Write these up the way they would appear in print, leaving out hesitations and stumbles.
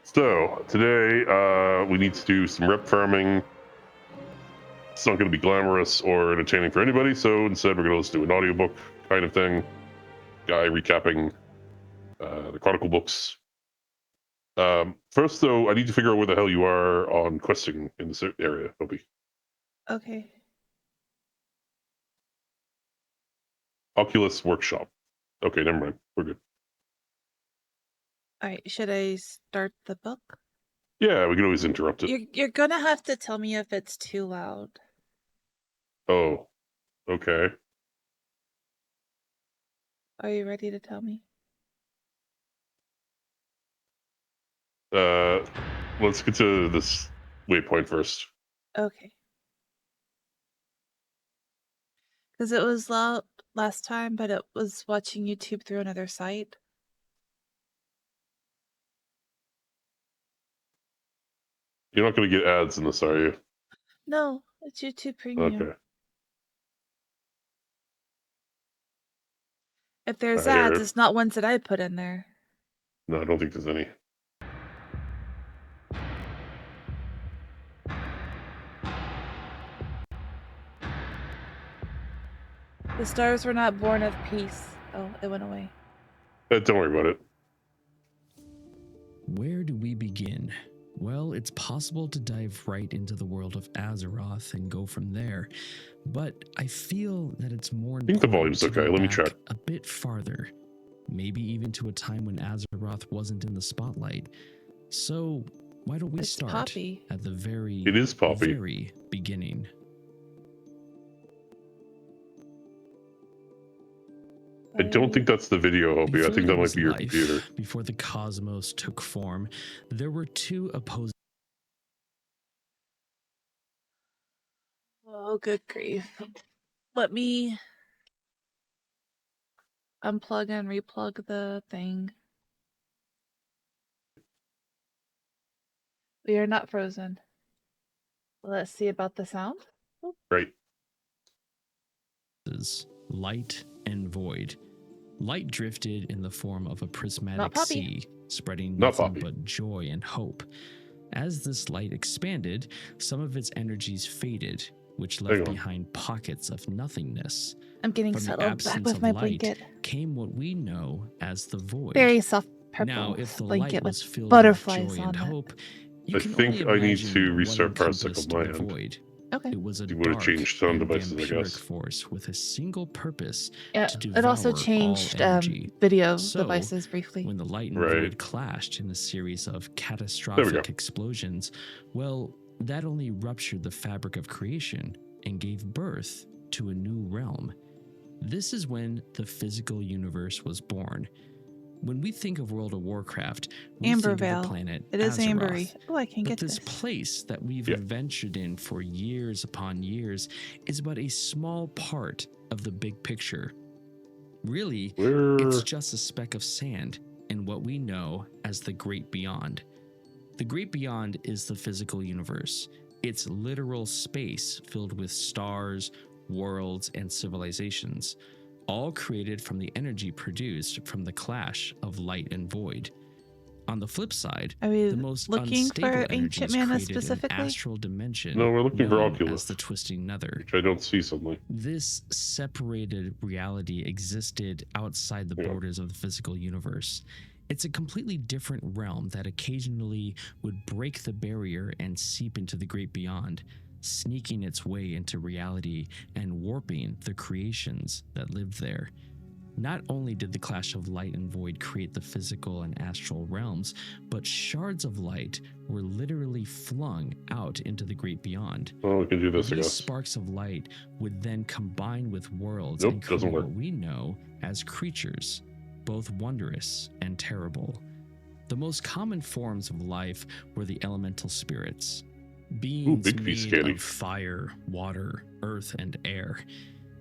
So today we need to do some rep farming. It's not going to be glamorous or entertaining for anybody, so instead we're going to listen to an audiobook kind of thing. Guy recapping the Chronicle books. First, though, I need to figure out where the hell you are on questing in this area, Hopey. Okay. Oculus Workshop. Okay, never mind. We're good. All right. Should I start the book? Yeah, we can always interrupt it. You're gonna have to tell me if it's too loud. Oh, okay. Are you ready to tell me? Let's get to this waypoint first. Okay. Because it was loud last time, but it was watching YouTube through another site. You're not going to get ads in this, are you? No, it's YouTube Premium. Okay. If there's I hear ads, it. it's not ones that I put in there. No, I don't think there's any. The stars were not born of peace. Oh, it went away. Don't worry about it. Where do we begin? Well, it's possible to dive right into the world of Azeroth and go from there, but I feel that it's more important. I think the volume's okay. Let me check. A bit farther, maybe even to a time when Azeroth wasn't in the spotlight. So why don't we start Poppy. at the very, It is Poppy. very beginning? I don't think that's the video, Hopey. I Before think there that might was be your life, computer. Before the cosmos took form, there were two opposing. Oh, good grief. Let me unplug and replug the thing. We are not frozen. Let's see about the sound. Right. Light and void. Light drifted in the form of a prismatic Not Poppy. sea, spreading Not nothing Poppy. but joy and hope. As this light expanded, some of its energies faded, which Hang left on. behind pockets of nothingness. I'm getting From the settled back absence with of my light blanket. came what we know as the void. Very soft purple Now, if the blanket light with was filled butterflies with joy on and it. hope, you I can think only I need imagine to what restart Parsec encompassed on my the end. void. Okay. It was a It would have dark changed sound and devices, I vampiric guess. force with a single purpose Yeah, to it also devour changed all energy. video So, devices briefly. When the light and Right. void clashed in a series of There we catastrophic go. explosions, well, that only ruptured the fabric of creation and gave birth to a new realm. This is when the physical universe was born. When we think of World of Warcraft, we think of Ambervale. the planet It is Azeroth. ambery. Oh, I can But get this this. place that we've Yeah. adventured in for years upon years is but a small part of the big picture. Really, it's just a speck of sand in what we know as the Great Beyond. The Great Beyond is the physical universe. It's literal space filled with stars, worlds, and civilizations, all created from the energy produced from the clash of light and void. On the flip side, Are we the most looking unstable for energy Ancient is Mana created in specifically? astral dimension. No, we're looking for known Oculus. as the Twisting Nether. Which I don't see suddenly. This separated reality existed outside the Yeah. borders of the physical universe. It's a completely different realm that occasionally would break the barrier and seep into the great beyond, sneaking its way into reality and warping the creations that lived there. Not only did the clash of light and void create the physical and astral realms, but shards of light were literally flung out into the great beyond. Well, we can do this, I These guess. sparks of light would then combine with worlds Nope, and doesn't create work. what we know as creatures, both wondrous and terrible. The most common forms of life were the elemental spirits, beings big piece made candy. of fire, water, earth, and air.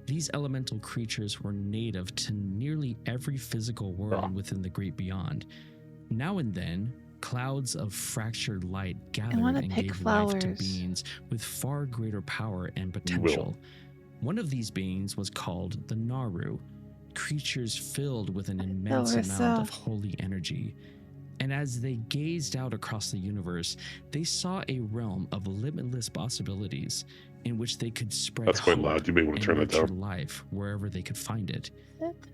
These elemental creatures were native to nearly every physical world within the great beyond. Now and then, clouds of fractured light gathered and gave life to beings with far greater power and potential. One of these beings was called the Naru, creatures filled with an immense amount of holy energy. And as they gazed out across the universe, they saw a realm of limitless possibilities in which they could spread That's quite hope loud. You may want to turn and that nurture down. life wherever they could find it.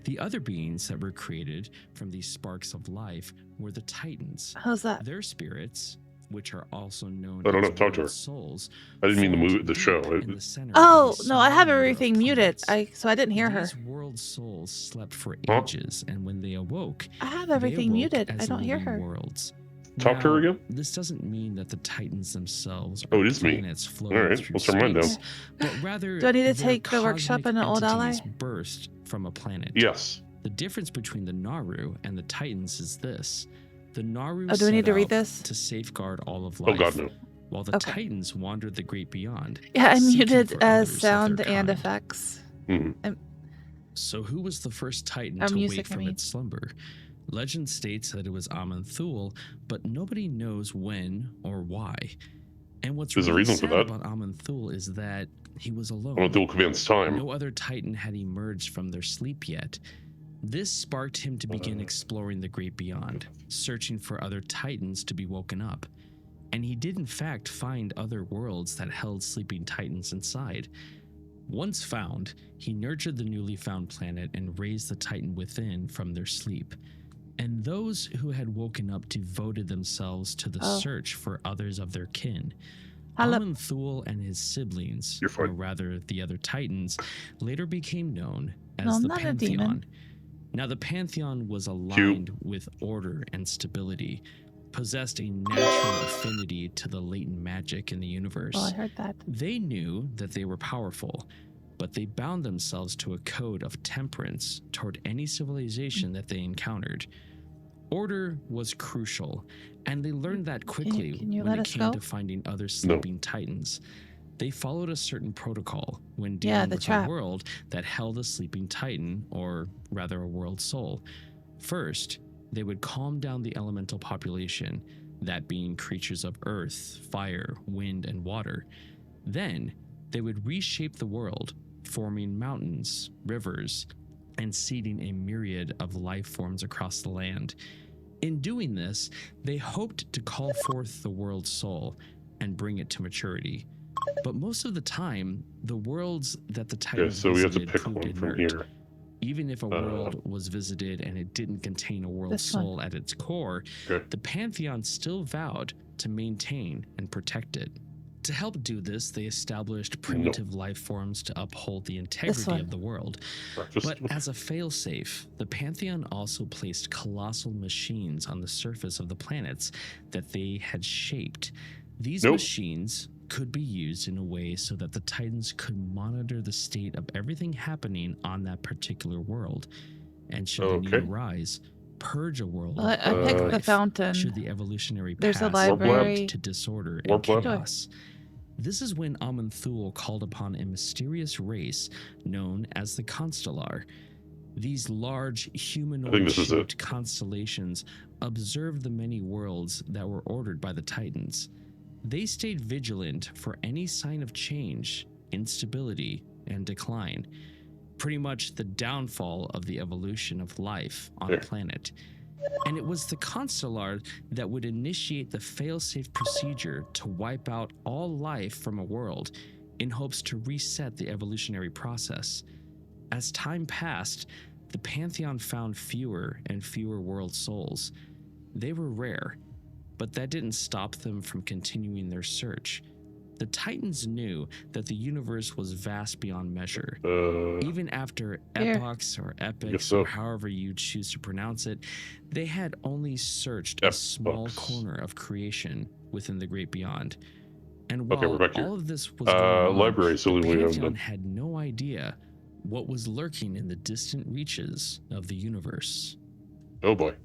The other beings that were created from these sparks of life were the Titans. How's that? Their spirits, which are also known I don't as know. Talk to her. world souls, I didn't mean the formed movie, the show. deep in the center of Oh, a no, I small have number of everything muted. planets. So I didn't hear her. These world souls slept for Huh? ages, and when they awoke, I have they everything awoke muted. I as don't hear living her. worlds. Talk to her Now, again? This doesn't mean that the Titans themselves Oh, are it is me. planets floating All right, through let's turn mine down. space, but rather Do I need to they're take the workshop cosmic in an old ally? entities burst from a planet. Yes. The difference between the Naru and the Titans is this. The Naru Oh, do I need set to read out this? to safeguard all of Oh, life, God, no. while the Okay. Titans wandered the great beyond. Yeah, I seeking muted for others of their sound and kind. effects. Mhm. So who was the first Titan Or to music, wake I from mean. its slumber? Legend states that it was Amun-Thul, but nobody knows when or why. And what's There's a really reason for sad that. about Amun-Thul is that he was alone. I'm going to do commands time. No other Titan had emerged from their sleep yet. This sparked him to begin exploring the great beyond, searching for other Titans to be woken up. And he did in fact find other worlds that held sleeping Titans inside. Once found, he nurtured the newly found planet and raised the Titan within from their sleep. And those who had woken up devoted themselves to the search for others of their kin. Amun-Thul and his siblings, or rather the other Titans, later became known as the Pantheon. Now, the Pantheon was aligned with order and stability, possessed a natural affinity to the latent magic in the universe. Oh, I heard that. They knew that they were powerful, but they bound themselves to a code of temperance toward any civilization that they encountered. Order was crucial, and they learned that quickly Can you when let it us came go? to finding other sleeping Titans. They followed a certain protocol when dealing Yeah, the with trap. a world that held a sleeping Titan, or rather a world soul. First, they would calm down the elemental population, that being creatures of earth, fire, wind, and water. Then, they would reshape the world, forming mountains, rivers, and seeding a myriad of life forms across the land. In doing this, they hoped to call forth the world's soul and bring it to maturity. But most of the time, the worlds that the Titans so we have to visited pick proved one from inert. here. Even if a world was visited and it didn't contain a world This one. soul at its core, the Pantheon still vowed to maintain and protect it. To help do this, they established primitive life forms to uphold the integrity one. of the world. Breakfast. But as a failsafe, the Pantheon also placed colossal machines on the surface of the planets that they had shaped. These machines could be used in a way so that the Titans could monitor the state of everything happening on that particular world. And should the need arise, purge a world I picked the life fountain. should the evolutionary There's a path library. lead to disorder and Warp lab. chaos. This is when Amun-Thul called upon a mysterious race known as the Constellar. These large humanoid-shaped constellations observed the many worlds that were ordered by the Titans. They stayed vigilant for any sign of change, instability, and decline. Pretty much the downfall of the evolution of life on the planet. And it was the Constellar that would initiate the failsafe procedure to wipe out all life from a world in hopes to reset the evolutionary process. As time passed, the Pantheon found fewer and fewer world souls. They were rare, but that didn't stop them from continuing their search. The Titans knew that the universe was vast beyond measure. Even after epochs or epics, or however you choose to pronounce it, they had only searched a small corner of creation within the great beyond. And while all of this was going on, the Pantheon had no idea what was lurking in the distant reaches of the universe. Oh boy.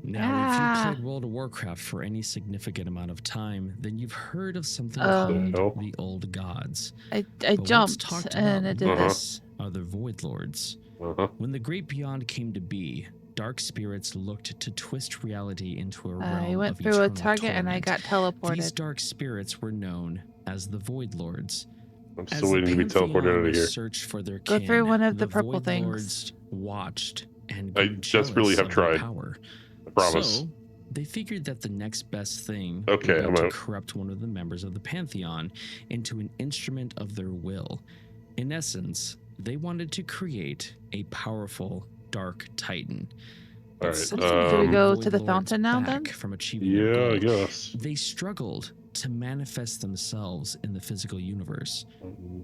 Now, if you played World of Warcraft for any significant amount of time, then you've heard of something called the Old Gods. I But jumped what's talked and about it did this. are the Void Lords. When the Great Beyond came to be, dark spirits looked to twist reality into a realm I went of through a eternal target and I torment. got teleported. These dark spirits were known as the Void Lords. I'm still waiting to be teleported out of here. Searched for their Go kin, through one of the purple Void things. Lords watched and I grew desperately jealous have of their tried. power. I promise. So they figured that the next best thing Okay, would I'm be to out. corrupt one of the members of the Pantheon into an instrument of their will. In essence, they wanted to create a powerful Dark Titan. All But right. something Do we held go Void to the Lords fountain now, back then? from achieving their Yeah, goal. I guess. They struggled to manifest themselves in the physical universe.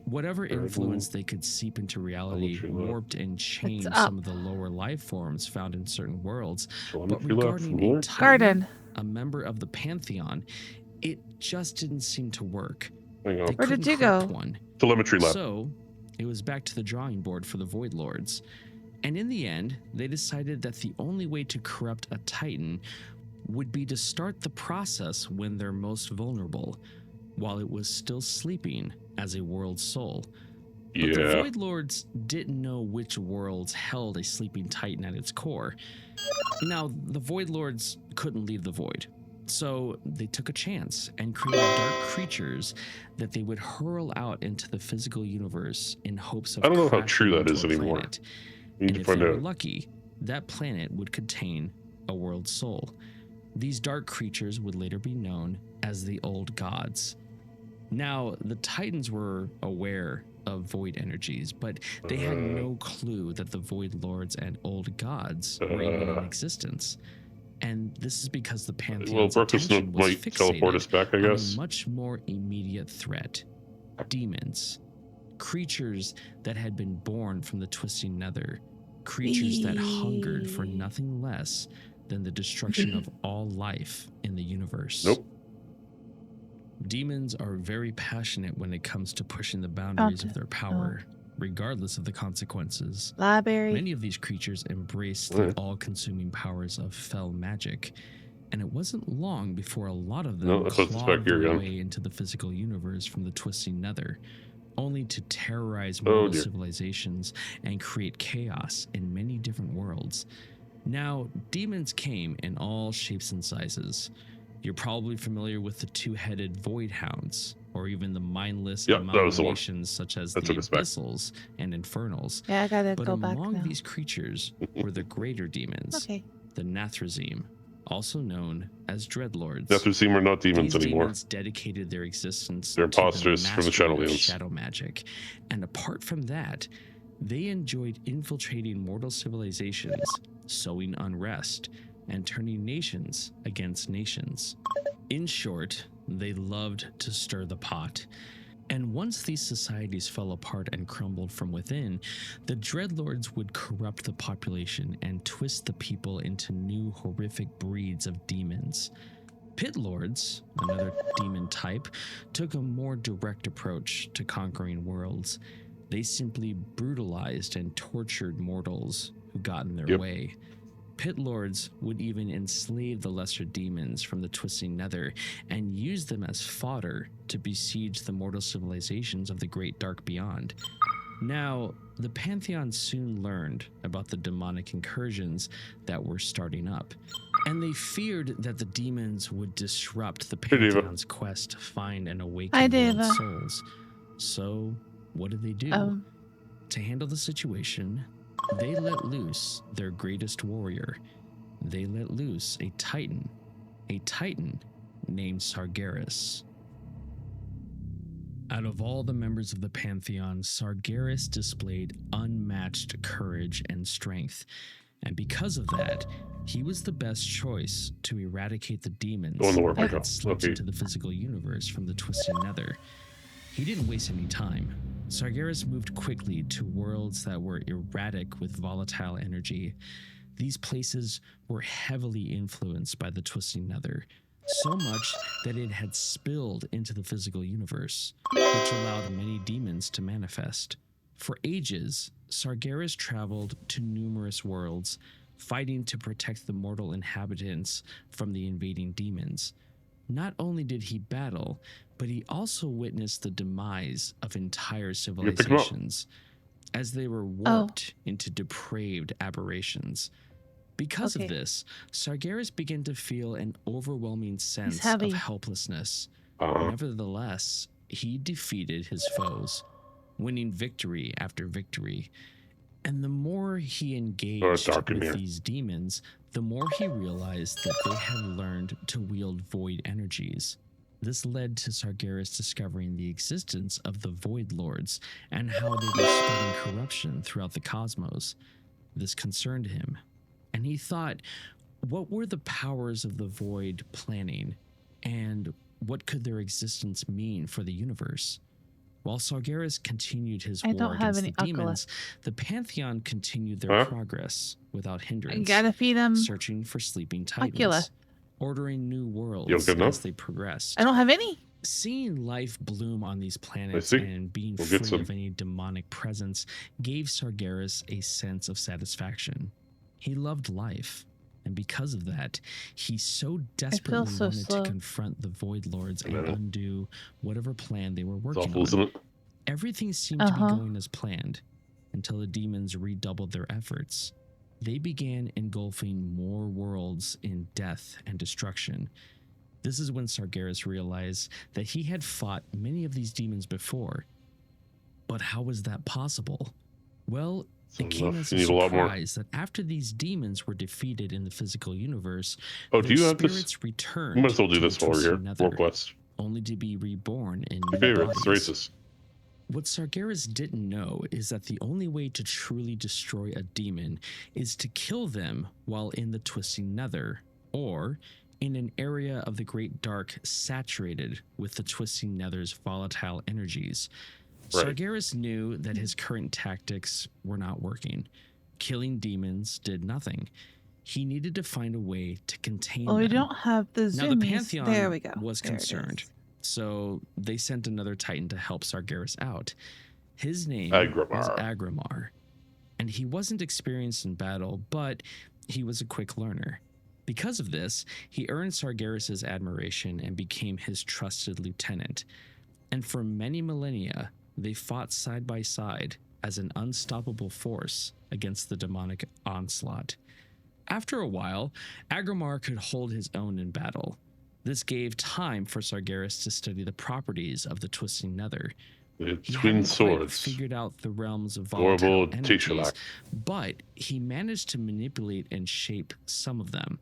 Whatever influence they could seep into reality warped and changed up. some of the lower life forms found in certain worlds. But Telemetry left from regarding here? a Titan, Garden. a member of the Pantheon, it just didn't seem to work. Hang They on. Where did couldn't you corrupt go? one. Telemetry left. So it was back to the drawing board for the Void Lords. And in the end, they decided that the only way to corrupt a Titan would be to start the process when they're most vulnerable, while it was still sleeping as a world soul. But the Yeah. Void Lords didn't know which worlds held a sleeping Titan at its core. Now, the Void Lords couldn't leave the Void, so they took a chance and created dark creatures that they would hurl out into the physical universe in hopes of I don't know how crashing true that into is a anymore. planet. We need And to if find they were out. lucky, that planet would contain a world soul. These dark creatures would later be known as the Old Gods. Now, the Titans were aware of void energies, but they had no clue that the Void Lords and Old Gods were even in existence. And this is because the Pantheon's attention was might teleport fixated us back, I on a guess. much more immediate threat: demons. Creatures that had been born from the twisting nether. Creatures that hungered for nothing less than the destruction of all life in the universe. Nope. Demons are very passionate when it comes to pushing the boundaries of their power, regardless of the consequences. Library. Many of these creatures embrace the all-consuming powers of fell magic, and it wasn't long before a lot of them clawed their way into the physical universe from the twisting nether, only to terrorize mortal civilizations and create chaos in many different worlds. Now, demons came in all shapes and sizes. You're probably familiar with the two-headed void hounds, or even the mindless amalgamations such as the abyssals and infernals. Yeah, I gotta but go back among now. these creatures were the greater demons, the Nathrazim, also known as Dreadlords. Nathrazim are not demons These anymore. Demons dedicated their existence They're to imposters from the mastery of Shadowlands. shadow magic, and apart from that, they enjoyed infiltrating mortal civilizations, sowing unrest, and turning nations against nations. In short, they loved to stir the pot. And once these societies fell apart and crumbled from within, the Dreadlords would corrupt the population and twist the people into new horrific breeds of demons. Pit Lords, another demon type, took a more direct approach to conquering worlds. They simply brutalized and tortured mortals who got in their way. Pit Lords would even enslave the lesser demons from the twisting nether and use them as fodder to besiege the mortal civilizations of the great dark beyond. Now, the Pantheon soon learned about the demonic incursions that were starting up, and they feared that the demons would disrupt the Pantheon's quest to find and awaken world souls. So, what did they do? To handle the situation, they let loose their greatest warrior. They let loose a Titan named Sargeras. Out of all the members of the Pantheon, Sargeras displayed unmatched courage and strength, and because of that, he was the best choice to eradicate the demons that had slipped into the physical universe from the twisted nether. He didn't waste any time. Sargeras moved quickly to worlds that were erratic with volatile energy. These places were heavily influenced by the twisting nether, so much that it had spilled into the physical universe, which allowed many demons to manifest. For ages, Sargeras traveled to numerous worlds, fighting to protect the mortal inhabitants from the invading demons. Not only did he battle, but he also witnessed the demise of entire civilizations as they were warped into depraved aberrations. Because of this, Sargeras began to feel an overwhelming sense of helplessness. Nevertheless, he defeated his foes, winning victory after victory. And the more he Oh, engaged dark in with here. these demons, the more he realized that they had learned to wield void energies. This led to Sargeras discovering the existence of the Void Lords and how they were spreading corruption throughout the cosmos. This concerned him, and he thought, what were the powers of the Void planning, and what could their existence mean for the universe? While Sargeras continued his I war don't have against any the demons, the Pantheon continued their Huh? progress without I hindrance, gotta feed him. searching for sleeping titans, Ocula. ordering new You have worlds good enough? as they progressed. I don't have any. Seeing life bloom on these planets see. and being We'll get free some. of any demonic presence gave Sargeras a sense of satisfaction. He loved life, and because of that, he so desperately so wanted slow. to confront the Void Lords I and know. undo whatever plan they were It's working awful, on. isn't it? Everything seemed to be going as planned until the demons redoubled their efforts. They began engulfing more worlds in death and destruction. This is when Sargeras realized that he had fought many of these demons before. But how was that possible? Well, So it came enough. as You a need a lot more. surprise that after these demons were defeated in the physical universe, Oh, their do you have this? spirits We returned might as well do to the this while we're twisted here. nether, More quests. only to be reborn in My new favorite. It's bodies. racist. What Sargeras didn't know is that the only way to truly destroy a demon is to kill them while in the twisting nether, or in an area of the Great Dark saturated with the twisting nether's volatile energies. Right. Sargeras knew that his current tactics were not working. Killing demons did nothing. He needed to find a way to contain Well, we them. don't have the Now, the zoomies. Pantheon There we go. was There it concerned, is. so they sent another Titan to help Sargeras out. His name Agrimar. was Agrimar, and he wasn't experienced in battle, but he was a quick learner. Because of this, he earned Sargeras' admiration and became his trusted lieutenant. And for many millennia, they fought side by side as an unstoppable force against the demonic onslaught. After a while, Agrimar could hold his own in battle. This gave time for Sargeras to study the properties of the twisting nether. The He twin hadn't quite swords. figured out the realms of volatile Horrible energies, Tishalak. but he managed to manipulate and shape some of them.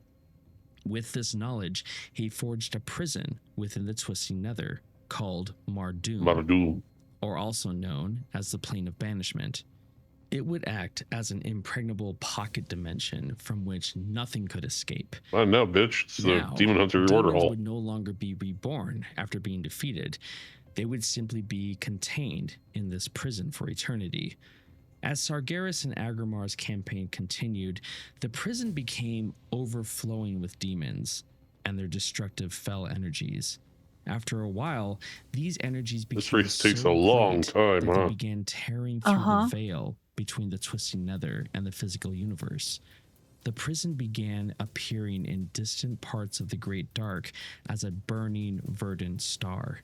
With this knowledge, he forged a prison within the twisting nether called Mardoom, Maradou. or also known as the Plane of Banishment. It would act as an impregnable pocket dimension from which nothing could escape. I know, bitch. It's the Now, Demon Hunter reorder demons hall. would no longer be reborn after being defeated. They would simply be contained in this prison for eternity. As Sargeras and Agrimar's campaign continued, the prison became overflowing with demons and their destructive fell energies. After a while, these energies became This race takes so a long great time, that huh? they began tearing through the veil between the twisting nether and the physical universe. The prison began appearing in distant parts of the Great Dark as a burning, verdant star.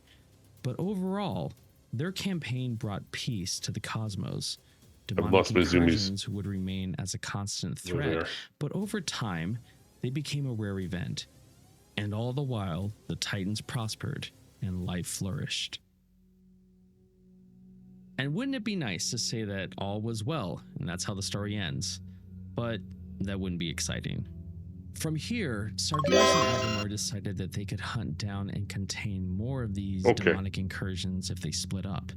But overall, their campaign brought peace to the cosmos. Demonic lost my zoomies. incursions would remain as a constant There they threat, are. but over time, they became a rare event. And all the while, the Titans prospered and life flourished. And wouldn't it be nice to say that all was well, and that's how the story ends? But that wouldn't be exciting. From here, Sargeras and Agrimar decided that they could hunt down and contain more of these demonic incursions if they split up.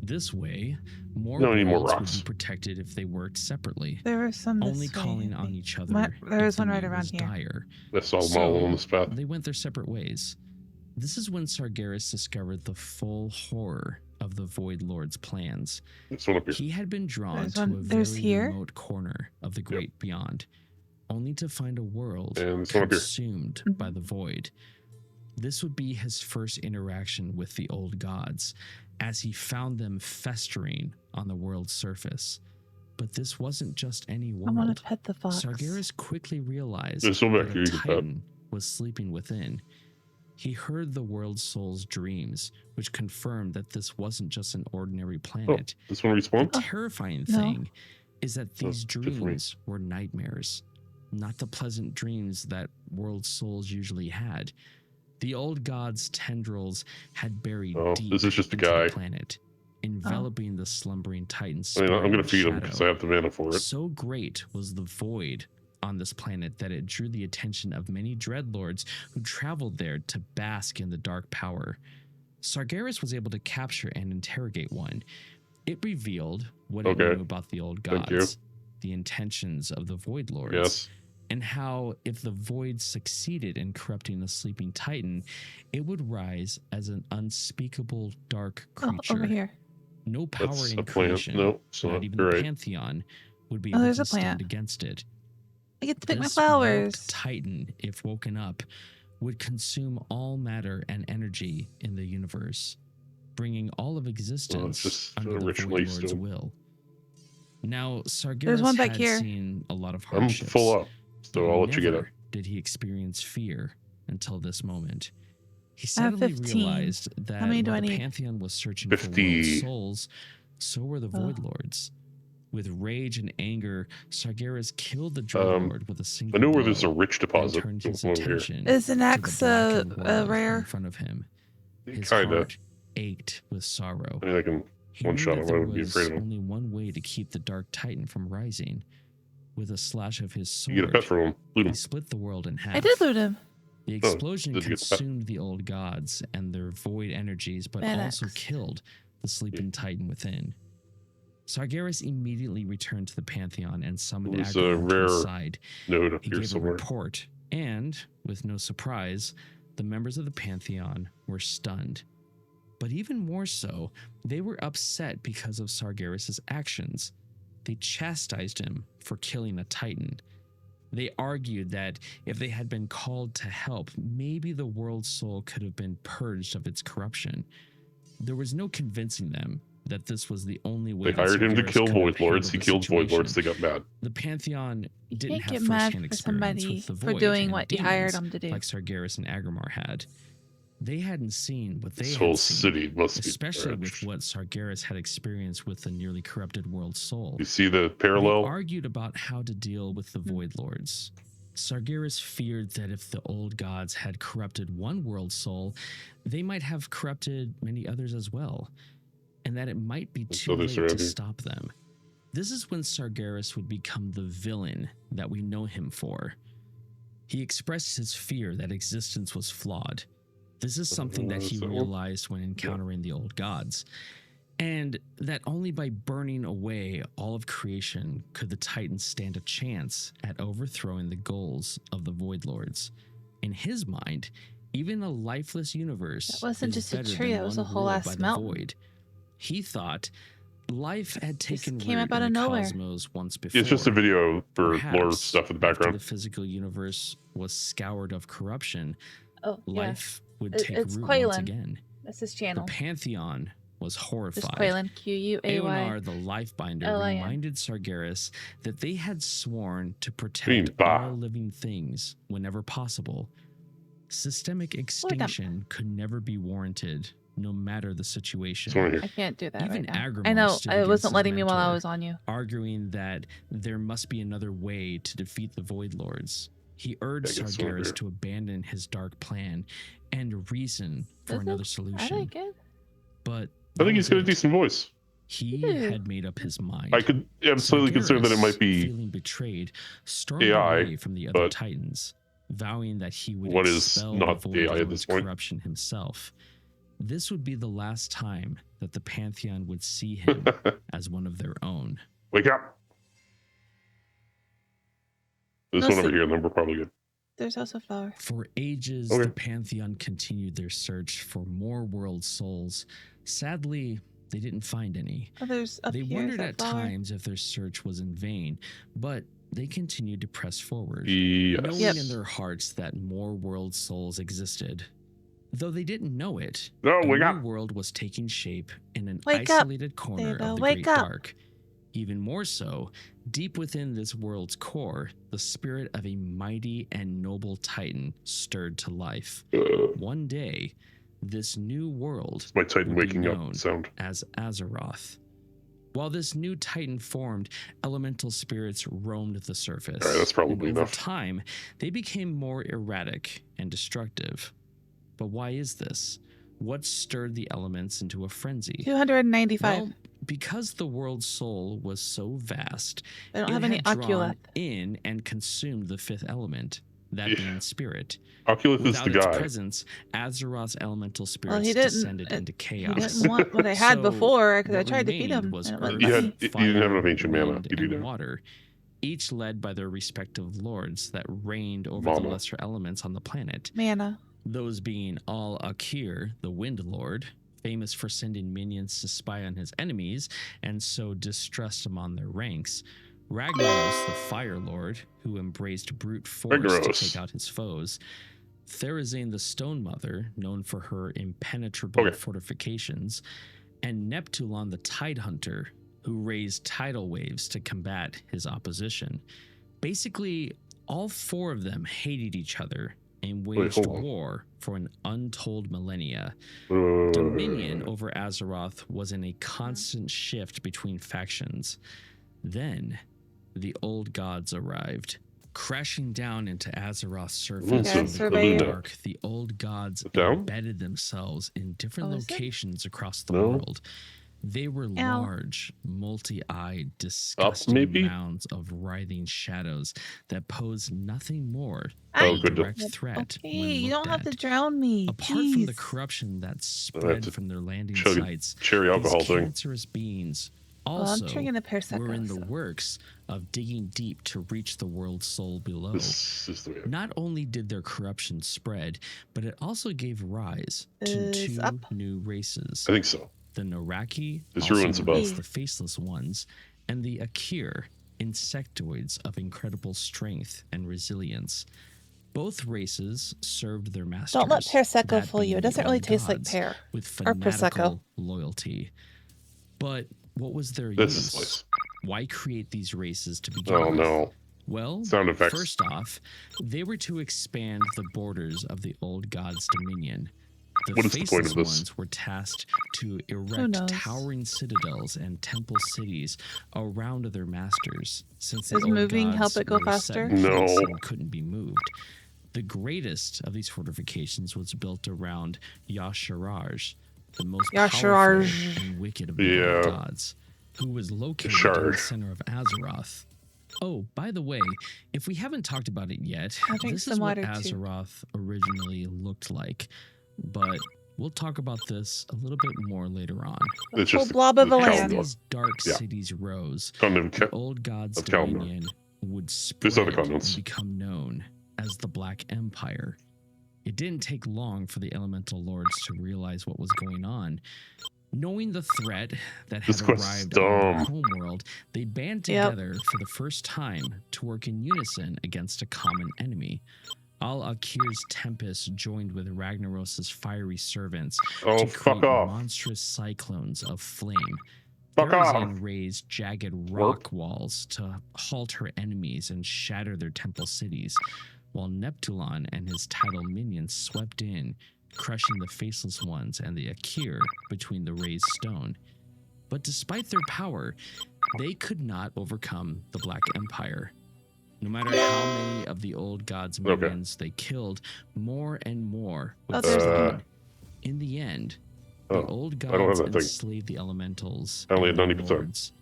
This way, more No, I need more worlds would rocks. be protected if they worked separately, There were some this only way, calling I on think. each other. There if was the one right need around was here. dire. That's all So, on this path. they went their separate ways. This is when Sargeras discovered the full horror of the Void Lord's plans. This one up here. He had been drawn There's to one- a there's very here. remote corner of the Great Beyond, only to find a world And this one up here. consumed by the Void. This would be his first interaction with the old gods, as he found them festering on the world's surface. But this wasn't just any I want world. to pet the fox. Sargeras quickly realized There's one back that here a you can pet. Titan was sleeping within. He heard the world's soul's dreams, which confirmed that this wasn't just an ordinary Oh, planet. this one The respawn? terrifying No. thing is that these good for me. dreams were nightmares, not the pleasant dreams that world souls usually had. The old god's tendrils had buried Oh, deep this is just a into guy. the planet. enveloping the slumbering Titan's I mean, spirit I'm going in to feed him shadow. because I have the mana for it. So great was the void on this planet that it drew the attention of many dreadlords who traveled there to bask in the dark power. Sargeras was able to capture and interrogate one. It revealed what it knew about the old gods, the intentions of the Void Lords, and how if the Void succeeded in corrupting the sleeping Titan, it would rise as an unspeakable dark creature. Over here. No power That's in a plant. creation, No, it's not not. even You're the right. Pantheon, would be able to stand against it. I get to pick my This flowers. warped Titan, if woken up, would consume all matter and energy in the universe, bringing all of existence under the Void Lord's will. Now, Sargeras had seen a lot of hardships. I'm full up, so I'll let you get it. Did he experience fear until this moment? He suddenly realized that while the Pantheon was searching for world souls, so were the Void Lords. With rage and anger, Sargeras killed the Dreadlord with a single blow. I know where there's a rich deposit. Turned his attention Is an axe rare? In front of him. His Kinda. heart ached with sorrow. I mean, I can one shot him. I wouldn't be afraid of him. Only one way to keep the Dark Titan from rising. With a slash of his sword, you get a pet from him. Loot him. he split the world in half. I did loot him. The explosion consumed the old gods and their void energies, but also killed the sleeping Titan within. Sargeras immediately returned to the Pantheon and summoned Agron to his side. He gave a report, and, with no surprise, the members of the Pantheon were stunned. But even more so, they were upset because of Sargeras' actions. They chastised him for killing a Titan. They argued that if they had been called to help, maybe the world's soul could have been purged of its corruption. There was no convincing them that this was the only way. They hired him to kill Void Lords. He killed Void Lords. They got mad. The Pantheon didn't have get mad first-hand for experience somebody with the for Void doing and what you demons hired them to do. like Sargeras and Agramar had. They hadn't seen what they This had whole seen, city must be especially with what Sargeras had experienced with the nearly corrupted world soul. You see the parallel? They argued about how to deal with the Void Lords. Sargeras feared that if the old gods had corrupted one world soul, they might have corrupted many others as well, and that it might be too late to stop them. This is when Sargeras would become the villain that we know him for. He expressed his fear that existence was flawed. This is something that he realized when encountering the old gods, and that only by burning away all of creation could the Titans stand a chance at overthrowing the goals of the Void Lords. In his mind, even a lifeless universe that wasn't is just a tree, it was a whole ass mountain. Void. He thought life had taken came root up out in of the nowhere. Cosmos once before. It's just a video for Perhaps lore stuff in the background. After the physical universe was scoured of corruption, life would take it's root Quaylen. Once again. That's his channel. The Pantheon was horrified. It's Quaylen, Q-U-A-Y. Aonar, the Lifebinder, L-I-N. reminded Sargeras that they had sworn to protect all living things whenever possible. Systemic extinction could never be warranted, no matter the situation. I can't do that Even right now. Agramar I know, stood it wasn't against letting his me while I mentor, was on you. arguing that there must be another way to defeat the Void Lords. He urged Sargeras to abandon his dark plan and reason for another solution. I like it. But I think he's got a decent voice. He had made up his mind. I'm slightly concerned that it might be feeling betrayed, stormed AI, away from the other Titans, vowing that he would what is expel not the Void AI at Lord's this point? corruption himself. This would be the last time that the Pantheon would see him as one of their own. Wake up! This one over here, and then we're probably good. There's also a flower. For ages, the Pantheon continued their search for more world souls. Sadly, they didn't find any. Oh, there's up they here. wondered at times if their search was in vain, but they continued to press forward, yes. knowing in their hearts that more world souls existed. Though they didn't know it, a new world was taking shape in an isolated corner of the Great Dark. Even more so, deep within this world's core, the spirit of a mighty and noble Titan stirred to life. One day, this new world my Titan would waking be up known sound. as Azeroth. While this new Titan formed, elemental spirits roamed the surface. All right, that's probably and enough. over time, they became more erratic and destructive. But why is this? What stirred the elements into a frenzy? 295. Well, because the world's soul was so vast, I don't it have any had drawn Oculus. in and consumed the fifth element, that Yeah. being spirit. Oculus is Without the its guy. presence, Azeroth's elemental Well, spirits he didn't. descended into He chaos. didn't want what I had So, before because I what tried to feed remained him was and it wasn't earth, letting me. You didn't have enough fire, ancient mana. wind, You do and that. water, each led by their respective lords that reigned over Mama. the lesser elements on the planet. Mana. Those being Al-Akir, the Wind Lord, famous for sending minions to spy on his enemies and sow distrust among their ranks. Ragnaros, the Fire Lord, who embraced brute force Ragnaros. to take out his foes. Therazane, the Stone Mother, known for her impenetrable Okay. fortifications. And Neptulon, the Tide Hunter, who raised tidal waves to combat his opposition. Basically, all four of them hated each other and waged hold on. war for an untold millennia. Wait. Dominion over Azeroth was in a constant shift between factions. Then, the old gods arrived. Crashing down into Azeroth's surface Yeah, from the survey great it. dark, the old gods Down? embedded themselves in different Oh, is it? locations across the No. world. They were Ow. large, multi-eyed, disgusting maybe? mounds of writhing shadows that posed nothing more Oh, than a good. direct threat Okay, when you don't looked have to at. drown me. Apart from the Jeez. corruption that to spread from their landing chug a sites, cherry alcohol these thing. cancerous beings Well, I'm also drinking a Prosecco. were in the so- works of digging deep to reach the world's soul below. This is the way. Not only did their corruption spread, but it also gave rise to Is two up. new races. I think so. The Noraki, There's also ruins known above. as the Faceless Ones, and the Akir, insectoids of incredible strength and resilience. Both races served their masters. Don't let Prosecco that fool you. being It the doesn't really old taste like gods, pear. with or Prosecco. fanatical loyalty. But what was their This use? is place. Why create these races to begin Oh with? no. Well, Sound effects. first off, they were to expand the borders of the old god's dominion. The What is the point faceless of this? ones were tasked to erect knows? towering citadels and temple cities around their masters, since the Does old moving gods help it go were set in faster? place No. and couldn't be moved. The greatest of these fortifications was built around Yasharaj, the most Yasharaj. powerful and wicked of the Yeah. old gods, who was located in Shard. the center of Azeroth. Oh, by the way, if we haven't talked about it yet, I'll drink this some is what water, too. Azeroth originally looked like. But we'll talk about this a little bit more later on. A It's whole just blob of a the As land. Kalimdor. these dark Yeah. cities rose, Continent the of old god's of Kalimdor. dominion would These spread are the and continents. become known as the Black Empire. It didn't take long for the elemental lords to realize what was going on. Knowing the threat that had This quest is arrived on their dumb. homeworld, they band Yep. together for the first time to work in unison against a common enemy. Al-Akir's Tempest joined with Ragnaros's fiery servants Oh, to fuck create off. monstrous cyclones of flame. Fuck Therazane off. raised jagged rock walls to halt her enemies and shatter their temple cities, while Neptulon and his tidal minions swept in, crushing the Faceless Ones and the Akir between the raised stone. But despite their power, they could not overcome the Black Empire. No matter how many of the old gods' Okay. minions they killed, more and more would Oh, there's spawn. the- In the end, Oh, the old don't have gods that thing. enslaved the elementals I only and had their 90%. lords.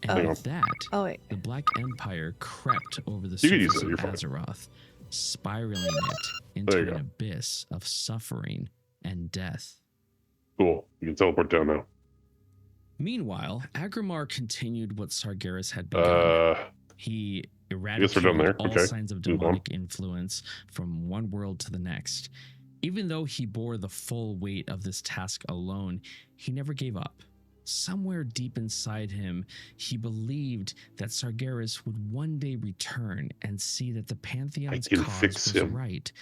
And Hang with that, Oh, wait. the Black Empire crept over the You can use surface it, of you're fine. Azeroth, spiraling it There into you an go. abyss of suffering and death. Cool. You can teleport down now. Meanwhile, Agrimar continued what Sargeras had begun. He guess we're done eradicated there. all Okay. signs of Move on. demonic influence from one world to the next. Even though he bore the full weight of this task alone, he never gave up. Somewhere deep inside him, he believed that Sargeras would one day return and see that the Pantheon's can cause fix was him. right.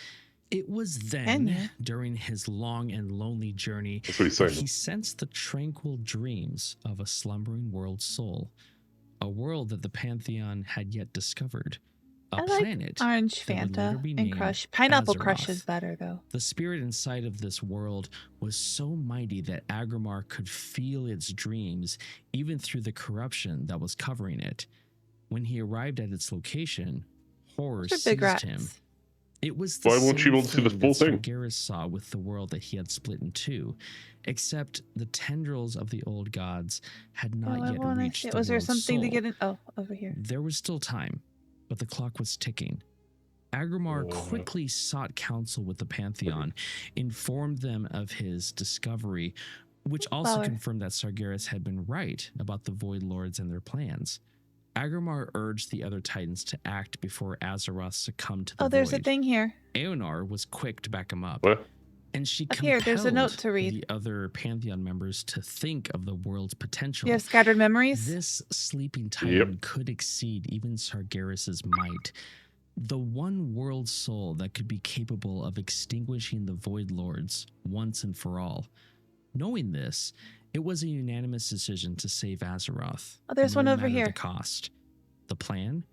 It was Can then, you? during his long and lonely journey, That's what he's that saying. he sensed the tranquil dreams of a slumbering world soul, a world that the Pantheon had yet discovered, a I like planet. Orange that would later Fanta be and named Crush. Pineapple Crush Azeroth. is better, though. The spirit inside of this world was so mighty that Agrimar could feel its dreams even through the corruption that was covering it. When he arrived at its location, horror Those are big seized rats. him. It was the Why won't she same be able to see the thing full that thing? Sargeras saw with the world that he had split in two, except the tendrils of the old gods had Oh, not I yet want to reached see it. the Was there world's something to soul. get in? Oh, over here. There was still time, but the clock was ticking. Agrimar quickly sought counsel with the Pantheon, informed them of his discovery, which also Flower. confirmed that Sargeras had been right about the Void Lords and their plans. Agrimar urged the other Titans to act before Azeroth succumbed to the Oh, there's Void. a thing here. Eonar was quick to back him up. What? And she Up here, compelled there's a note to read. the other Pantheon members to think of the world's potential. You have scattered memories? This sleeping titan could exceed even Sargeras' might. The one world soul that could be capable of extinguishing the Void Lords once and for all. Knowing this, it was a unanimous decision to save Azeroth. Oh, there's no one over matter here. The cost. The plan?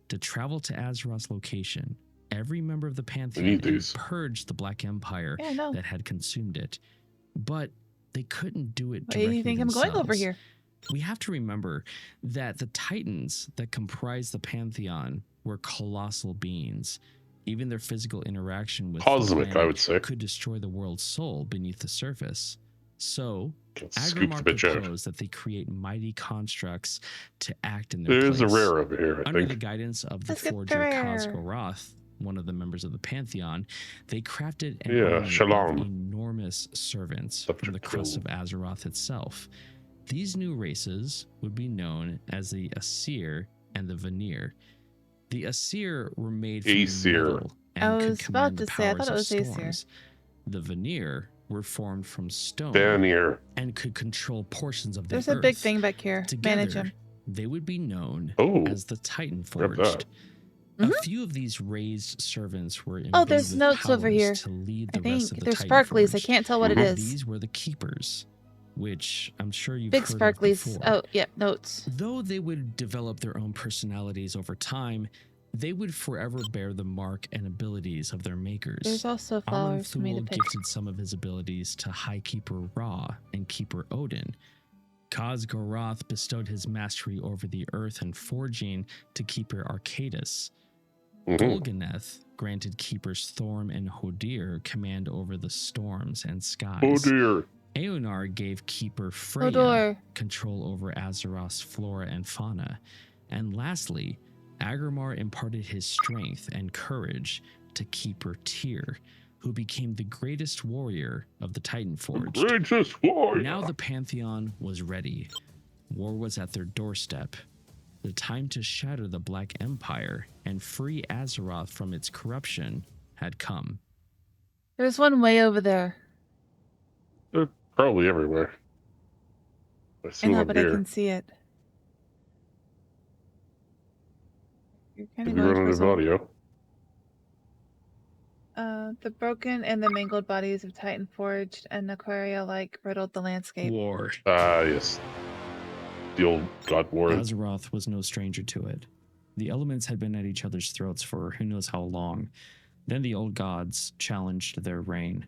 To travel to Azeroth's location, every member of the Pantheon, and purge the Black Empire that had consumed it. But they couldn't do it directly. Why do you think themselves. I'm going over here? We have to remember that the Titans that comprise the Pantheon were colossal beings. Even their physical interaction with cosmic, I would say, could destroy the world's soul beneath the surface. So, Agrimar proposed that they create mighty constructs to act in their place. There's a rare over here, Under the guidance of the forger Khaz'goroth, one of the members of the Pantheon, they crafted an army of enormous servants from the crust of Azeroth itself. These new races would be known as the Aesir and the Vanir. The Aesir were made from metal and could command the powers of storms. The Vanir were formed from stone and could control portions of the earth. There's a big thing back here. Together, manage him. They would be known as the Titan Forged. A few of these raised servants were there's notes over here. To lead the I think rest of the there's Titan sparklies. Forged. I can't tell what it is. These were the Keepers, which I'm sure you've big heard sparklies. of before. Oh, yeah, notes. Though they would develop their own personalities over time, they would forever bear the mark and abilities of their makers. There's also flowers for me to pick. Gifted some of his abilities to High Keeper Ra and Keeper Odin. Khaz'goroth bestowed his mastery over the earth and forging to Keeper Arcadus. Golganeth granted Keepers Thorm and Hodir command over the storms and skies. Eonar gave Keeper Freya control over Azeroth's flora and fauna. And lastly, Agrimar imparted his strength and courage to Keeper Tyr, who became the greatest warrior of the Titan Forged. Now the Pantheon was ready. War was at their doorstep. The time to shatter the Black Empire and free Azeroth from its corruption had come. There's one way over there. They're probably everywhere. I know, but I can see it. You're kind of going towards audio. The broken and the mangled bodies of Titan Forged and Aquaria riddled the landscape. War. Yes. The old God War. Azeroth was no stranger to it. The elements had been at each other's throats for who knows how long. Then the old gods challenged their reign.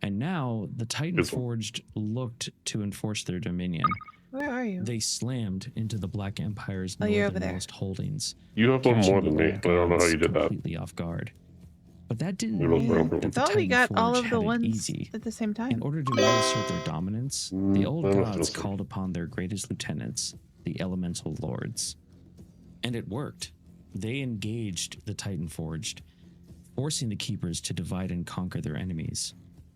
And now the Titan Forged looked to enforce their dominion. Where are you? They slammed into the Black Empire's northernmost holdings. You have one more than me, but I don't know how you did that. Completely off guard. But that didn't mean that the thought we got all of the ones easy. at the same time. In order to reassert their dominance, the old gods called upon their greatest lieutenants, the Elemental Lords. And it worked. They engaged the Titan Forged, forcing the Keepers to divide and conquer their enemies.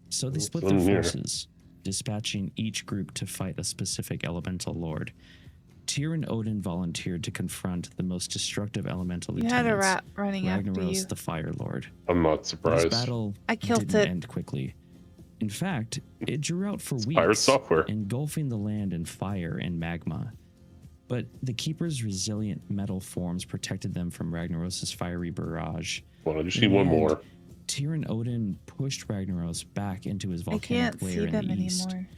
So they split their forces, dispatching each group to fight a specific Elemental Lord. Tyr and Odin volunteered to confront the most destructive elemental lieutenants. You had a rat running after you. The Fire Lord. I'm not surprised. This battle didn't end quickly. In fact, it drew out for weeks, engulfing the land in fire and magma. But the Keeper's resilient metal forms protected them from Ragnaros' fiery barrage. Well, I just need one more. Tyr and Odin pushed Ragnaros back into his volcanic lair in the east. Anymore.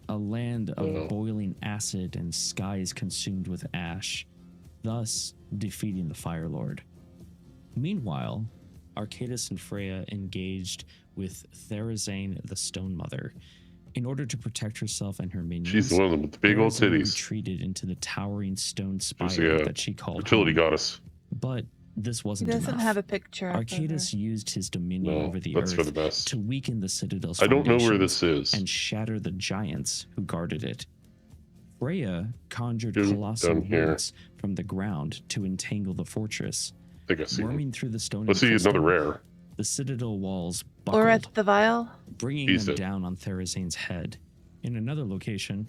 A land of boiling acid and skies consumed with ash, thus defeating the Fire Lord. Meanwhile, Arcadus and Freya engaged with Therazane the Stone Mother. In order to protect herself and her minions, she's the one with the big old titties. Retreated into the towering stone spire that she called fertility home. Goddess. But This He wasn't doesn't enough. have a picture of her. Arcadus used his dominion No, over the that's for the earth best. to weaken the Citadel's I don't know where foundations this is. and shatter the giants who guarded it. Freya conjured Down colossal here. roots from the ground to entangle the fortress. I think I see him. Worming through the stone Let's and see another crystal, rare. the Citadel walls Or buckled, at the vial. bringing He's them dead. down on Therazane's head. In another location,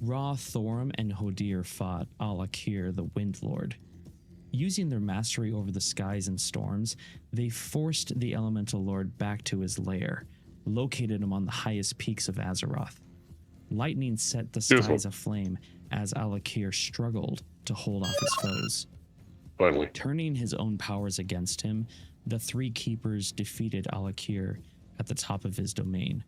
Ra, Thorim, and Hodir fought Al-Akir, the Wind Lord. Using their mastery over the skies and storms, they forced the Elemental Lord back to his lair, located among the highest peaks of Azeroth. Lightning set the Here's skies one. aflame as Al-Akir struggled to hold off his foes. Finally. Turning his own powers against him, the three keepers defeated Al-Akir at the top of his domain.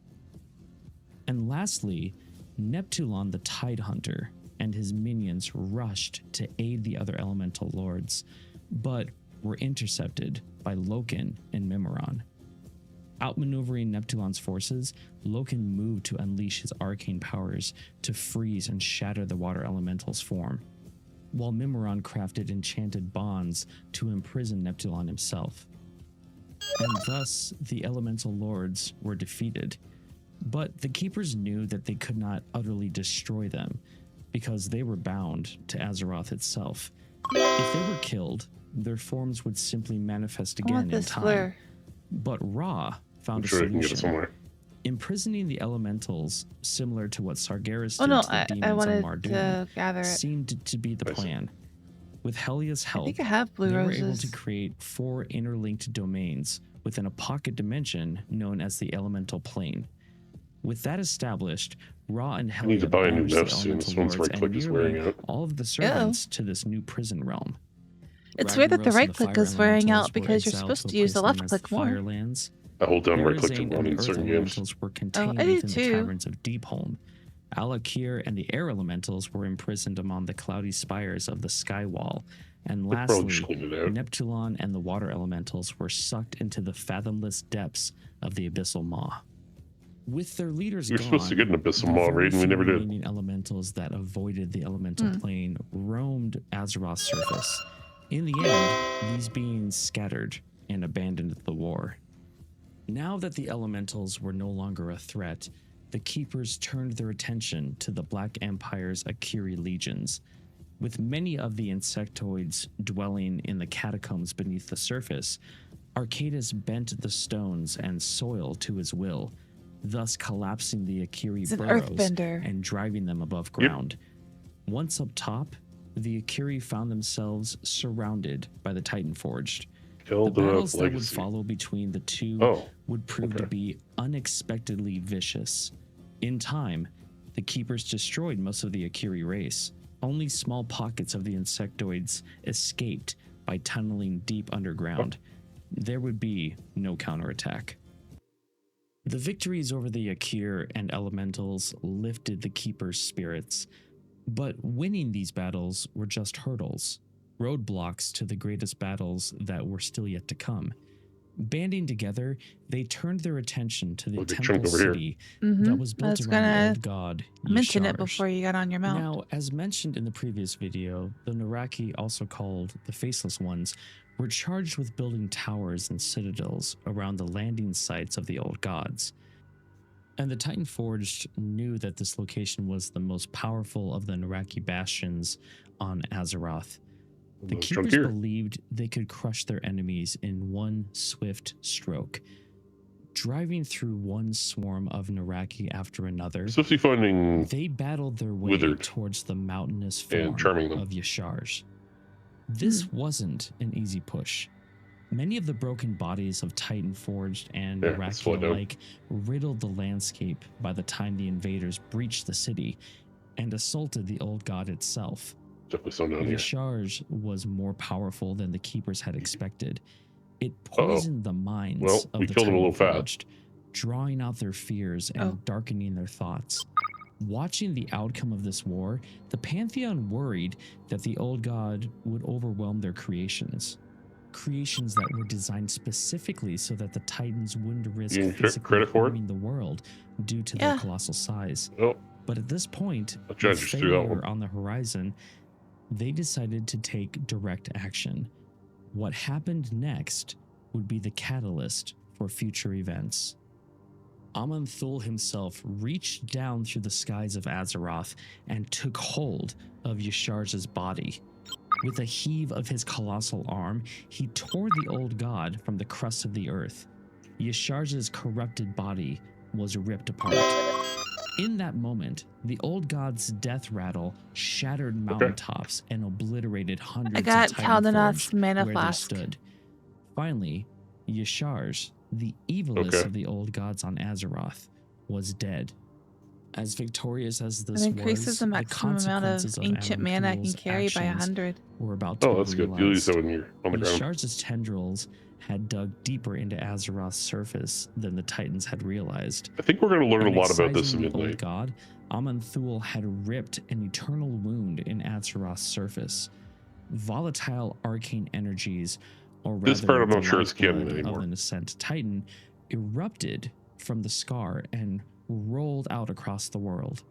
And lastly, Neptulon the Tidehunter and his minions rushed to aid the other elemental lords, but were intercepted by Loken and Mimiron. Outmaneuvering Neptulon's forces, Loken moved to unleash his arcane powers to freeze and shatter the water elemental's form, while Mimiron crafted enchanted bonds to imprison Neptulon himself. And thus, the elemental lords were defeated. But the keepers knew that they could not utterly destroy them, because they were bound to Azeroth itself. If they were killed, their forms would simply manifest I want again in this time. flare. But Ra found I'm a sure I can get it solution. somewhere. Imprisoning the elementals, similar to what Sargeras Oh did no, to the I demons on wanted Mardoon, to gather it. seemed to be the I see. plan. With Helia's I help, think I have blue they were roses. able to create 4 interlinked domains within a pocket dimension known as the Elemental Plane. With that established, Ra and I need to Helia buy a new banished the mouse soon. This Elemental one's Lords right click and is nearly wearing out. all of the servants to this new prison realm. It's weird that the Ragnaros and right click Fire is wearing Elementals out were because you're exiled supposed to a to use the place known left as click the more. Firelands. I hold down right click to Therazane run and the in Earth certain games. Elementals were contained I do within the too. caverns of Deepholm. Al-Akir and the Air Elementals were imprisoned among the cloudy spires of the Skywall. And I probably should lastly, clean it out. Neptulon and the Water Elementals were sucked into the fathomless depths of the Abyssal Maw. With their leaders We were gone, supposed to get an Abyssal the Maw very raid and we few never did. remaining elementals that avoided the elemental plane roamed Azeroth's surface. In the end, these beings scattered and abandoned the war. Now that the elementals were no longer a threat, the keepers turned their attention to the Black Empire's Akiri legions. With many of the insectoids dwelling in the catacombs beneath the surface, Arcadus bent the stones and soil to his will, thus collapsing the Akiri It's an burrows earthbender. and driving them above ground. Once up top, the Akiri found themselves surrounded by the Titan Forged. The Killed battles the that would legacy. follow between the two Oh, would prove to okay. be unexpectedly vicious. In time, the Keepers destroyed most of the Akiri race. Only small pockets of the insectoids escaped by tunneling deep underground. There would be no counterattack. The victories over the Akir and Elementals lifted the Keepers' spirits, but winning these battles were just hurdles, roadblocks to the greatest battles that were still yet to come. Banding together, they turned their attention to the Look at temple Chunk over here. city that was built I was around the gonna old god mention it Yasharj. before you got on your mount. Now, as mentioned in the previous video, the Naraki, also called the Faceless Ones, were charged with building towers and citadels around the landing sites of the old gods. And the Titan Forged knew that this location was the most powerful of the Naraki bastions on Azeroth. The Little chunk Keepers here. believed they could crush their enemies in one swift stroke. Driving through one swarm of Naraki after another, Supposed to be finding they battled their way Withered towards the mountainous and form charming them. of Yasharj. This wasn't an easy push. Many of the broken bodies of Titan Forged and Yeah, let's slow Naraki down. alike riddled the landscape by the time the invaders breached the city and assaulted the old god itself. definitely some down here. Yasharj was more powerful than the Keepers had expected. It poisoned the minds Well, of we the killed them a Titan little fast. Forged, drawing out their fears and darkening their thoughts. Watching the outcome of this war, the Pantheon worried that the old god would overwhelm their creations. Creations that were designed specifically so that the Titans wouldn't risk You get physically credit for it? harming the world due to their Yeah. colossal size. Oh, But at this point, I'll try with to just do that failure one. on the horizon, they decided to take direct action. What happened next would be the catalyst for future events. Aman'Thul himself reached down through the skies of Azeroth and took hold of Yashar's body. With a heave of his colossal arm, he tore the old god from the crust of the earth. Yashar's corrupted body was ripped apart. In that moment, the old god's death rattle shattered mountaintops and obliterated hundreds I got of Titanforged Tal'Danot's mana where flask. they stood. Finally, Yashar's, the evilest of the old gods on Azeroth, was dead. As victorious as this It increases was, the maximum amount of consequences ancient mana I can Aman'Thul's carry by actions 100. were about to Oh, be that's good. You use realized. that when you're on the ground. Yashar's tendrils had dug deeper into Azeroth's surface than the Titans had realized. I think we're going to learn In a lot about this in excising the old Midnight. god, Aman'Thul had ripped an eternal wound in Azeroth's surface. Volatile arcane energies, or rather This part I'm the not sure it's canon lifeblood anymore. of an Ascent Titan, erupted from the scar and rolled out across the world.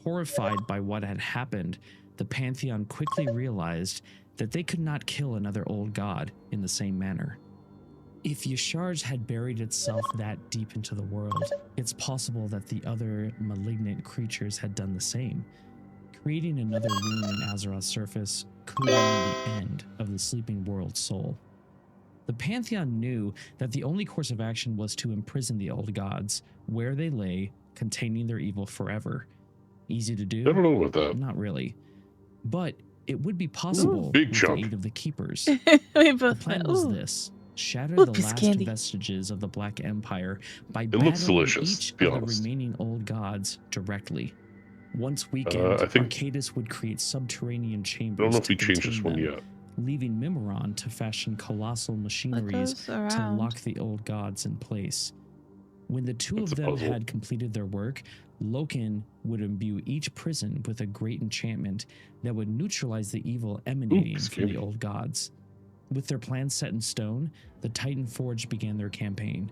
Horrified by what had happened, the Pantheon quickly realized that they could not kill another old god in the same manner. If Yashar's had buried itself that deep into the world, it's possible that the other malignant creatures had done the same. Creating another wound in Azeroth's surface could mean the end of the sleeping world's soul. The Pantheon knew that the only course of action was to imprison the old gods, where they lay, containing their evil forever. Easy to do? I don't know about that. Not really. But it would be possible big with chunk. the aid of the Keepers. We The both plan went, was ooh. this: shatter Ooh, the piece of last candy. vestiges of the Black Empire by It looks battling delicious, each to be of the honest. remaining old gods directly. Once weakened, I think- Arcadus would create subterranean I chambers don't know if to we changed contain this one them, yet. leaving Mimiron to fashion colossal What machineries goes to around? lock the old gods in place. When the two That's of a them puzzle. had completed their work, Loken would imbue each prison with a great enchantment that would neutralize the evil emanating from the scary. old gods. With their plans set in stone, the Titan Forge began their campaign.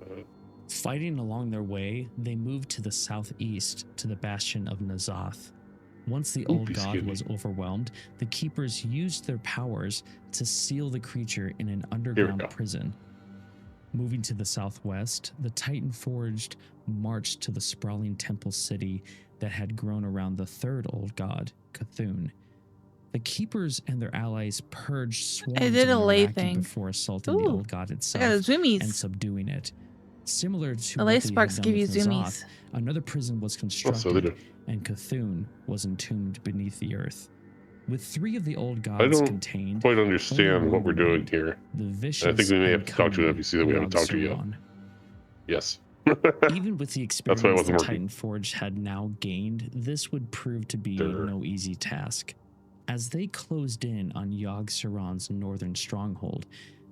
Fighting along their way, they moved to the southeast to the bastion of Nazoth. Once the old god scary. was overwhelmed, the Keepers used their powers to seal the creature in an underground go. prison. Moving to the southwest, the Titan Forged marched to the sprawling temple city that had grown around the third old god, Cthulhu. The Keepers and their allies purged swarms did of a lay Naraki thing. before assaulting the Ooh, old god I got a itself and zoomies. subduing it. Similar to The what lace they sparks had give done you with Nazoth, zoomies. another prison was Oh, constructed, so they do. and Cthulhu was entombed beneath the earth. With three of the old I gods don't contained, quite only understand what one we're doing remained, here. the I vicious think we may have and to talk to an cunning NPC that we haven't talked to yet. Yogg-Saron. Yes. Even with the why it experience the wasn't working. Titan Forge had now gained, this would prove to be Durr. no easy task. As they closed in on Yogg-Saron's northern stronghold,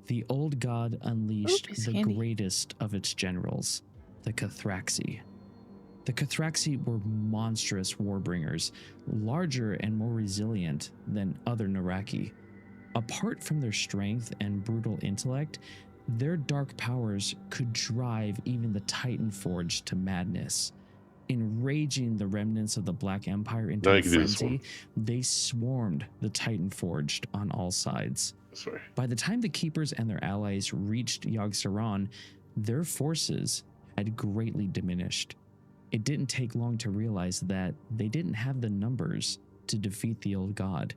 the old god unleashed piece of the candy. greatest of its generals, the Cathraxi. The Cathraxi were monstrous warbringers, larger and more resilient than other Naraki. Apart from their strength and brutal intellect, their dark powers could drive even the Titan Forge to madness. Enraging the remnants of the Black Empire into Now a you can do this frenzy, they swarmed the Titan Forged on all sides. This way. By the time the Keepers and their allies reached Yogg-Saron, their forces had greatly diminished. It didn't take long to realize that they didn't have the numbers to defeat the old god.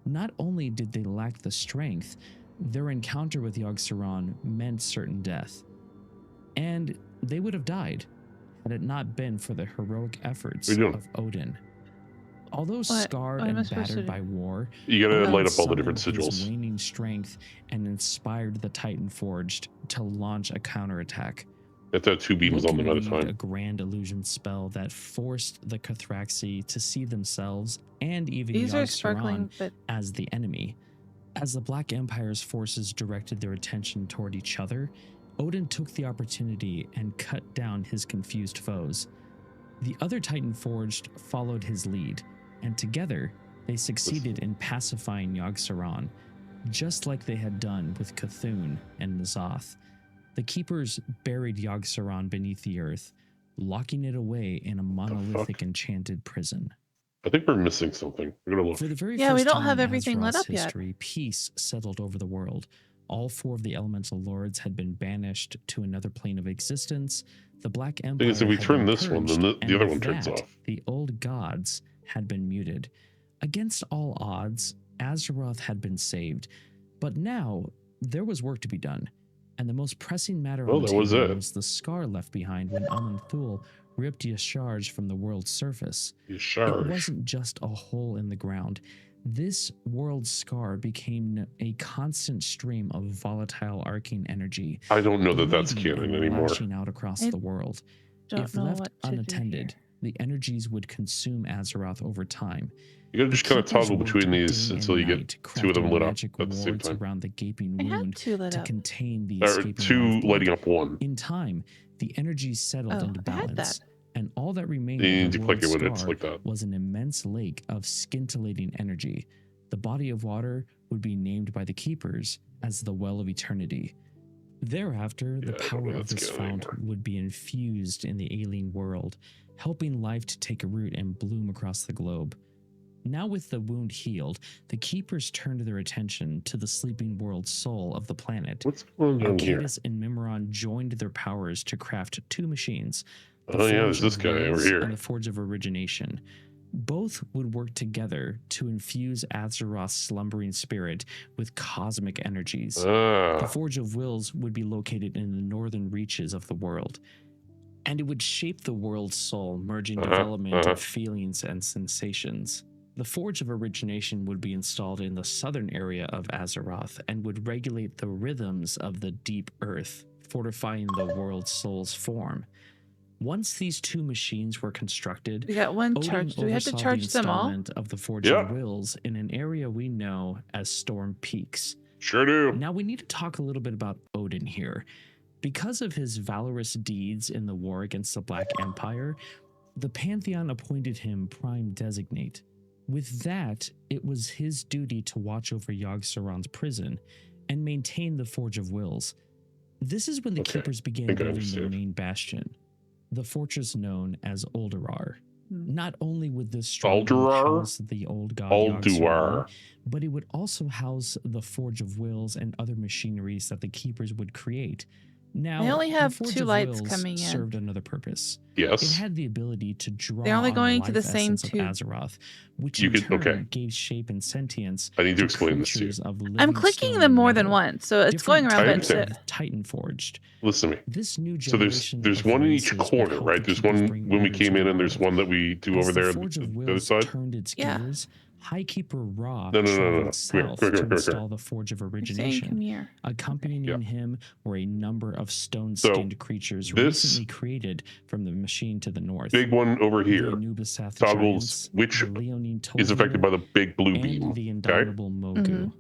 Not only did they lack the strength, their encounter with Yogg-Saron meant certain death. And they would have died had it not been for the heroic efforts What are you doing? of Odin. Although scarred What am I and supposed to battered do? by war, You gotta Odin light up all the different summoned his sigils. waning strength and inspired the Titan Forged to launch a counterattack. You have to have two beams on them at a Loki weaved a time. grand illusion spell that forced the Cathraxi to see themselves and even These are Yogg-Saron sparkling, but as the enemy. As the Black Empire's forces directed their attention toward each other, Odin took the opportunity and cut down his confused foes. The other Titan Forged followed his lead, and together they succeeded in pacifying Yogg-Saron, just like they had done with Cthulhu and Nazoth. The Keepers buried Yogg-Saron beneath the earth, locking it away in a monolithic enchanted prison. I think we're missing something. We're gonna look. For the very Yeah, we first don't time have in everything lit Azeroth's up yet. history, peace settled over the world. all 4 of the elemental lords had been banished to another plane of existence. The Black Empire Because if we had turn been this one, then purged, the and other with one turns that, off. the old gods had been muted. Against all odds, Azeroth had been saved, but now there was work to be done, and the most pressing matter on the that was table it. was the scar left behind when Aman'Thul ripped Yasharj from the world's surface. Yasharj. It wasn't just a hole in the ground. This world scar became a constant stream of volatile arcane energy. I don't know that that's bleeding canon and anymore. lashing out across I the world. Don't If know left what to do unattended, here. the energies would consume Azeroth over time. You gotta The just kind of keepers toggle worked between day these and until you get night, 2 of them crafting lit up magic at the same wards time. around the gaping I had wound 2 lit to up. contain the Or escaping 2 lifeblood. lighting up 1. In time, the energies settled Oh, into I had that. balance, and all that remained You need of to the click world it when it's scar like that. was an immense lake of scintillating energy. The body of water would be named by the keepers as the Well of Eternity. Thereafter, the Yeah, I don't power know of that's this canon fount anymore. would be infused in the alien world, helping life to take a root and bloom across the globe. Now with the wound healed, the keepers turned their attention to the sleeping world soul of the planet. What's going on here? Arcadis and Mimiron joined their powers to craft 2 machines, the Oh, yeah, Forge there's this of guy over Wills here. and the Forge of Origination. Both would work together to infuse Azeroth's slumbering spirit with cosmic energies. The Ah, Forge of Wills would be located in the northern reaches of the world, and it would shape the world's soul, merging development of feelings and sensations. The Forge of Origination would be installed in the southern area of Azeroth and would regulate the rhythms of the deep earth, fortifying the world's soul's form. Once these 2 machines were constructed, We got 1 Odin charge. Do we have to oversaw the charge them all? installment of the Forge Yeah. of Wills in an area we know as Storm Peaks. sure do. Now we need to talk a little bit about Odin here. Because of his valorous deeds in the war against the Black Empire, the Pantheon appointed him Prime Designate. With that, it was his duty to watch over Yogg-Saron's prison and maintain the Forge of Wills. This is when the Okay, Keepers began think I building their understand. main bastion, the fortress known as Ulduar. Hmm. Not only would this stronghold Ulduar? house the old god Yogg-Saron, Ulduar. but it would also house the Forge of Wills and other machineries that the Keepers would create. Now, I only the have Forge 2 of lights Wills coming in. served another purpose. Yes. It had the ability to draw They're only on going the to the life same essence of 2. Azeroth, which You in could- turn okay. gave shape and sentience I need to to explain this to you. creatures of living I'm clicking stone them and more than metal, once, so it's different going around. I But understand. types of Titan forged. Listen to me. This new So generation there's of one in each races would corner, help right? the There's Keepers one bring when we order came to in, the and there's world. one that we do As over there the on Forge of the other Wills side. turned its Yeah. gears, Highkeeper Ra No. traveled Come here, south come here, to come here. install the Forge of you're saying Origination. come here. Accompanying Yeah. him were a number of stone-skinned creatures this recently created from the machine to the north. Big one over The here Anubisath toggles giants, which the Leonine is affected Tol'vir, by the big blue beam. and the Okay. indomitable Mogu. Mhm.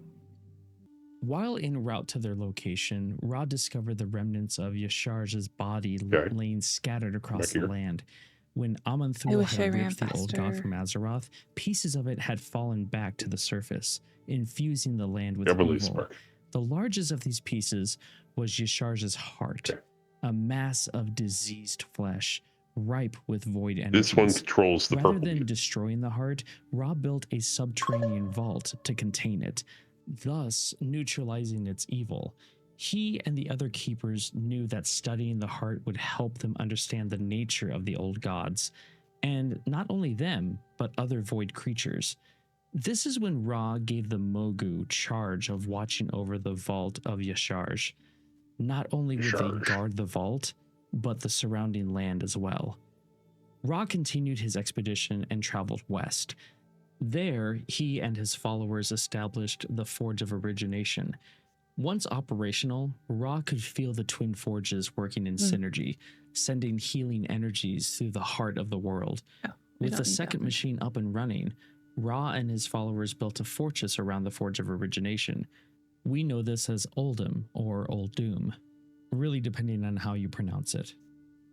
While en route to their location, Ra discovered the remnants of Yasharj's body Okay. laying scattered across Back the here. land. When Aman'Thul wish I had ran ripped the old god faster. from Azeroth, pieces of it had fallen back to the surface, infusing the land with Beverly evil. Spark. The largest of these pieces was Yasharj's heart, Okay. a mass of diseased flesh, ripe with void energies. This one controls the Rather purple than beam. destroying the heart, Ra built a subterranean vault to contain it, thus neutralizing its evil. He and the other keepers knew that studying the heart would help them understand the nature of the old gods, and not only them, but other void creatures. This is when Ra gave the Mogu charge of watching over the vault of Yasharj. Not only would they Yasharj. guard the vault, but the surrounding land as well. Ra continued his expedition and traveled west. There, he and his followers established the Forge of Origination. Once operational, Ra could feel the twin forges working in synergy, sending healing energies through the heart of the world. Oh, we With don't the need that second one. machine up and running, Ra and his followers built a fortress around the Forge of Origination. We know this as Oldham or Olddoom, really depending on how you pronounce it.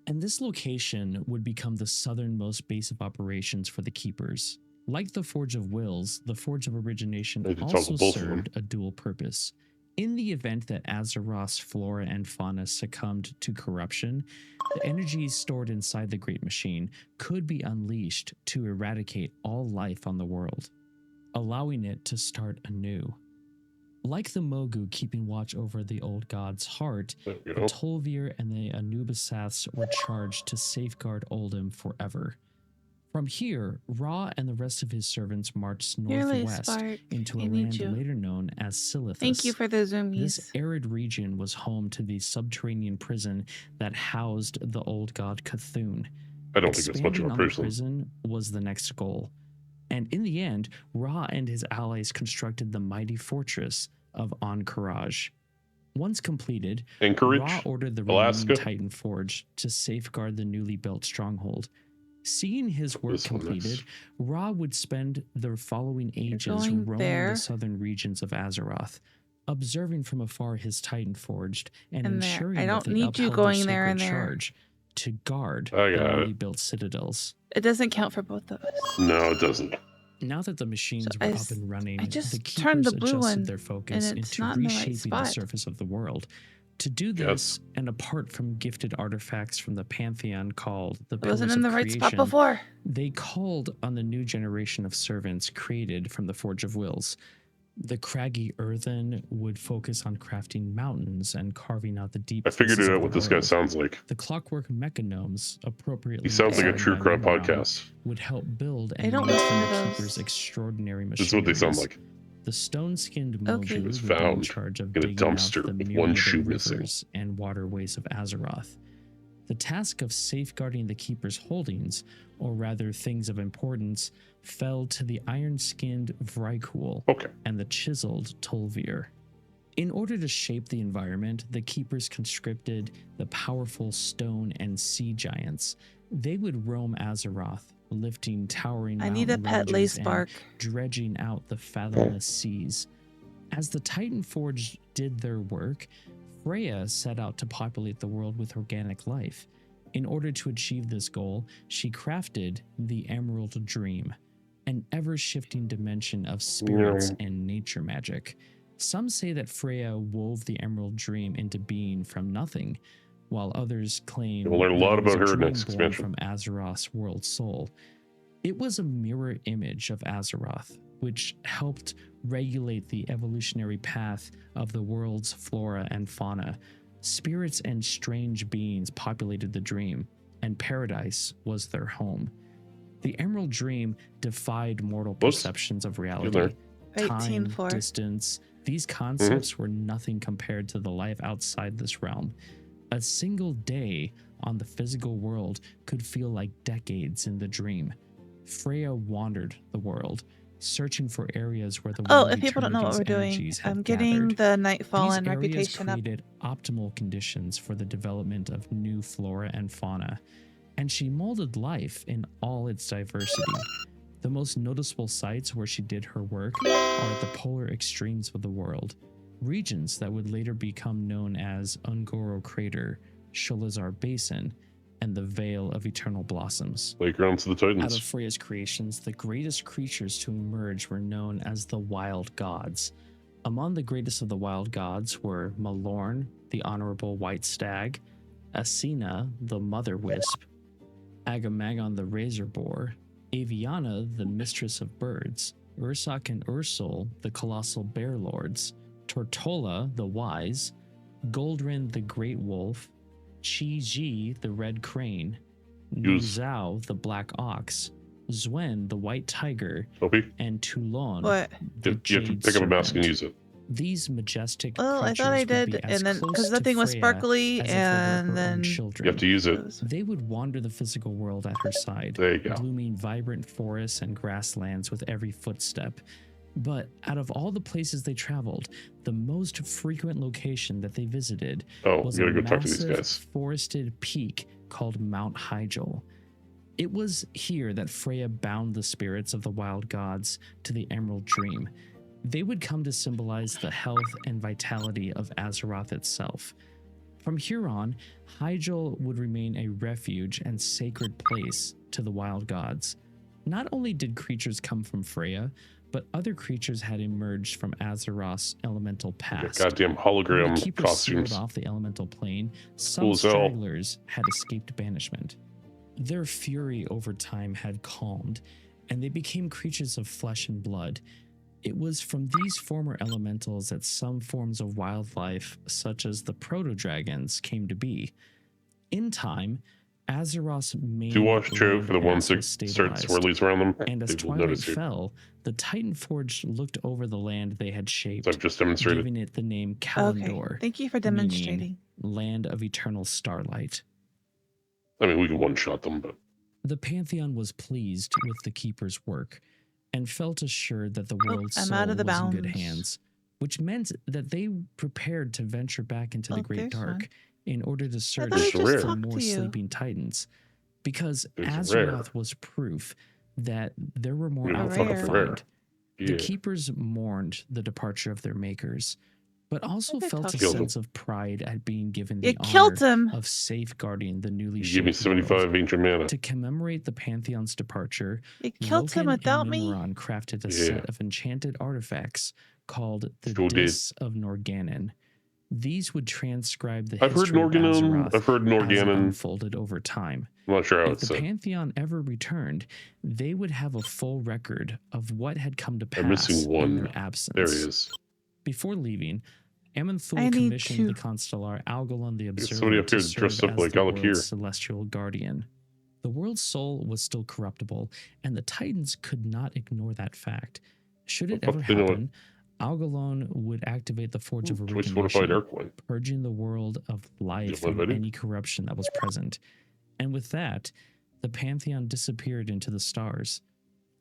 And this location would become the southernmost base of operations for the Keepers. Like the Forge of Wills, the Forge of Origination They could also toggle both of them. served a dual purpose. In the event that Azeroth's flora and fauna succumbed to corruption, the energies stored inside the Great Machine could be unleashed to eradicate all life on the world, allowing it to start anew. Like the Mogu keeping watch over the old god's heart, There we the go. Tolvir and the Anubisaths were charged to safeguard Oldham forever. From here, Ra and the rest of his servants marched Nearly, northwest Spark. into a I need land you. later known as Silithus. Thank you for the This zoomies. arid region was home to the subterranean prison that housed the old god Cthulhu. I don't think that's much of Expanding a on the prison. prison was the next goal. And in the end, Ra and his allies constructed the mighty fortress of Anchorage. Once completed, Anchorage, Ra ordered the Alaska. remaining Titan Forge to safeguard the newly built stronghold. Seeing his work This one completed, is- Ra would spend the following ages going roaming there. the southern regions of Azeroth, observing from afar his Titan Forged and And there. ensuring I that don't they need you upheld going their there sacred and there. charge to guard I the got it. newly built citadels. It doesn't count for both of us. No, it doesn't. Now that the machines So were I up s- and running, I just the turned keepers the blue adjusted one, their focus and it's into not in the right reshaping the spot. surface of the world. To do this, and apart from gifted artifacts from the pantheon called the It wasn't Pillars in the of right spot Creation, before. they called on the new generation of servants created from the Forge of Wills. The craggy earthen would focus on crafting mountains and carving out the deep I figured places it of out the what this guy world. sounds like. The clockwork mechanomes, appropriately He sounds like a designed true by crime Limron, podcast. would help build I and don't maintain listen to the those. keeper's extraordinary This is what they sound machineries. like. The stone-skinned Okay. Mogu Was would be in found charge of in a digging out dumpster the with one myriad shoe of missing. rivers and waterways of Azeroth. The task of safeguarding the keeper's holdings, or rather things of importance, fell to the iron-skinned Vrykul Okay. and the chiseled Tolvir. In order to shape the environment, the keepers conscripted the powerful stone and sea giants. They would roam Azeroth, lifting towering I need a mountain pet ranges lace bark. and dredging out the fathomless seas. As the Titan Forge did their work, Freya set out to populate the world with organic life. In order to achieve this goal, she crafted the Emerald Dream, an ever-shifting dimension of spirits and nature magic. Some say that Freya wove the Emerald Dream into being from nothing, while others claim We'll learn a that lot it was about her dream next born expansion. from Azeroth's world soul. It was a mirror image of Azeroth, which helped regulate the evolutionary path of the world's flora and fauna. Spirits and strange beings populated the dream, and paradise was their home. The Emerald Dream defied mortal perceptions of reality. Right, Time, Teen 4. distance, these concepts were nothing compared to the life outside this realm. A single day on the physical world could feel like decades in the dream. Freya wandered the world, searching for areas where the Oh, Wind of if people don't know what we're Eternity's doing, energies had I'm getting gathered. the Nightfall These and areas reputation up. created optimal conditions for the development of new flora and fauna, and she molded life in all its diversity. The most noticeable sites where she did her work are at the polar extremes of the world, regions that would later become known as Ungoro Crater, Sholazar Basin, and the Vale of Eternal Blossoms. Playgrounds of the Out of Titans. Freya's creations, the greatest creatures to emerge were known as the Wild Gods. Among the greatest of the Wild Gods were Malorn, the Honorable White Stag, Asina, the Mother Wisp, Agamaggon the Razor Boar, Aviana, the Mistress of Birds, Ursak and Ursul, the Colossal Bear Lords, Tortola, the Wise, Goldrin, the Great Wolf, Chi-Ji, the Red Crane, Use. Nuzao, the Black Ox, Zwen, the White Tiger, Hopey, and Toulon, What? the you have to Jade pick up a mask and Serpent. use it. These majestic Well, I creatures thought I would did, be as and then close because the to thing was Freya sparkly, as if they were and her own then children. You have to use it. it was- They would wander the physical world at her side, There you go. blooming vibrant forests and grasslands with every footstep. But out of all the places they traveled, the most frequent location that they visited Oh, was you a gotta go talk to these massive guys. forested peak called Mount Hyjal. It was here that Freya bound the spirits of the wild gods to the Emerald Dream. They would come to symbolize the health and vitality of Azeroth itself. From here on, Hyjal would remain a refuge and sacred place to the wild gods. Not only did creatures come from Freya, but other creatures had emerged from Azeroth's elemental Got past. goddamn When hologram the keepers sealed costumes. off the elemental plane, some Cool as hell. stragglers had escaped banishment. Their fury over time had calmed, and they became creatures of flesh and blood. It was from these former elementals that some forms of wildlife, such as the proto-dragons, came to be. In time, Azeroth's main If you watch Cho for the land ones that mass was start stabilized, swirlies around them, and as they will twilight notice you. fell, the Titan Forge looked over the land they had shaped, So I've just demonstrated. giving it the name Okay. Kalimdor, Thank you for meaning demonstrating. Land of Eternal Starlight. I mean, we can one-shot them, but The Pantheon was pleased with the Keeper's work and felt assured that the world's I'm soul out of the was in good bounds. hands, which meant that they prepared to venture back into the Oh, Great there's Dark one. in order to search thought I just for talked more to you. sleeping Titans, because There's a rare. Azeroth was proof that there were more we out don't there fuck to up the rare. rare. find. Yeah. The Keepers mourned the departure of their makers, but also I felt a talked to him. sense of pride at being given You the honor killed him. of safeguarding the newly You give me shaped world. 75 ancient mana. To commemorate the Pantheon's departure, You killed him Loken without and me. Numeron crafted a Yeah. set of enchanted artifacts called the Still did. Dis of Norgannon. These would transcribe the I've heard history of Norgannon. Azeroth I've heard as it Norgannon. unfolded over time. I'm not sure how If it's the said. Pantheon ever returned, they would have a full record of what had come to pass I'm missing in one. their absence. There he is. Before leaving, I Amanthul need commissioned the to- Constellar Algalon the There's Observer somebody up to here serve dressed up as like the Alakir. world's celestial guardian. The world's soul was still corruptible, and the Titans could not ignore that fact. Should it Well, ever you know what? happen, Algalon would activate the Forge of Twice fortified Origination, Arcwine. purging the world of life one and ready? any corruption that was present. And with that, the Pantheon disappeared into the stars.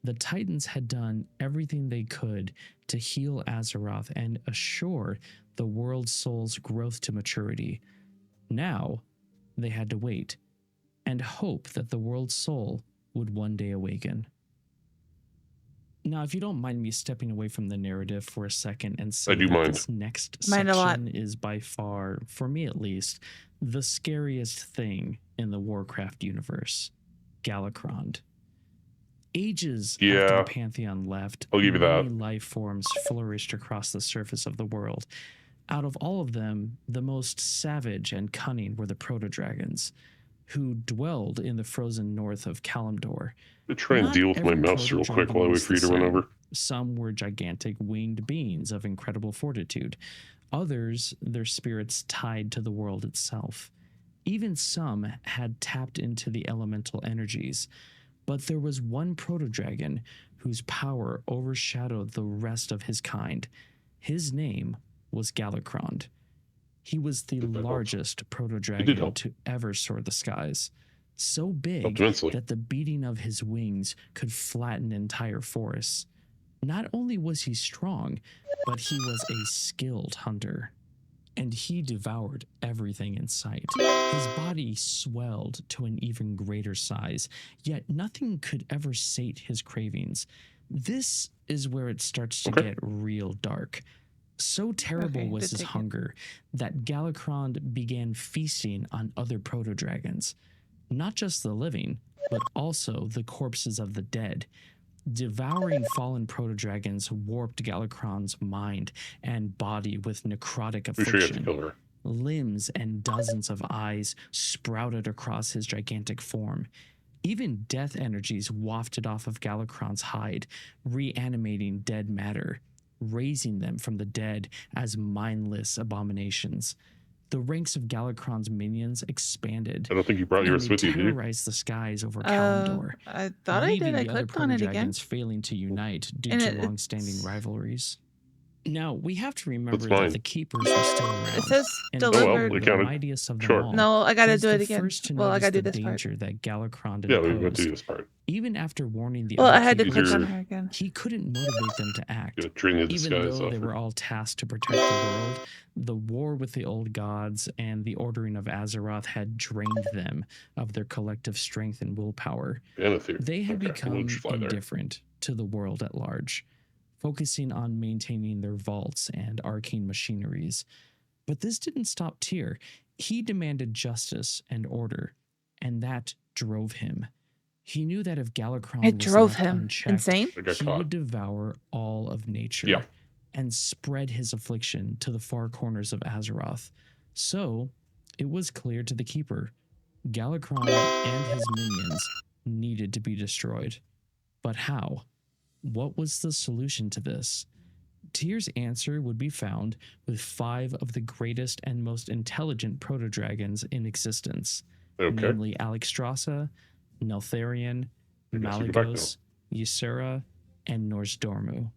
The Titans had done everything they could to heal Azeroth and assure the world's soul's growth to maturity. Now, they had to wait and hope that the world's soul would one day awaken. Now, if you don't mind me stepping away from the narrative for a second and say do that mind. this next Mind a lot. section is by far, for me at least, the scariest thing in the Warcraft universe, Galakrond. Ages after Yeah. the Pantheon left, I'll give you many that. life forms flourished across the surface of the world. Out of all of them, the most savage and cunning were the proto-dragons, who dwelled in the frozen north of Kalimdor. I'm try and Not deal with my every mouse real quick proto-dragon while I wait was for you the to run same. over. Some were gigantic winged beings of incredible fortitude. Others, their spirits tied to the world itself. Even some had tapped into the elemental energies. But there was one proto-dragon whose power overshadowed the rest of his kind. His name was Galakrond. He was the That helps. largest It did proto-dragon help. to ever soar the skies. So big Helped immensely. that the beating of his wings could flatten entire forests. Not only was he strong, but he was a skilled hunter. And he devoured everything in sight. His body swelled to an even greater size, yet nothing could ever sate his cravings. This is where it starts to Okay. get real dark. So terrible Okay, was did his take it. hunger that Galakrond began feasting on other proto-dragons. Not just the living, but also the corpses of the dead. Devouring fallen proto-dragons warped Galakrond's mind and body with necrotic We sure you have to affliction. kill her. Limbs and dozens of eyes sprouted across his gigantic form. Even death energies wafted off of Galakrond's hide, reanimating dead matter, raising them from the dead as mindless abominations. The ranks of Galakrond's minions expanded. I don't think you brought And yours they with you, did you? terrorized the skies over Kalimdor, I thought I leaving did. I the other clicked on it again. proto-dragons failing to unite due And to it's- long-standing rivalries. Now, we have to remember That's that fine. the Keepers were still around. It says and delivered. we the counted. mightiest of them Sure. all No, I gotta was do it the again. first to Well, I notice gotta do the this part. danger that Galakrond Yeah, we went imposed. to do this part. Even after warning the Well, other I had to These click Keepers, on are- her again. he couldn't motivate them to act. Gonna drain the Even disguise though off they her. were all tasked to protect the world, the war with the old gods and the ordering of Azeroth had drained them of their collective strength and willpower. Anathere. They had Okay, we'll become just fly there. indifferent to the world at large, focusing on maintaining their vaults and arcane machineries. But this didn't stop Tyr. He demanded justice and order, and that drove him. He knew that if Galakrond It was drove left him. unchecked, Insane. I got he caught. would devour all of nature Yeah. and spread his affliction to the far corners of Azeroth. So, it was clear to the Keeper, Galakrond and his minions needed to be destroyed. But how? What was the solution to this? Tyr's answer would be found with 5 of the greatest and most intelligent proto-dragons in existence, Okay. namely Alexstrasza, Neltharion, I guess we go back now. Malygos, Ysera, and Norsdormu.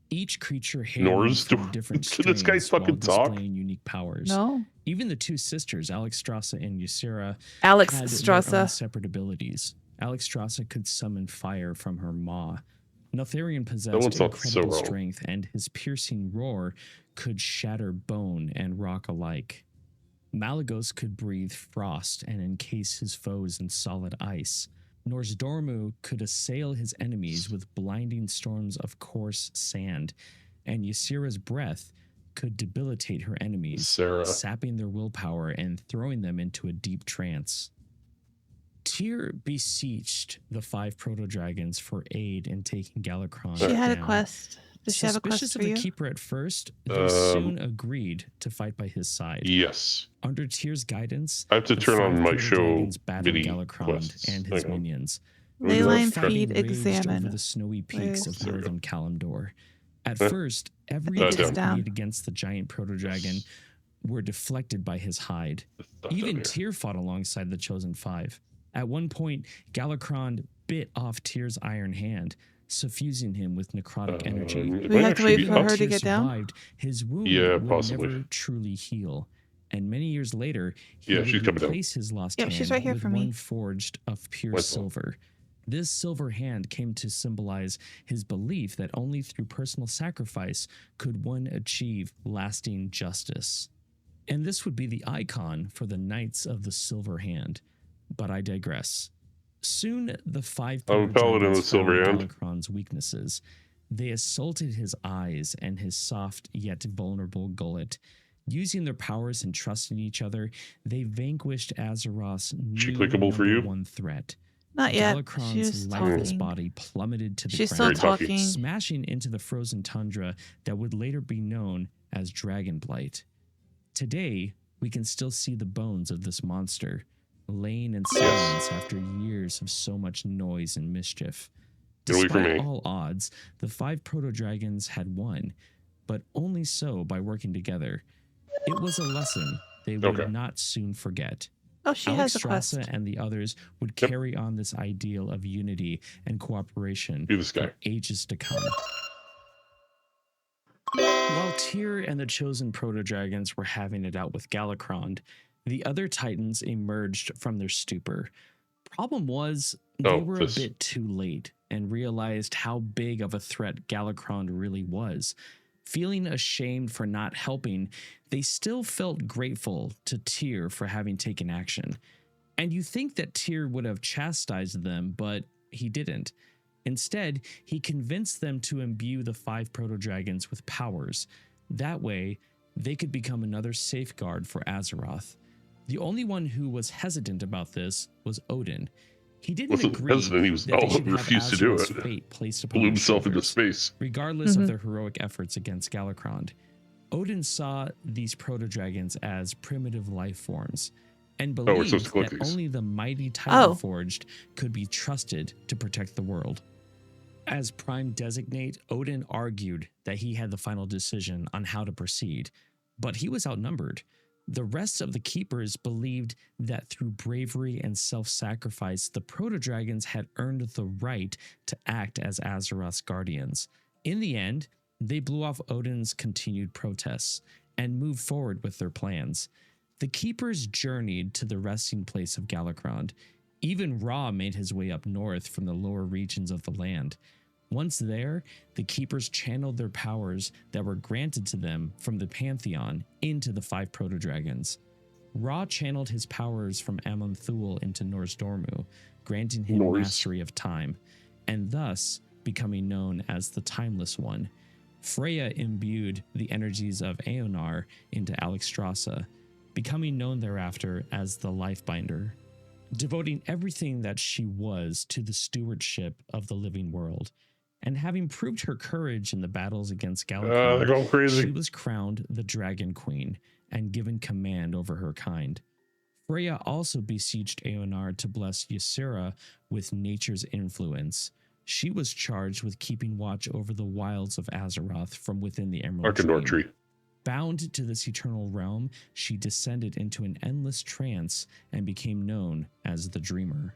Each creature hailing from different Can this guy strains while fucking talk? displaying unique powers. No. Even the 2 sisters, Alexstrasza and Ysera, Alex had their own Strasza. separate abilities. Alexstrasza could summon fire from her maw. Neltharion one's possessed not so incredible wrong. strength, and his piercing roar could shatter bone and rock alike. Malygos could breathe frost and encase his foes in solid ice. Norsdormu could assail his enemies with blinding storms of coarse sand, and Ysera's breath could debilitate her enemies, Sarah. sapping their willpower and throwing them into a deep trance. Tyr beseeched the 5 proto-dragons for aid in taking Galakrond She had a down. quest. Does she have a quest Suspicious for of the you? Keeper at first, they soon agreed to fight by his side. Yes. Under Tyr's guidance, I have to the turn 5 on my show proto-dragons battled mini Galakrond quests. and his Hang on. minions. Leyline Fighting feed raged over examine. the snowy peaks of There we go. northern Kalimdor. At Huh? first, every think it's attack down. made against the giant proto-dragon were deflected by his hide. Stuff Even down Tyr fought alongside the Chosen 5. At one point, Galakrond bit off Tyr's iron hand, suffusing him with necrotic energy. it We might have to wait actually be for up. her to Tyr get down? survived, his wound Yeah, would possibly. never truly heal. And many years later, he Yeah, would she's coming down. replace his lost Yep, hand she's right here with for me. one forged of pure What's that? silver. This silver hand came to symbolize his belief that only through personal sacrifice could one achieve lasting justice. And this would be the icon for the Knights of the Silver Hand. But I digress. Soon, the 5 I'm a paladin of the proto-dragons Silver found Hand. Galakrond's weaknesses. They assaulted his eyes and his soft yet vulnerable gullet. Using their powers and trusting each other, they vanquished Azeroth's She new clickable for you? #1 threat. Not yet. She Galakrond's was lifeless talking. body plummeted to the She's ground, still Very talky. talking. smashing into the frozen tundra that would later be known as Dragonblight. Today, we can still see the bones of this monster, laying in silence after years of so much noise and mischief. Get away from Despite me. all odds, the 5 proto-dragons had won, but only so by working together. It was a lesson they would Okay. not soon forget. Oh, she has a quest. Alexstrasza and the others would Yep. carry on this ideal of unity and cooperation Be this guy. for ages to come. While Tyr and the chosen proto-dragons were having it out with Galakrond, the other titans emerged from their stupor. Problem was, they Oh, were this- a bit too late and realized how big of a threat Galakrond really was. Feeling ashamed for not helping, they still felt grateful to Tyr for having taken action. And you think that Tyr would have chastised them, but he didn't. Instead, he convinced them to imbue the 5 proto-dragons with powers. That way, they could become another safeguard for Azeroth. The only one who was hesitant about this was Odin. He didn't Wasn't agree hesitant, he was that they should have refused to do Azeroth's it. fate placed upon Blew their himself into shoulders, space. regardless of Mhm. their heroic efforts against Galakrond. Odin saw these proto-dragons as primitive life forms and we're supposed believed to collect that these. only the mighty Titan Oh. Forged could be trusted to protect the world. As Prime Designate, Odin argued that he had the final decision on how to proceed, but he was outnumbered. The rest of the Keepers believed that through bravery and self-sacrifice, the proto-dragons had earned the right to act as Azeroth's guardians. In the end, they blew off Odin's continued protests and moved forward with their plans. The Keepers journeyed to the resting place of Galakrond. Even Ra made his way up north from the lower regions of the land. Once there, the Keepers channeled their powers that were granted to them from the Pantheon into the 5 proto-dragons. Ra channeled his powers from Amon'Thul into Norsdormu, granting him Norse. mastery of time, and thus becoming known as the Timeless One. Freya imbued the energies of Aeonar into Alexstrasza, becoming known thereafter as the Lifebinder, devoting everything that she was to the stewardship of the living world. And having proved her courage in the battles against They're Galakrond, going crazy. she was crowned the Dragon Queen and given command over her kind. Freya also besieged Aeonar to bless Ysera with nature's influence. She was charged with keeping watch over the wilds of Azeroth from within the Emerald Arkandor Dream. tree. Bound to this eternal realm, she descended into an endless trance and became known as the Dreamer.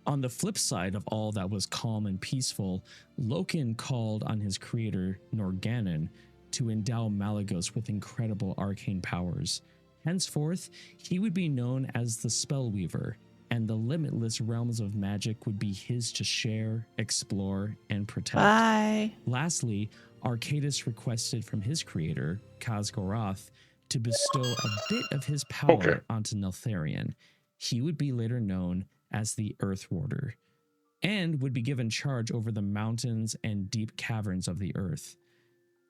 On the flip side of all that was calm and peaceful, Loken called on his creator, Norgannon, to endow Malygos with incredible arcane powers. Henceforth, he would be known as the Spellweaver, and the limitless realms of magic would be his to share, explore, and protect. Bye. Lastly, Arcadis requested from his creator, Khazgoroth, to bestow a bit of his power onto Neltharion. He would be later known as the Earth Warder, and would be given charge over the mountains and deep caverns of the earth.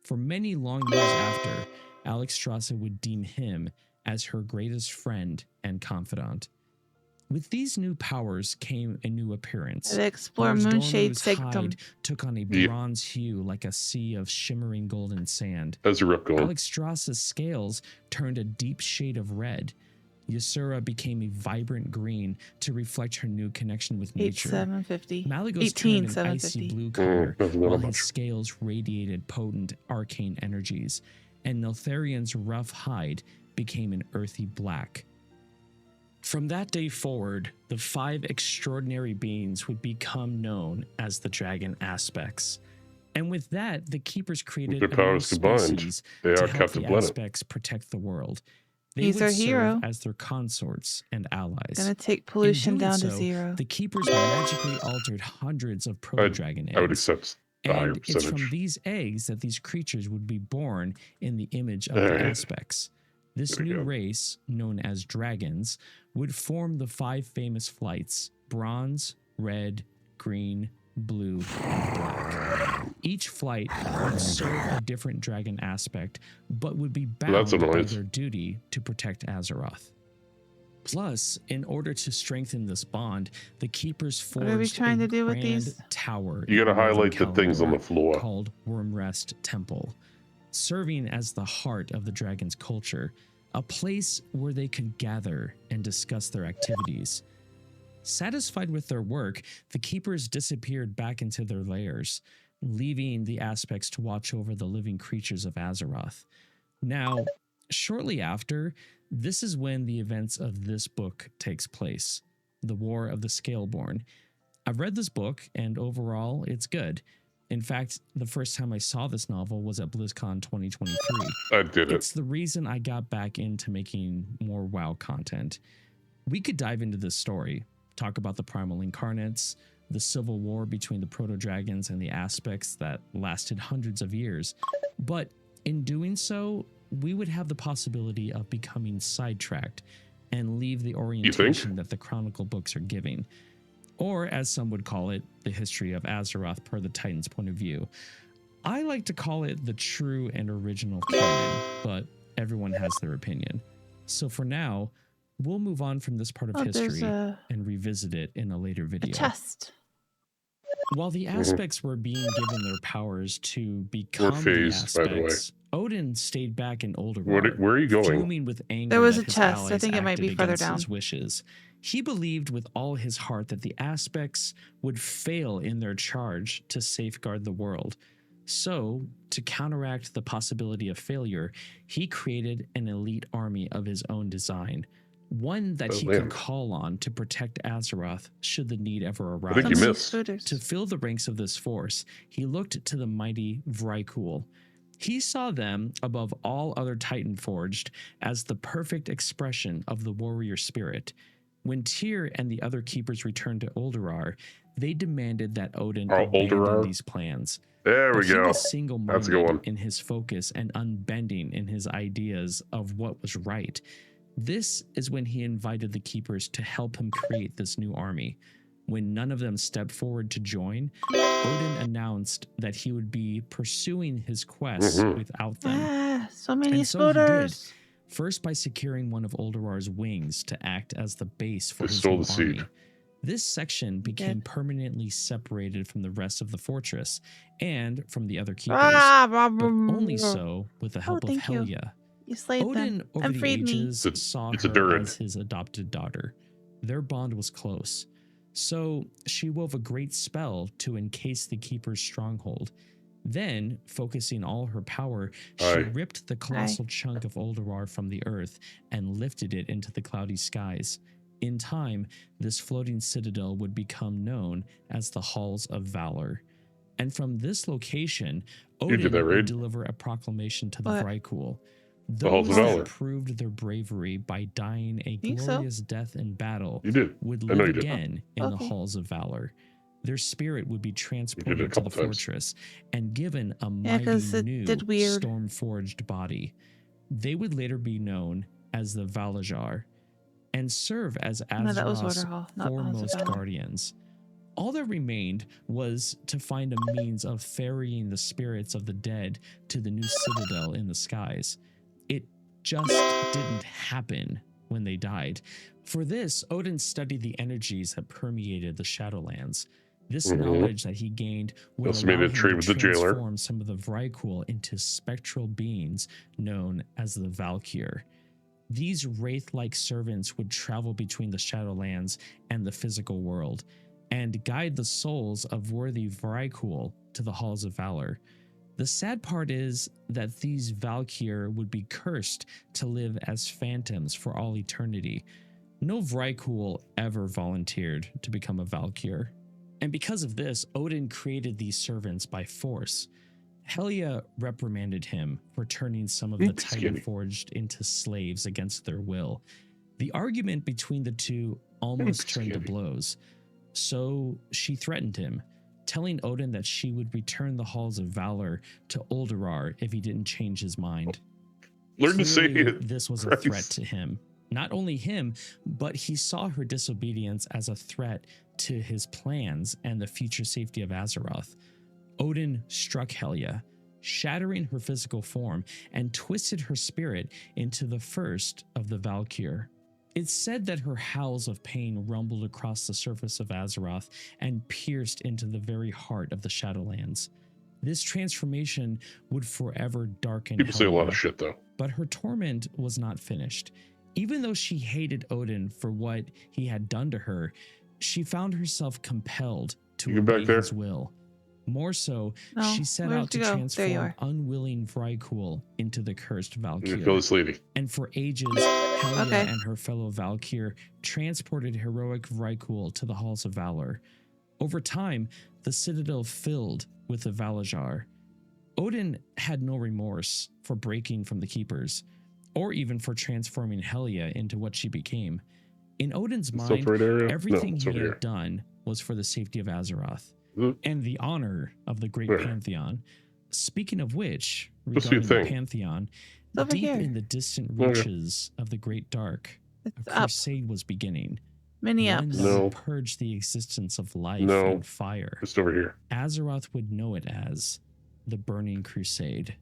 For many long years after, Alexstrasza would deem him as her greatest friend and confidant. With these new powers came a new appearance. To explore Lord Moonshade Dornrew's Sanctum. hide took on a bronze hue like a sea of shimmering golden sand. How's your rep going? Alexstrasza's scales turned a deep shade of red. Ysera became a vibrant green to reflect her new connection with nature. 8750. Malygos turned an icy 18750. blue color, while much. his scales radiated potent arcane energies, and Neltharion's rough hide became an earthy black. From that day forward, the 5 extraordinary beings would become known as the Dragon Aspects. And with that, the Keepers created With a their new powers combined, species they to are help Captain the Planet. Aspects protect the world. They He's would our serve hero. as their consorts and allies. Gonna take In pollution doing down to so, 0. the Keepers magically altered hundreds of proto-dragon eggs. I would accept the higher And it's from percentage. these eggs that these creatures would be born in the image of the Alright. aspects. This There we new go. race, known as dragons, would form the 5 famous flights: bronze, red, green, blue, and black. Each flight would serve a different dragon aspect, but would be That's bound by annoying. their duty to protect Azeroth. Plus, in order to strengthen this bond, the Keepers What are we forged trying a to do with grand these? tower. You gotta in Northern highlight the things on the Kalimdor floor. called Wormrest Temple, serving as the heart of the dragon's culture, a place where they could gather and discuss their activities. Satisfied with their work, the Keepers disappeared back into their lairs, leaving the aspects to watch over the living creatures of Azeroth. Now, shortly after, this is when the events of this book takes place, the War of the Scaleborn. I've read this book, and overall, it's good. In fact, the first time I saw this novel was at BlizzCon 2023. I did it. It's the reason I got back into making more WoW content. We could dive into this story, talk about the Primal Incarnates, the civil war between the Proto-Dragons and the Aspects that lasted hundreds of years. But in doing so, we would have the possibility of becoming sidetracked and leave the orientation that the Chronicle books are giving. Or, as some would call it, the history of Azeroth per the Titan's point of view. I like to call it the true and original canon, but everyone has their opinion. So for now, we'll move on from this part of There's history a and revisit it in a later video. chest. While the Aspects were being given their powers to become the phased, by the way. Aspects, Odin stayed back in Ulduar, Where are you going? fuming with anger There was that a his chest. I allies think it might be acted further against his down. wishes. He believed with all his heart that the Aspects would fail in their charge to safeguard the world. So, to counteract the possibility of failure, he created an elite army of his own design, one that he man. could call on to protect Azeroth should the need ever arise. I think you Some of missed. these scooters. To fill the ranks of this force, he looked to the mighty Vrykul. He saw them, above all other Titan forged, as the perfect expression of the warrior spirit. When Tyr and the other keepers returned to Ulduar, they demanded that Odin abandon Ulduar? these plans. There we But he go. was That's a good single-minded one. in his focus and unbending in his ideas of what was right. This is when he invited the keepers to help him create this new army. When none of them stepped forward to join, Odin announced that he would be pursuing his quest without them. So many And so he did. scooters. First, by securing one of Ulduar's wings to act as the base for They his stole new the seed. army. This section became did. permanently separated from the rest of the fortress and from the other keepers, but only so with the help of thank you. Helya. You slayed Odin, them over and the freed me. ages, saw It's a her Durd. as his adopted daughter. Their bond was close. So she wove a great spell to encase the keeper's stronghold. Then, focusing all her power, she Aye. ripped the colossal chunk of Ulduar from the earth and lifted it into the cloudy skies. In time, this floating citadel would become known as the Halls of Valor. And from this location, Odin that, would right? deliver a proclamation to the What? Vrykul. Halls Those of that Valor. proved their bravery by dying a Think so? glorious death in battle You did. would I know live you did. again in the Okay. Halls of Valor. Their spirit would be a transported to the couple times. fortress and given a Yeah, mighty 'cause it new did weird. storm-forged body. They would later be known as the Valajar and serve as No, that was Azeroth's Order Hall, not Halls of foremost Valor. guardians. All that remained was to find a means of ferrying the spirits of the dead to the new citadel in the skies. It just didn't happen when they died. For this, Odin studied the energies that permeated the Shadowlands. This knowledge that he gained would Also allow made a him trade to with the jailer. transform some of the Vrykul into spectral beings known as the Valkyr. These wraith-like servants would travel between the Shadowlands and the physical world and guide the souls of worthy Vrykul to the Halls of Valor. The sad part is that these Valkyr would be cursed to live as phantoms for all eternity. No Vrykul ever volunteered to become a Valkyr. And because of this, Odin created these servants by force. Helia reprimanded him for turning some of the Titan Forged into slaves against their will. The argument between the two almost turned to blows. So she threatened him, telling Odin that she would return the Halls of Valor to Ulduar if he didn't change his mind. Learn to say Clearly, it. this was a Christ. threat to him. Not only him, but he saw her disobedience as a threat to his plans and the future safety of Azeroth. Odin struck Helia, shattering her physical form and twisted her spirit into the first of the Valkyr. It's said that her howls of pain rumbled across the surface of Azeroth and pierced into the very heart of the Shadowlands. This transformation would forever darken People say a lot Helia, of shit, though. but her torment was not finished. Even though she hated Odin for what he had done to her, she found herself compelled to You get back obey there? his will. More so, No, she set where'd out to you go? There you transform are. unwilling Vrykul into the cursed You Valkyr. kill this lady. And for ages, Helia Okay. and her fellow Valkyr transported heroic Vrykul to the Halls of Valor. Over time, the citadel filled with the Valajar. Odin had no remorse for breaking from the Keepers, or even for transforming Helia into what she became. In Odin's It's mind, the right area? everything No, it's he over had here. done was for the safety of Azeroth Mhm. and the honor of the great Where? Pantheon. Speaking of which, Must be a regarding the thing. Pantheon, It's over deep here. in the distant Okay. reaches of the Great Dark, It's a up. crusade was beginning. Many One ups. that No. would purge the existence of life No. and fire. Just over here. Azeroth would know it as the Burning Crusade.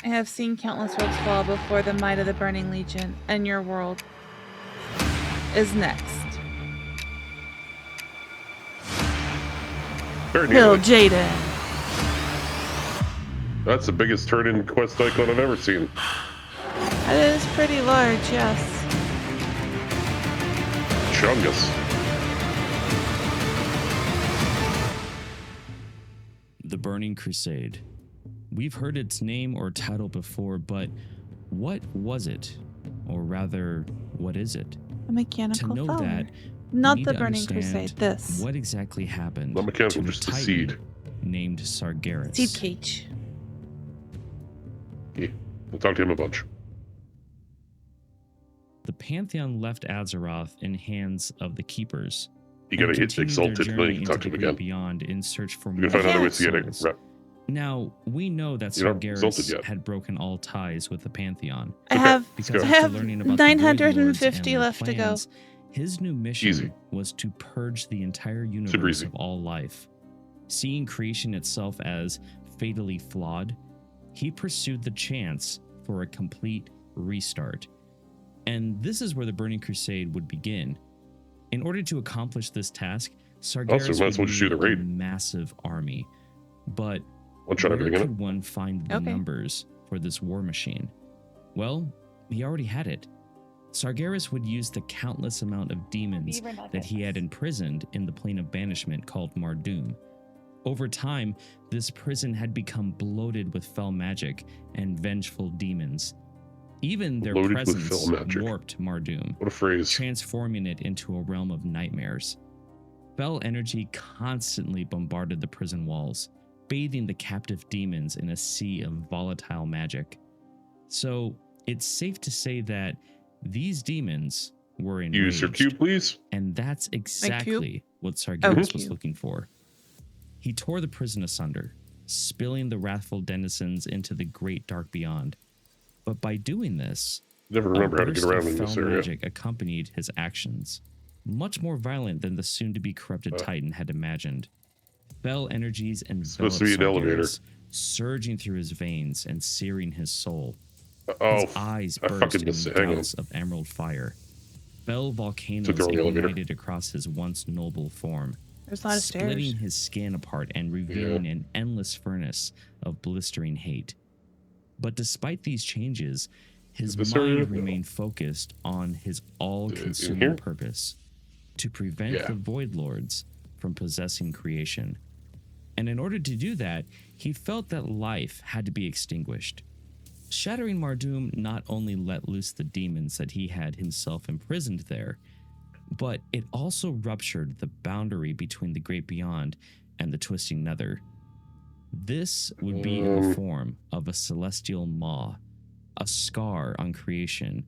I have seen countless worlds fall before the might of the Burning Legion, and your world is next. Very Kill nearly. Jaden. That's the biggest turn-in quest icon I've ever seen. That is pretty large, yes. Chungus. The Burning Crusade. We've heard its name or title before, but what was it? Or rather, what is it? A mechanical To know flower. that, Not we the need to Burning understand Crusade. This. What exactly happened Not mechanical, to a just the Titan seed. named Sargeras? Seed cage. Yeah. We'll talk to him a bunch. The Pantheon left Azeroth in hands of the Keepers. You gotta and hit continued their Exalted, and then journey you can talk into to him the great again. Beyond in search for You more can find other ways to get it. souls. Right. Now, we know that You're not exalted Sargeras yet. had broken all ties with the Pantheon. I Okay. have Because go. I after have learning about the Void Lords 950 and their left to go. plans, his new mission Easy. was to purge the entire Super universe easy. of all life. Seeing creation itself as fatally flawed, he pursued the chance for a complete restart. And this is where the Burning Crusade would begin. In order to accomplish this task, Also, Sargeras might as well would just do need the a raid. massive army. But One shot where everything in could it. one find the Okay. numbers for this war machine? Well, he already had it. Sargeras would use the countless amount of demons Beaver that he had imprisoned in the plane of banishment called Mardum. Over time, this prison had become bloated with fell magic and vengeful demons. Even their Bloated with presence fell magic. warped Mardum, What a phrase. transforming it into a realm of nightmares. Fell energy constantly bombarded the prison walls, bathing the captive demons in a sea of volatile magic. So it's safe to say that these demons were enraged, Use your cube, please. and that's exactly what Oh, Sargeras was cube. looking for. He tore the prison asunder, spilling the wrathful denizens into the great dark beyond. But by doing this, Never remember how to get burst around of in this fell area. magic accompanied his actions, much more violent than the soon-to-be corrupted Titan had imagined. Fell energies supposed enveloped to be an elevator. Sargeras, surging through his veins and searing his soul. Oh, His eyes I burst fucking in missed it. Hang on. gouts of emerald fire. Fell volcanoes Took the wrong elevator. ignited across his once noble form, There's a lot of stairs. splitting his skin apart and revealing an endless furnace of blistering hate. But despite these changes, his This area? mind remained focused on his here? all-consuming purpose: to prevent Yeah. the Void Lords from possessing creation. And in order to do that, he felt that life had to be extinguished. Shattering Mardum not only let loose the demons that he had himself imprisoned there, but it also ruptured the boundary between the great beyond and the twisting nether. This would be in the form of a celestial maw, a scar on creation,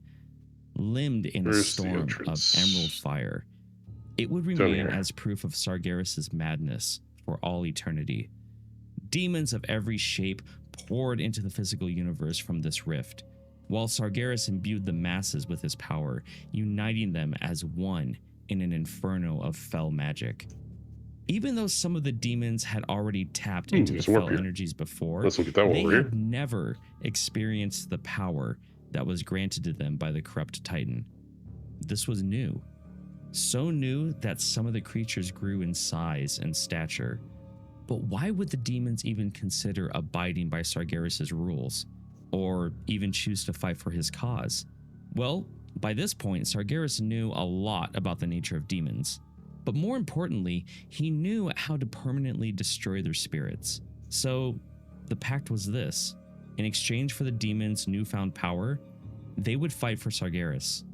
limbed in a Where's the storm of entrance? emerald fire. It would Down remain here. as proof of Sargeras' madness for all eternity. Demons of every shape poured into the physical universe from this rift, while Sargeras imbued the masses with his power, uniting them as one in an inferno of fell magic. Even though some of the demons had already tapped into the there's a warp fell here. energies before, Let's look at that one they over here. had never experienced the power that was granted to them by the corrupt Titan. This was new. So new that some of the creatures grew in size and stature. But why would the demons even consider abiding by Sargeras' rules, or even choose to fight for his cause? Well, by this point, Sargeras knew a lot about the nature of demons. But more importantly, he knew how to permanently destroy their spirits. So, the pact was this. In exchange for the demons' newfound power, they would fight for Sargeras,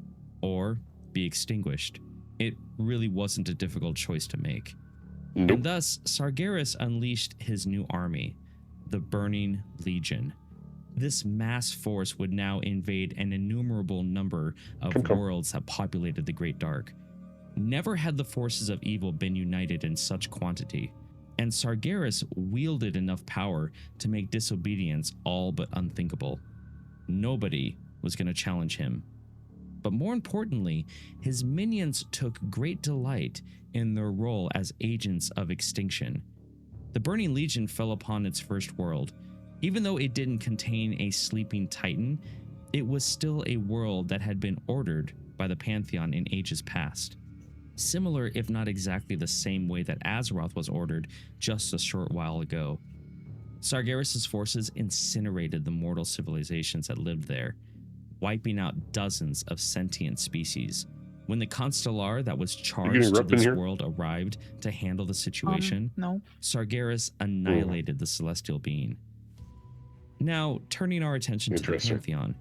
or be extinguished. It really wasn't a difficult choice to make. Nope. And thus, Sargeras unleashed his new army, the Burning Legion. This mass force would now invade an innumerable number of Come. worlds that populated the Great Dark. Never had the forces of evil been united in such quantity, and Sargeras wielded enough power to make disobedience all but unthinkable. Nobody was going to challenge him. But more importantly, his minions took great delight in their role as agents of extinction. The Burning Legion fell upon its first world. Even though it didn't contain a sleeping titan, it was still a world that had been ordered by the Pantheon in ages past. Similar, if not exactly the same way that Azeroth was ordered just a short while ago. Sargeras' forces incinerated the mortal civilizations that lived there, wiping out dozens of sentient species. When the Constellar that was charged to rep in this here? world arrived to handle the situation, No. Sargeras annihilated the celestial being. Now, turning our attention to the Interesting. Pantheon,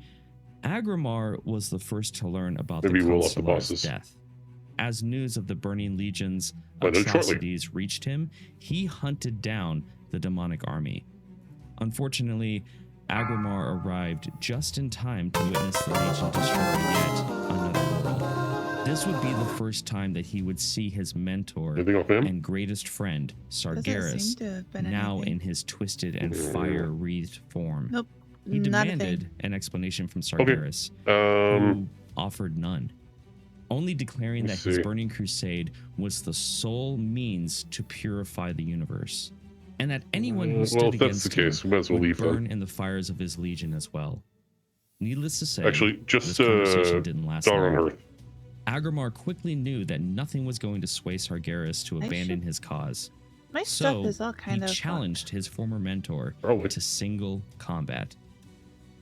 Agrimar was the first to learn about Maybe the we'll up the Constellar's bosses. death. As news of the Burning Legion's But then shortly. atrocities reached him, he hunted down the demonic army. Unfortunately, Agrimar arrived just in time to witness the Legion destroy yet another world. This would be the first time that he would see his mentor Anything off him? and greatest friend, Doesn't Sargeras, seem to have been now anything. in his twisted and fire-wreathed form. Nope. He Not a thing. demanded an explanation from Okay. Sargeras, who offered none, only declaring that Let's his see. burning crusade was the sole means to purify the universe, and that anyone who well, stood if that's against the case, him we might as well would leave burn then. in the fires of his legion as well. Needless to say, Actually, this just conversation didn't last Dawn on long. Earth. Agrimar quickly knew that nothing was going to sway Sargeras to abandon his cause. My So stuff is all kind he of challenged his former mentor Probably. to single combat.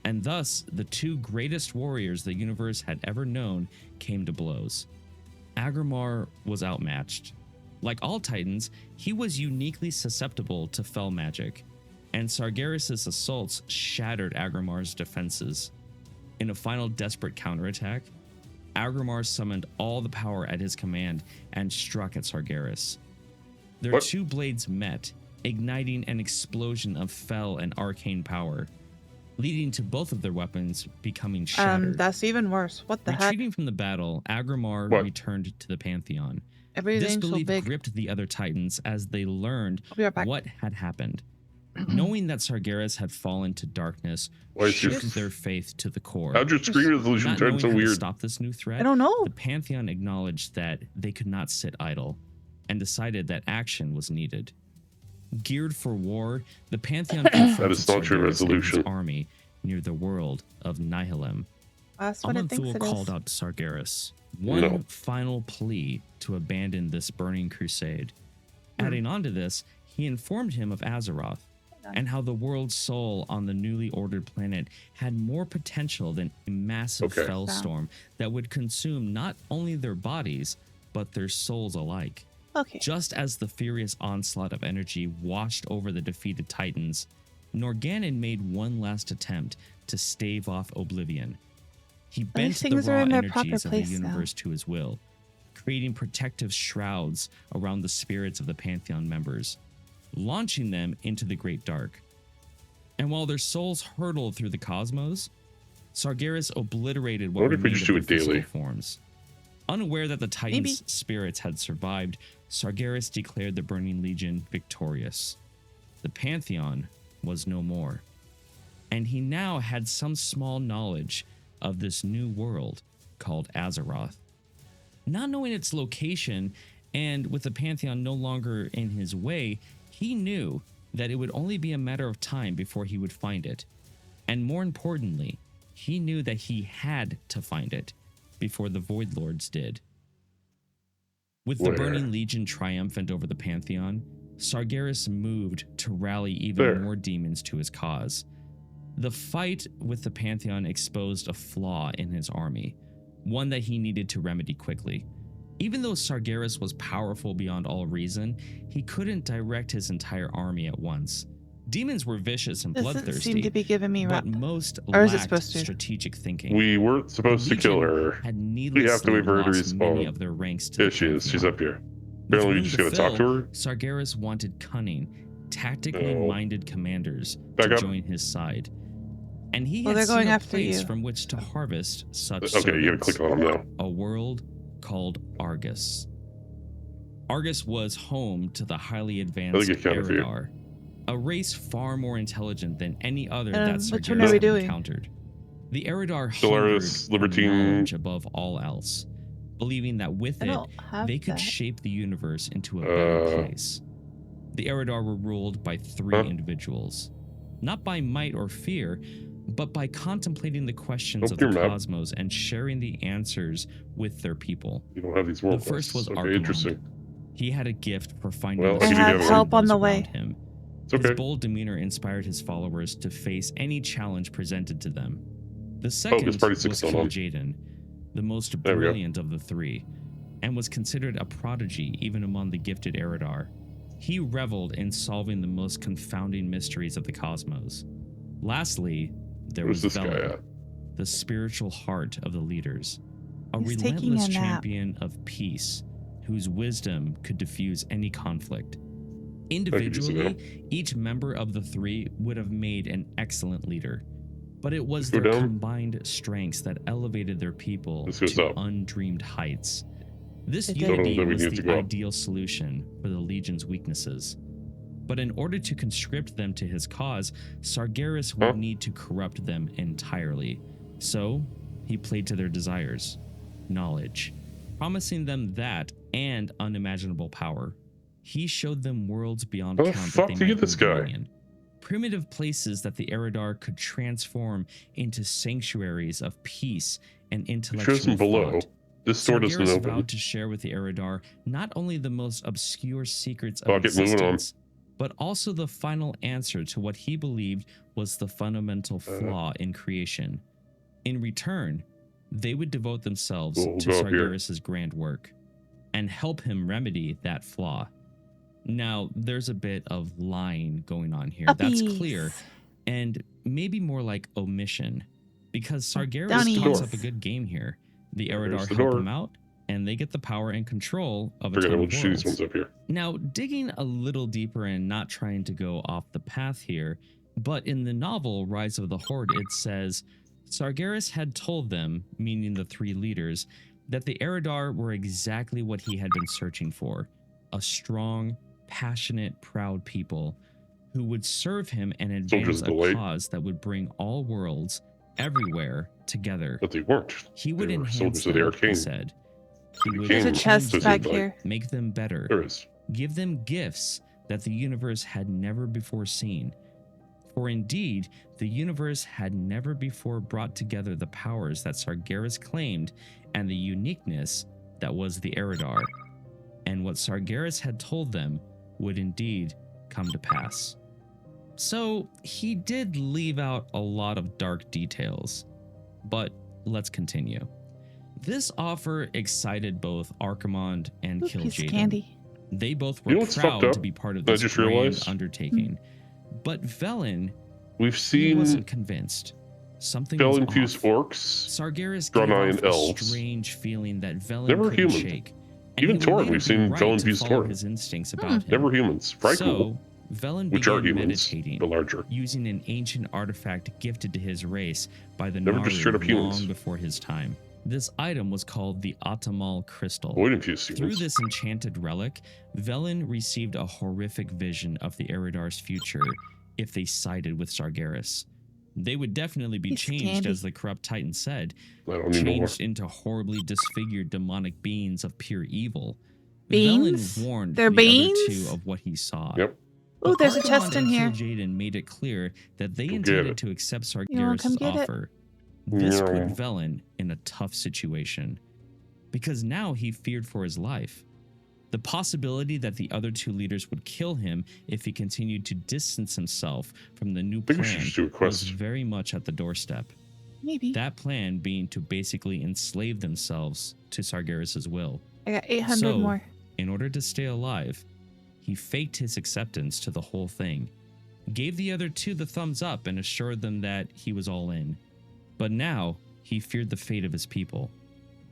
And thus, the two greatest warriors the universe had ever known came to blows. Agrimar was outmatched. Like all Titans, he was uniquely susceptible to fell magic, and Sargeras' assaults shattered Agrimar's defenses. In a final desperate counterattack, Agrimar summoned all the power at his command and struck at Sargeras. Their two blades met, igniting an explosion of fell and arcane power, leading to both of their weapons becoming shattered. That's even worse. What the heck? Retreating from the battle, Agrimar returned to the Pantheon. Disbelief gripped the other Titans as they learned what had happened. Knowing that Sargeras had fallen to darkness shook their faith to the core. How'd your screen resolution turn so weird? To stop this new threat, I don't know. The Pantheon acknowledged that they could not sit idle and decided that action was needed. Geared for war, the Pantheon that is not your resolution. Army near the world of Nihilem. That's what it thinks it is. Called out Sargeras. One final plea to abandon this burning crusade. Adding on to this, he informed him of Azeroth and how the world's soul on the newly ordered planet had more potential than a massive fellstorm that would consume not only their bodies, but their souls alike. Just as the furious onslaught of energy washed over the defeated Titans, Norgannon made one last attempt to stave off oblivion. He bent the raw energies of the universe to his will, creating protective shrouds around the spirits of the Pantheon members, launching them into the Great Dark. And while their souls hurtled through the cosmos, Sargeras obliterated what remained of their physical forms. Unaware that the Titans' spirits had survived, Sargeras declared the Burning Legion victorious. The Pantheon was no more. And he now had some small knowledge of this new world called Azeroth. Not knowing its location, and with the Pantheon no longer in his way, he knew that it would only be a matter of time before he would find it. And more importantly, he knew that he had to find it before the Void Lords did. With the Burning Legion triumphant over the Pantheon, Sargeras moved to rally even more demons to his cause. The fight with the Pantheon exposed a flaw in his army, one that he needed to remedy quickly. Even though Sargeras was powerful beyond all reason, he couldn't direct his entire army at once. Demons were vicious and bloodthirsty, seem to be giving me but most lacked strategic thinking. We weren't supposed to kill her. We have to wait for her to respawn. Of their ranks to yeah, she is. She's up here. Apparently, we just gotta talk to her. Sargeras wanted cunning, tactically minded commanders to join his side. And he had they're going seen a after place you. From which to harvest such Okay, you gotta servants. click on him now. A world called Argus. Argus was home to the highly advanced Eridar, a race far more intelligent than any other that Sargeras had encountered. The Eridar hungered for knowledge above all else, believing that with it, they could shape the universe into a better place. The Eridar were ruled by three individuals, not by might or fear, but by contemplating the questions of the cosmos and sharing the answers with their people. You don't have these world The first was okay, Archimond. interesting. He had a gift for finding Well, the I have help on the way. him. It's okay. His bold demeanor inspired his followers to face any challenge presented to them. The second was King Jaden, the most brilliant of the three, and was considered a prodigy even among the gifted Eridar. He reveled in solving the most confounding mysteries of the cosmos. Lastly, there was Velen, the spiritual heart of the leaders, a relentless champion of peace whose wisdom could diffuse any conflict. Individually, each member of the three would have made an excellent leader, but it was their combined strengths that elevated their people to undreamed heights. This unity was the ideal solution for the Legion's weaknesses. But in order to conscript them to his cause, Sargeras would need to corrupt them entirely. So, he played to their desires, knowledge, promising them that and unimaginable power. He showed them worlds beyond count that they might hold dominion. Primitive places that the Eridar could transform into sanctuaries of peace and intellectual thought. This store doesn't Sargeras open. vowed to share with the Eridar not only the most obscure secrets of Fuck it, moving on. existence, but also the final answer to what he believed was the fundamental flaw in creation. In return, they would devote themselves We'll to go up here. Sargeras' grand work and help him remedy that flaw. Now, there's a bit of lying going on here. That's clear. Uppies. And maybe more like omission, because Sargeras Downies. talks up a good game here. The Eridar There's the help door. him out, and they get the power and control of a Forget it, ton we'll of just shoot these worlds. ones up here. Now, digging a little deeper and not trying to go off the path here, but in the novel Rise of the Horde, it says, Sargeras had told them, meaning the three leaders, that the Eridar were exactly what he had been searching for, a strong, passionate, proud people who would serve him and advance of a the light. cause that would bring all worlds everywhere together. But they weren't. He would They were enhance soldiers of them, the he arcane. said. He would There's a Arcane chest was back like- here. make them better, There is. give them gifts that the universe had never before seen. For indeed, the universe had never before brought together the powers that Sargeras claimed and the uniqueness that was the Eridar. And what Sargeras had told them would indeed come to pass. So he did leave out a lot of dark details, but let's continue. This offer excited both Archimonde and Ooh, piece of Kil'jaeden. candy. They both You know were what's fucked proud up? to be part of I this just grand realized? undertaking, but Velen, We've he seen wasn't convinced. Something was spell-infused off. orcs. Sargeras Draenei gave and off a elves. strange feeling that Velen Never couldn't human. shake. And Even he would Torn, later we've be seen right to Velen-infused follow Torn. his instincts about him. Never humans. Frightful. So, Velen Which began are humans, meditating, but larger. using an ancient artifact gifted to his race by the Never just straight up Naru long humans. before his time. This item was called the Atamal Crystal. Void-infused Through humans. this enchanted relic, Velen received a horrific vision of the Eridar's future if they sided with Sargeras. They would definitely be Piece of changed, candy. as the corrupt Titan said, I don't need more. changed into horribly disfigured demonic beings of pure evil. Beans? Velen warned They're the beans? other two of what he saw. Yep. Ooh, But there's a Archimonde chest in and here. Kil'jaeden made it clear that they Go get intended it. to accept You wanna come Sargeras' get it? offer. This put No. Velen in a tough situation, because now he feared for his life. The possibility that the other two leaders would kill him if he continued to distance himself from the new think we should plan just do a was quest. very much at the doorstep. Maybe. That plan being to basically enslave themselves to Sargeras' will. I got 800 So, more. In order to stay alive, he faked his acceptance to the whole thing, gave the other two the thumbs up and assured them that he was all in. But now, he feared the fate of his people.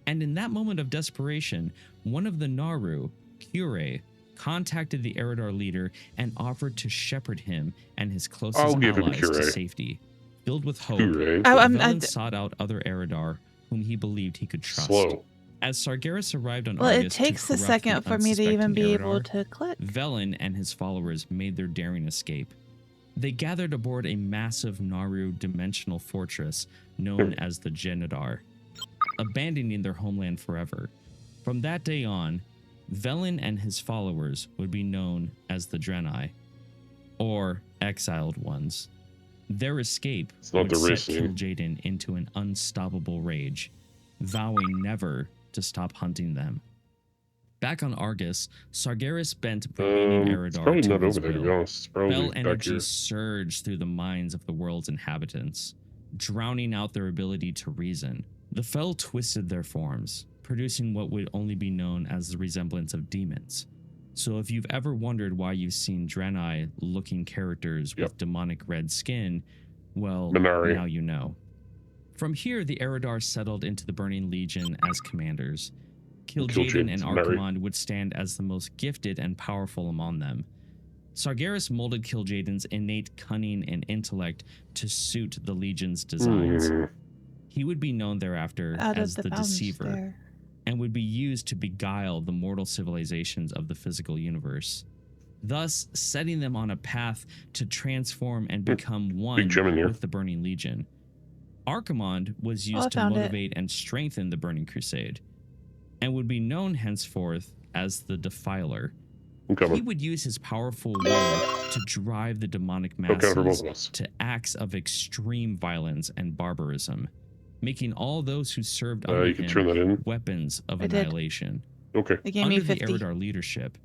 And in that moment of desperation, one of the Naru, Kure, contacted the Eridar leader and offered to shepherd him and his closest I'll give him allies to Kure. safety. Filled with hope, Hooray. Oh, Velen sought out other Eridar whom he believed he could trust. Slow. As Sargeras arrived on Well, it Argus to takes a corrupt second the for me to even be unsuspecting able Eridar, to click. Velen and his followers made their daring escape. They gathered aboard a massive Naru dimensional fortress known as the Genadar, abandoning their homeland forever. From that day on, Velen and his followers would be known as the Draenei, or Exiled Ones. Their escape It's not would the set race name. Kil'jaeden into an unstoppable rage, vowing never to stop hunting them. Back on Argus, Sargeras bent remaining It's Eridar probably to not his over there, to be will. honest. It's probably Bell back energy here. surged through the minds of the world's inhabitants, drowning out their ability to reason. The Fel twisted their forms, producing what would only be known as the resemblance of demons. So if you've ever wondered why you've seen Draenei-looking characters with demonic red skin, well, Minari. now you know. From here, the Eridar settled into the Burning Legion as commanders. Kil'jaeden and Minari. Archimonde would stand as the most gifted and powerful among them. Sargeras molded Kil'jaeden's innate cunning and intellect to suit the Legion's designs. Mm. He would be known thereafter Out as of the the bounds Deceiver, there. and would be used to beguile the mortal civilizations of the physical universe, thus setting them on a path to transform and become one gem in here. with the Burning Legion. Archimonde was used I to found it. motivate and strengthen the Burning Crusade, and would be known henceforth as the Defiler. I'm He coming. would use his powerful will to drive the demonic Okay for both masses of us. to acts of extreme violence and barbarism. making all those who served under you can turn that in. weapons of I did. annihilation. Okay. They gave me Under the 50. Eridar leadership,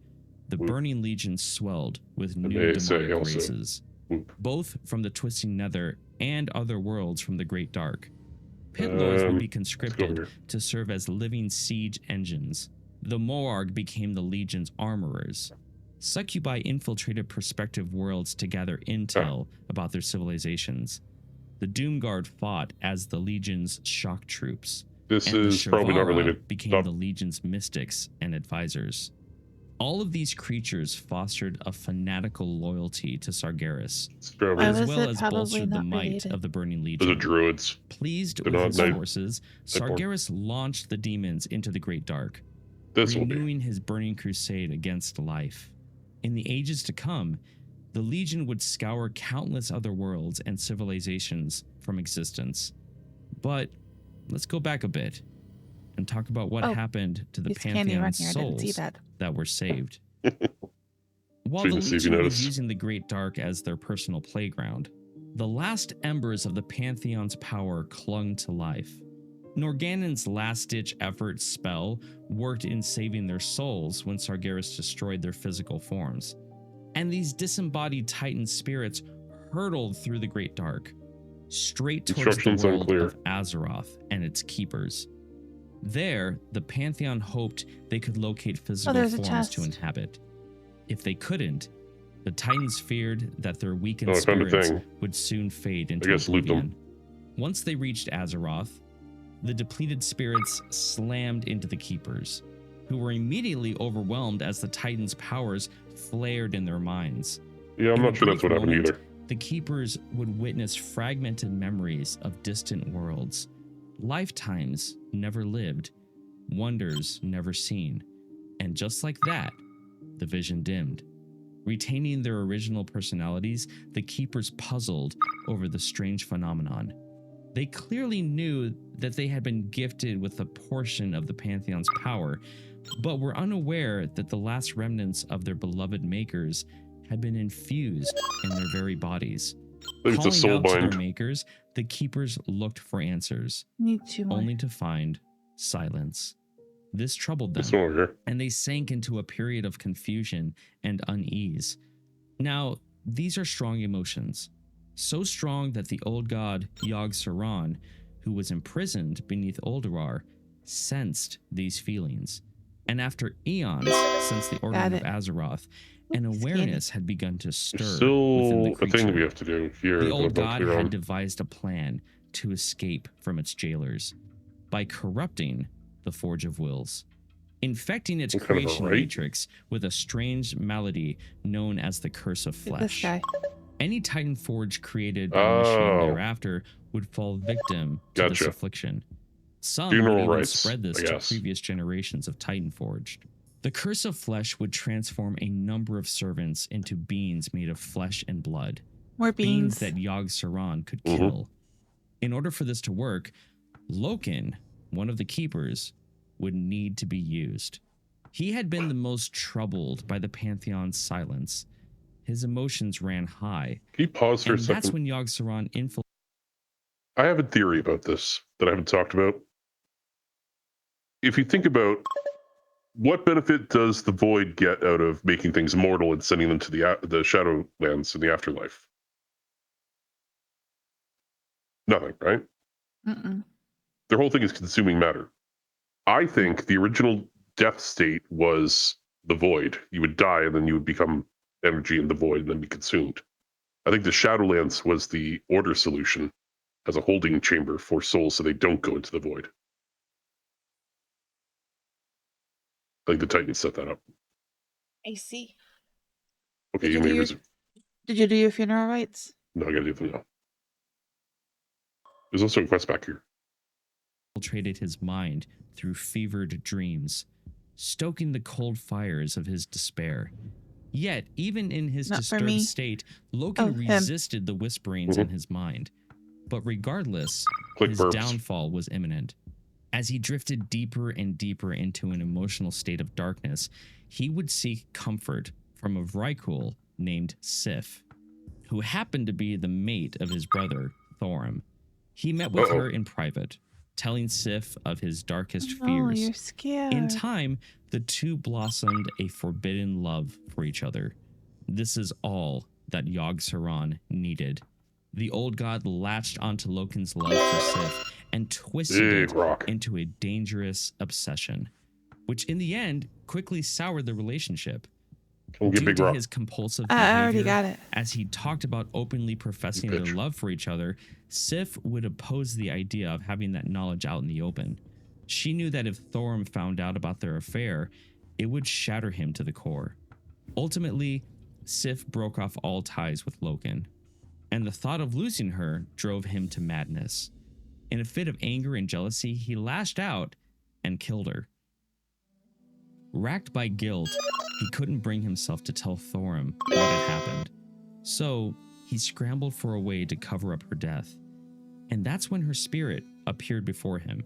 the Whoop. Burning Legion swelled with And new they say demonic also. races, Whoop. both from the Twisting Nether and other worlds from the Great Dark. Pit Lords would be Let's go conscripted here. to serve as living siege engines. The Moarg became the Legion's armorers. Succubi infiltrated prospective worlds to gather intel about their civilizations. The Doomguard fought as the Legion's shock troops. This And the is probably not Shavara related. became Stop. the Legion's mystics and advisors. All of these creatures fostered a fanatical loyalty to Sargeras, Why Strawberry. as was well it as probably bolstered the not might related? of the Burning Those are Legion. druids. Pleased They're with not his night- forces, nightborn. Sargeras launched the demons into the Great Dark, This will be. renewing his burning crusade against life. In the ages to come, the Legion would scour countless other worlds and civilizations from existence. But let's go back a bit and talk about what Oh, happened to the Piece of candy right Pantheon's here. I didn't see souls that. were saved. While Sweet the to see if you Legion was noticed. using the Great Dark as their personal playground, the last embers of the Pantheon's power clung to life. Norgannon's last-ditch effort spell worked in saving their souls when Sargeras destroyed their physical forms. And these disembodied Titan spirits hurtled through the Great Dark, straight towards the Instructions world unclear. of Azeroth and its keepers. There, the Pantheon hoped they could locate physical there's a forms to chest. inhabit. If they couldn't, the Titans feared that their weakened Oh, I found a spirits thing. would soon fade into guess loot them. oblivion. Once they reached Azeroth, the depleted spirits slammed into the Keepers, who were immediately overwhelmed as the Titans' powers flared in their minds. Yeah, I'm In not a sure that's brief what happened moment, either. The Keepers would witness fragmented memories of distant worlds, lifetimes never lived, wonders never seen, and just like that, the vision dimmed. Retaining their original personalities, the Keepers puzzled over the strange phenomenon. They clearly knew that they had been gifted with a portion of the Pantheon's power, but were unaware that the last remnants of their beloved makers had been infused in their very bodies. I think it's a soul Calling out to bind. their makers, the Keepers looked for answers, Need 2 more. only to find silence. This troubled them, This one over here. and they sank into a period of confusion and unease. Now, these are strong emotions, so strong that the old god Yogg-Saron, who was imprisoned beneath Ulduar, sensed these feelings. And after eons since the ordering Got of it. Azeroth, an Oops, awareness had begun to There's stir within still the a thing creature. that we have to do here. The that old I'm not god clear had on. devised a plan to escape from its jailers by corrupting the Forge of Wills, infecting its What kind of a creation right? matrix with a strange malady known as the Curse of Get this Flesh. guy. Any Titan Forge created by the machine Oh. thereafter would fall victim to this Gotcha. affliction. Some Funeral would even rites, spread this I to guess. previous generations of Titan Forged. The Curse of Flesh would transform a number of servants into beings made of flesh and blood, More beings beans. that Yogg-Saron could Mhm. kill. In order for this to work, Loken, one of the Keepers, would need to be used. He had been the most troubled by the Pantheon's silence. His emotions ran high, Can you pause for and a that's second? when Yogg-Saron infiltrated. I have a theory about this that I haven't talked about. If you think about what benefit does the void get out of making things mortal and sending them to the Shadowlands in the afterlife? Nothing, right? Mm-mm. Their whole thing is consuming matter. I think the original death state was the void. You would die and then you would become energy in the void and then be consumed. I think the Shadowlands was the order solution as a holding chamber for souls so they don't go into the void. I think the Titans set that up. I see. Okay, Did you you may do your- resume. Did you do your funeral rites? No, I gotta do them now. There's also a quest back here. his mind through fevered dreams, stoking the cold fires of his despair. Yet, even in his Not for disturbed me. state, Loken Oh, him. resisted the whisperings in Mhm. his mind. But regardless, Click his verbs. downfall was imminent. As he drifted deeper and deeper into an emotional state of darkness, he would seek comfort from a Vrykul named Sif, who happened to be the mate of his brother, Thorim. He met with her in private, telling Sif of his darkest Oh, fears. you're scared. In time, the two blossomed a forbidden love for each other. This is all that Yogg-Saron needed. The old god latched onto Loken's love for Sif and twisted it into a dangerous obsession, which in the end quickly soured the relationship. Due to his compulsive behavior, I already got it. as he talked about openly professing their love for each other, Sif would oppose the idea of having that knowledge out in the open. She knew that if Thorum found out about their affair, it would shatter him to the core. Ultimately, Sif broke off all ties with Loken, and the thought of losing her drove him to madness. In a fit of anger and jealousy, he lashed out and killed her. Racked by guilt, he couldn't bring himself to tell Thorum what had happened, so he scrambled for a way to cover up her death. And that's when her spirit appeared before him.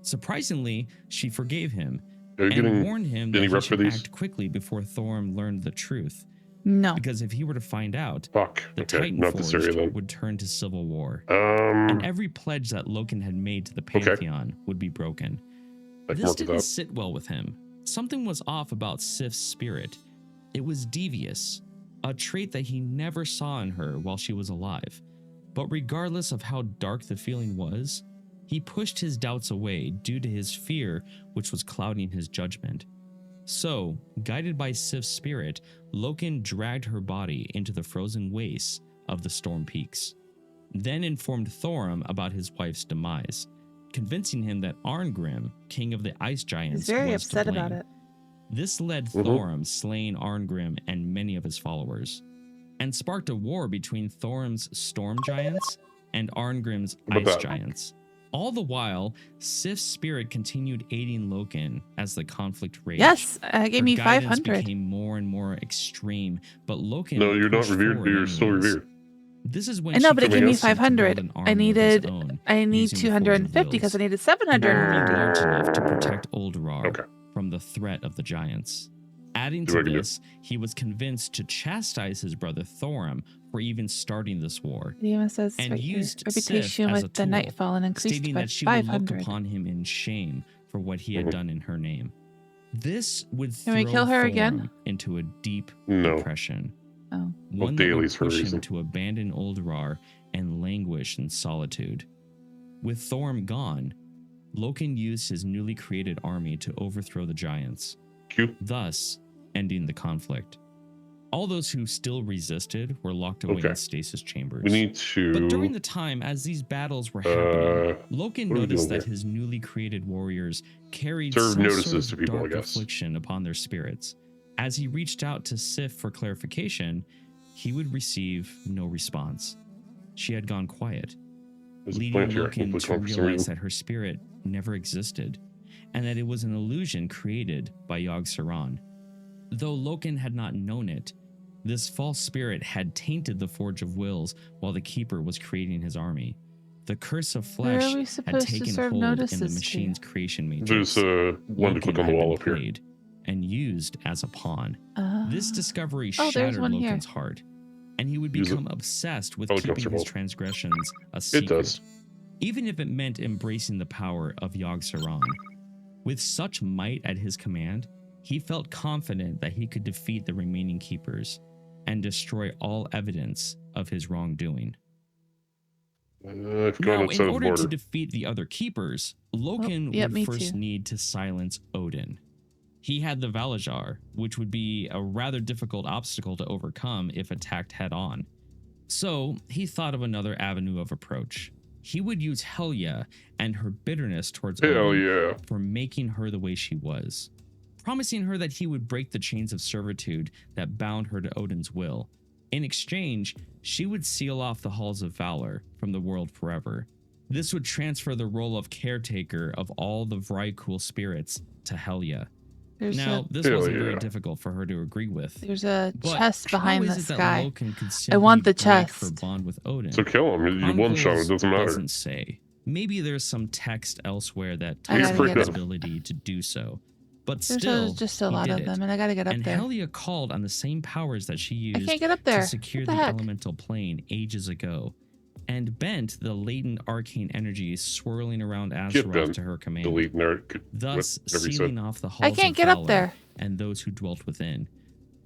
Surprisingly, she forgave him and warned him that he should act quickly before Thorum learned the truth. No. Because if he were to find out, the Titan Forged would turn to civil war. And every pledge that Loken had made to the Pantheon would be broken. This didn't sit well with him. Something was off about Sif's spirit. It was devious, a trait that he never saw in her while she was alive. But regardless of how dark the feeling was, he pushed his doubts away due to his fear, which was clouding his judgment. So, guided by Sif's spirit, Loken dragged her body into the frozen wastes of the Storm Peaks, then informed Thorum about his wife's demise, convincing him that Arngrim, king of the ice giants, He's very was upset to blame. about it. This led Thorum slaying Arngrim and many of his followers, and sparked a war between Thorum's storm giants and Arngrim's ice giants. All the while, Sif's spirit continued aiding Loken as the conflict raged. Yes, gave me 500. Became more and more extreme, but Loken. No, you're not revered. You're still revered. This is when I know, but it gave me sent to 500. build an I army of his own, need using the Forge of 250 because I Wills. needed He 700. only large enough to protect Uldurar from the threat of the giants. Adding to this, he was convinced to chastise his brother Thorum for even starting this war, It even says and right here, used reputation Sif as a with the tool, Nightfall and increased stating by that she would look 500. upon him in shame for what he had done in her name. This would Can we throw kill her Thorum again? into a deep No. depression, Oh. one that would push him to abandon Uldurar and languish in solitude. With Thorum gone, Loken used his newly created army to overthrow the giants, thus ending the conflict. All those who still resisted were locked away in stasis chambers. We need to... But during the time as these battles were happening, Loken noticed that his newly created warriors carried some sort of dark affliction upon their spirits. As he reached out to Sif for clarification, he would receive no response. She had gone quiet, leading Loken to realize that her spirit never existed, and that it was an illusion created by Yogg-Saron. Though Loken had not known it, this false spirit had tainted the Forge of Wills while the Keeper was creating his army. The curse of flesh had taken hold in the machine's creation matrix. There's one to click on the wall up here. And used as a pawn. This discovery shattered Loken's heart, and he would become obsessed with keeping his transgressions a secret, even if it meant embracing the power of Yogg-Saron. With such might at his command, he felt confident that he could defeat the remaining keepers and destroy all evidence of his wrongdoing. Now, in order to defeat the other keepers, Loken would first need to silence Odin. He had the Valajar, which would be a rather difficult obstacle to overcome if attacked head-on. So he thought of another avenue of approach. He would use Helya and her bitterness towards Odin for making her the way she was, promising her that he would break the chains of servitude that bound her to Odin's will. In exchange, she would seal off the halls of valor from the world forever. This would transfer the role of caretaker of all the Vrykul spirits to Helya. Now, this wasn't very difficult for her to agree with. There's a chest behind this guy. I want the chest. Her bond with Odin. So kill him. You one shot. It doesn't matter. Doesn't say. Maybe there's some text elsewhere that talks about his ability to do so. But still, just a lot of them, and I gotta get up there. And Helya called on the same powers that she used to secure the elemental plane ages ago. and bent the latent arcane energies swirling around Get Azeroth bent. to her command, Delete nerd. thus Whatever you sealing said. off the halls I can't of get up Valor there. and those who dwelt within.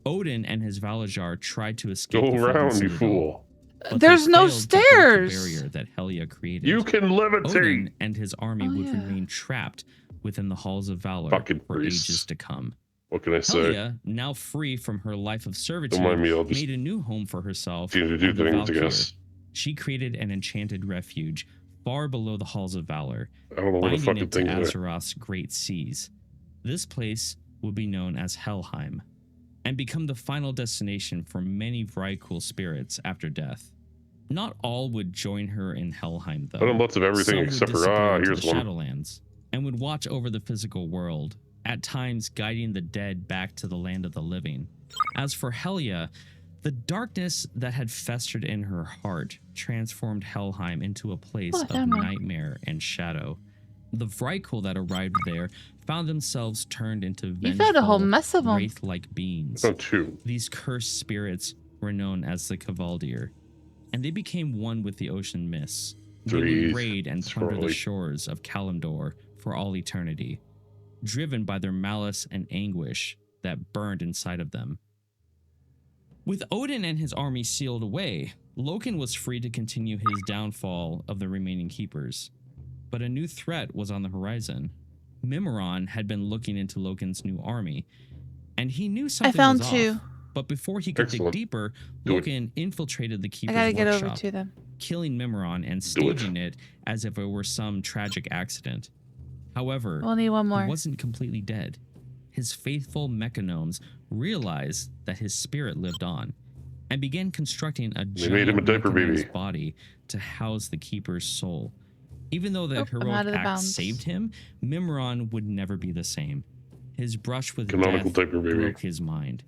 Odin and his Valajar tried to escape Go the Forbidden around, you Citadel, fool. but they There's no failed to break the stairs. barrier that Helia created. You can levitate. Odin and his army Oh, would yeah. remain trapped within the halls of Valor Fucking for priests. ages to come. What can I say? Helia, now free from her life of servitude, Don't mind me, I'll just made a new home for herself continue to do on the things, I Valkyr. guess. She created an enchanted refuge far below the halls of Valor, I don't know what the binding fucking it to things are. Azeroth's great seas. This place would be known as Helheim, and become the final destination for many Vrykul spirits after death. Not all would join her in Helheim, though. I done lots of everything Some would except for, disappear into here's the one. Shadowlands, and would watch over the physical world, at times guiding the dead back to the land of the living. As for Helia, the darkness that had festered in her heart transformed Helheim into a place Oh, I of found one. nightmare and shadow. The Vrykul that arrived there found themselves turned into You found a whole vengeful, mess of them. wraith-like beings. Oh, two. These cursed spirits were known as the Kavaldir, and they became one with the ocean mists. They Breathe. would raid and plunder the Slowly. shores of Kalimdor for all eternity, driven by their malice and anguish that burned inside of them. With Odin and his army sealed away, Loken was free to continue his downfall of the remaining keepers. But a new threat was on the horizon. Mimiron had been looking into Loken's new army, and he knew I something found was two. off. But before he could Excellent. dig deeper, Do it. Loken infiltrated the I keeper's gotta get workshop, over to them. killing Mimiron and Do it. staging it as if it were some tragic accident. However, We'll need one he more. wasn't completely dead. His faithful mechanomes realized that his spirit lived on and began constructing a They made him a giant diaper baby. mechanized body to house the keeper's soul. Even though the Oh, I'm out heroic of the act bounds. saved him, Mimiron would never be the same. His brush with Canonical death diaper baby. broke his mind,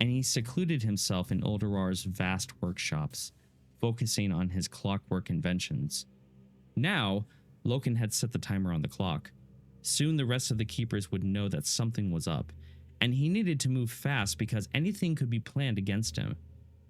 and he secluded himself in Ulduar's vast workshops, focusing on his clockwork inventions. Now, Loken had set the timer on the clock. Soon the rest of the keepers would know that something was up, and he needed to move fast because anything could be planned against him.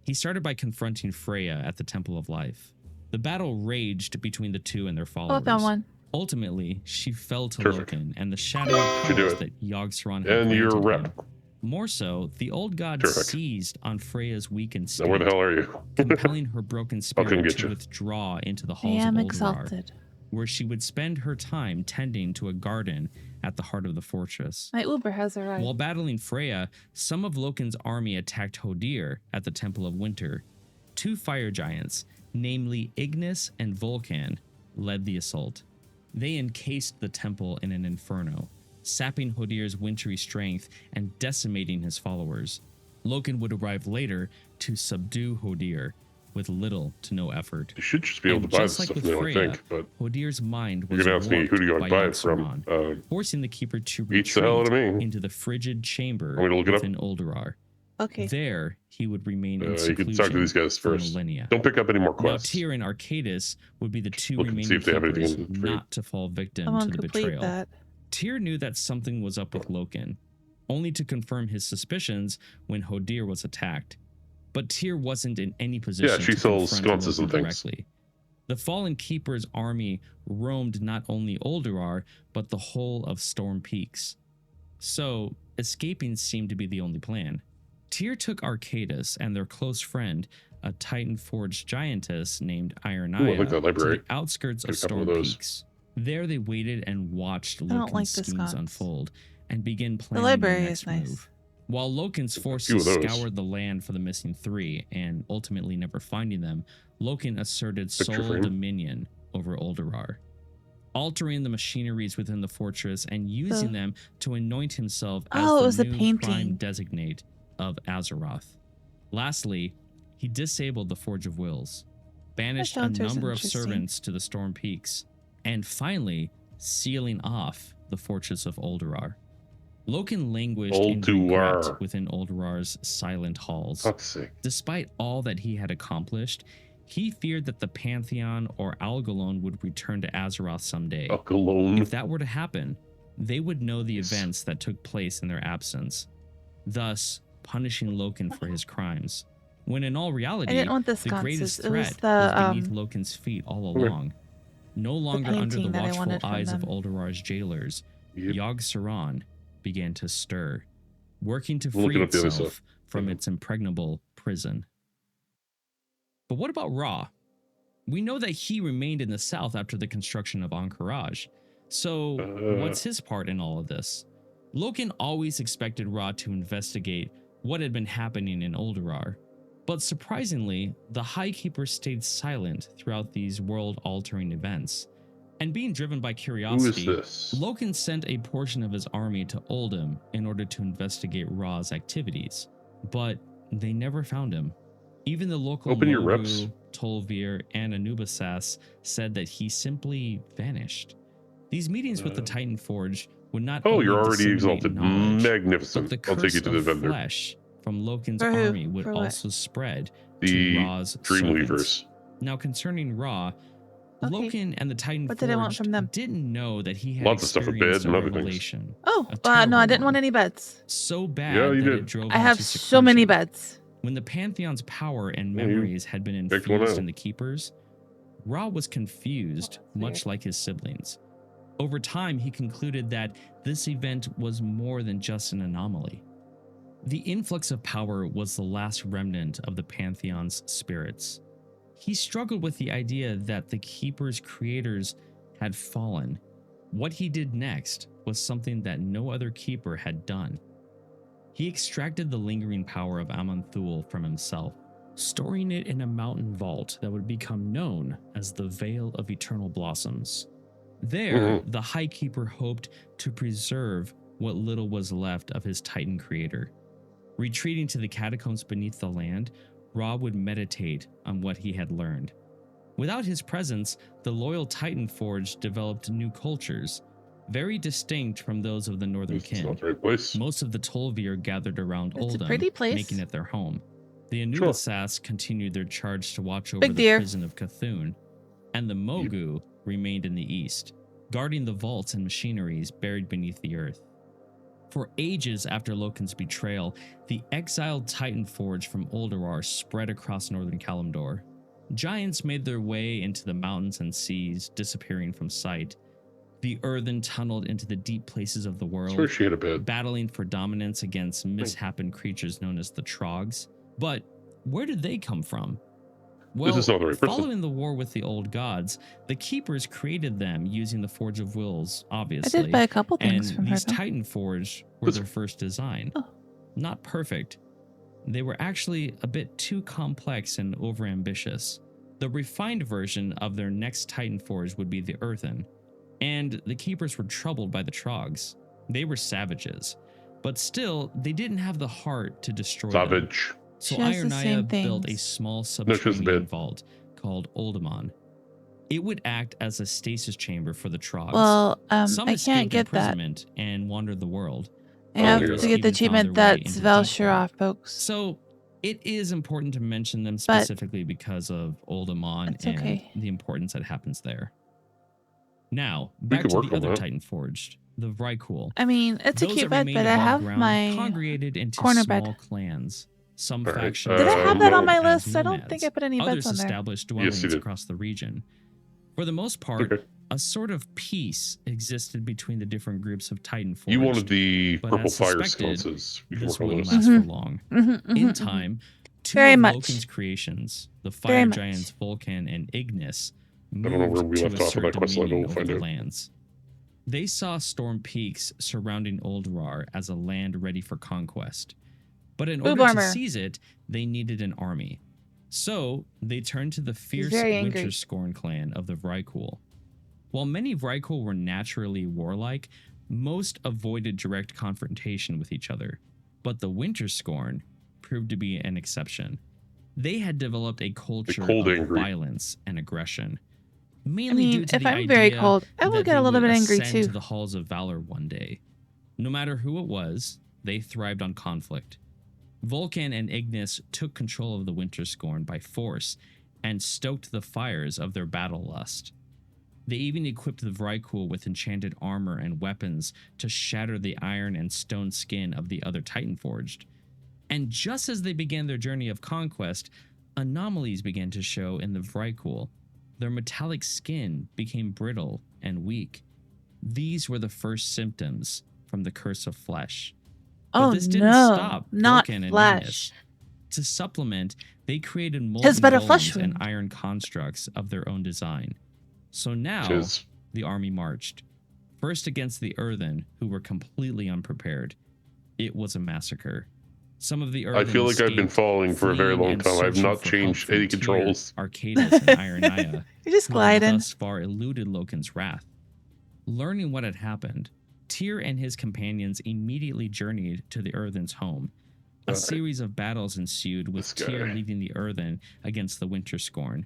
He started by confronting Freya at the Temple of Life. The battle raged between the two and their Oh, followers. I found one. Ultimately, she fell to Terrific. Loken and the shadowy Should do powers it. that Yogg-Saron had And you're a granted rep. him. More so, the old god Terrific. seized on Freya's weakened Now, state, where the hell are you? compelling her broken spirit get to you. withdraw into the I halls am of Ulduar, exalted. where she would spend her time tending to a garden at the heart of the fortress. My Uber has arrived. While battling Freya, some of Loken's army attacked Hodir at the Temple of Winter. Two fire giants, namely Ignis and Vulcan, led the assault. They encased the temple in an inferno, sapping Hodir's wintry strength and decimating his followers. Loken would arrive later to subdue Hodir with little to no effort. You should just be able And to buy just this like stuff with now, I Freya, think. But Hodir's mind you're was going to ask me, who do you warped want by to buy it from? Yogg-Saron, forcing the keeper to Beats the hell out retreat of me. into the frigid chamber Want me to look it up? within Ulduar. Okay. There, he would remain in you seclusion can talk to these guys for first. millennia. Don't pick up any more Now, quests. Tyr and Arcadis would be the two Look and remaining see if they have anything keepers in the trade. not to fall victim Someone to the complete betrayal. that. Tyr knew that something was up with Loken, only to confirm his suspicions when Hodir was attacked. But Tyr wasn't in any position she to sells confront sconces Loken and things. directly. The fallen keeper's army roamed not only Ulduar, but the whole of Storm Peaks. So, escaping seemed to be the only plan. Tyr took Arcadis and their close friend, a Titan-forged giantess named Ironaya, like that to library. the outskirts Get of a couple of Storm those. Peaks. There they waited and watched don't Loken's like the schemes sconce. unfold and begin planning library their is next nice. move. While Loken's few of forces those. scoured the land for the missing three and ultimately never finding them, Loken asserted Picture sole frame. dominion over Ulduar, altering the machineries within the fortress and using them to anoint himself as Oh, it the was a new painting. prime designate of Azeroth. Lastly, he disabled the Forge of Wills, banished a sounds number of interesting. servants to the Storm Peaks, and finally sealing off the Fortress of Ulduar. Loken languished in Ulduar. regret within Ulduar's silent halls. Fuck's sake. Despite all that he had accomplished, he feared that the Pantheon or Algalon would return to Azeroth someday. Alone. If that were to happen, they would know the events that took place in their absence, thus punishing Loken for his crimes. when in all I reality, didn't want the the greatest sconces. It was threat the was beneath Loken's feet all along. No longer under the painting that I watchful wanted from eyes of them. Ulduar's jailers, Yep. Yogg Saron began to stir, working to I'm looking free up the other itself stuff. from its impregnable prison. But what about Ra? We know that he remained in the south after the construction of Ahn'Qiraj. So what's his part in all of this? Loken always expected Ra to investigate what had been happening in Ulduar. But surprisingly, the High Keeper stayed silent throughout these world-altering events. And being driven by curiosity, Who is this? Loken sent a portion of his army to Uldum in order to investigate Ra's activities. But they never found him. Even the local Open your reps. Mogu, Tol'vir, and Anubisas said that he simply vanished. These meetings with the Titan Forge would not Oh, only you're already disseminate exalted. knowledge, but Magnificent. the I'll take curse you to the of vendor. flesh from Loken's For who? army would For what? also spread The to Ra's servants. Dreamweavers. Now, concerning Ra, Okay. Loken and the Titan What did I want Forged from them? didn't know that he had Lots of stuff in experienced bed and a other things. revelation. Oh, a no, terrible I didn't one. want any beds. So bad Yeah, you that did. it drove I him have to so many seclusion. beds. When the Pantheon's power and Yeah, you memories had been picked one infused out. in the Keepers, Ra was confused, Oh, that's much weird. like his siblings. Over time, he concluded that this event was more than just an anomaly. The influx of power was the last remnant of the Pantheon's spirits. He struggled with the idea that the Keeper's creators had fallen. What he did next was something that no other Keeper had done. He extracted the lingering power of Aman'Thul from himself, storing it in a mountain vault that would become known as the Veil of Eternal Blossoms. There, the High Keeper hoped to preserve what little was left of his Titan creator. Retreating to the catacombs beneath the land, Ra would meditate on what he had learned. Without his presence, the loyal Titan Forge developed new cultures, very distinct from those of the Northern It's Kin. not the right place. Most of the Tol'vir gathered around It's a Uldum, pretty place. making it their home. The Sure. Anubisas continued their charge to watch over Big the deer. prison of Cthulhu, and the Mogu remained in the east, guarding the vaults and machineries buried beneath the earth. For ages after Loken's betrayal, the exiled Titan Forge from Ulduar spread across northern Kalimdor. Giants made their way into the mountains and seas, disappearing from sight. The Earthen tunneled into the deep places of the That's where world, she had a bed. battling for dominance against misshapen creatures known as the Trogs. But where did they come from? Well, This is not the right person. following the war with the old gods, the Keepers created them using the Forge of Wills, I obviously. did buy a couple things And from her. these Though. Titan Forge were This- their first design. Oh. Not perfect. They were actually a bit too complex and overambitious. The refined version of their next Titan Forge would be the Earthen. And the Keepers were troubled by the Trogs. They were savages. But still, they didn't have the heart to destroy them. Savage. So She has the same Ironaya built a things. small she has a subterranean bed. vault called Uldumon. It would act as a stasis chamber for the Trogs. Well, Some I escaped can't get that. imprisonment and wandered the world. I have here. to get the Even found achievement their way that's into Vel'Shirah, folks. So it is important to mention them But- specifically because of Uldumon It's and okay. the importance that happens there. Now, We back could to work the on other that. Titan Forged, the Vrykul. I mean, it's a Those cute that bed, remained but I above have ground my. congregated into corner small bed. clans. Some All right, factions Did I have that on known my as list? I don't think I nomads. put any beds Others on there. established Yes, you dwellings did. across the region. For the most part, Okay. a sort of peace existed between the different groups of Titan Forged. You wanted the but purple as fire suspected, sconces. We can this work on wouldn't those. last Mhm. for long. Mhm, In mhm, time, two Very of much. Loken's creations, the Very fire much. giants Vulcan and Ignis, don't know where moved we to left off on assert that quest line, but dominion we'll over find the out. lands. They saw storm peaks surrounding Ulduar as a land ready for conquest. But in Boob order armor. to seize it, they needed an army. So they turned to the fierce very angry. Winterscorn clan of the Vrykul. While many Vrykul were naturally warlike, most avoided direct confrontation with each other. But the Winterscorn proved to be an exception. They had developed a culture cold of angry. violence and aggression. I Mainly mean, due to if the I'm very idea cold, I will that get they a little would bit angry ascend too. to the halls of valor one day. No matter who it was, they thrived on conflict. Vulcan and Ignis took control of the Winterscorn by force and stoked the fires of their battle lust. They even equipped the Vrykul with enchanted armor and weapons to shatter the iron and stone skin of the other Titan Forged. And just as they began their journey of conquest, anomalies began to show in the Vrykul. Their metallic skin became brittle and weak. These were the first symptoms from the curse of flesh. But Oh this didn't no, stop not Vulcan and flesh. Ignis. To supplement, they created molten Tis but a flesh golems and wound. iron constructs of their own design. So now Tis. the army marched. First against the Earthen, who were completely unprepared. It was a massacre. Some of the Earthen I feel like I've been escaped, falling for a very fleeing long and time. I've searching not for changed help any from controls. Tyr, Arcadis, and Ironaya, You're just who had gliding. thus far eluded Loken's wrath. Learning what had happened, Tyr and his companions immediately journeyed to the Earthen's home. A series of battles ensued, with This Tyr guy. leading the Earthen against the Winterscorn,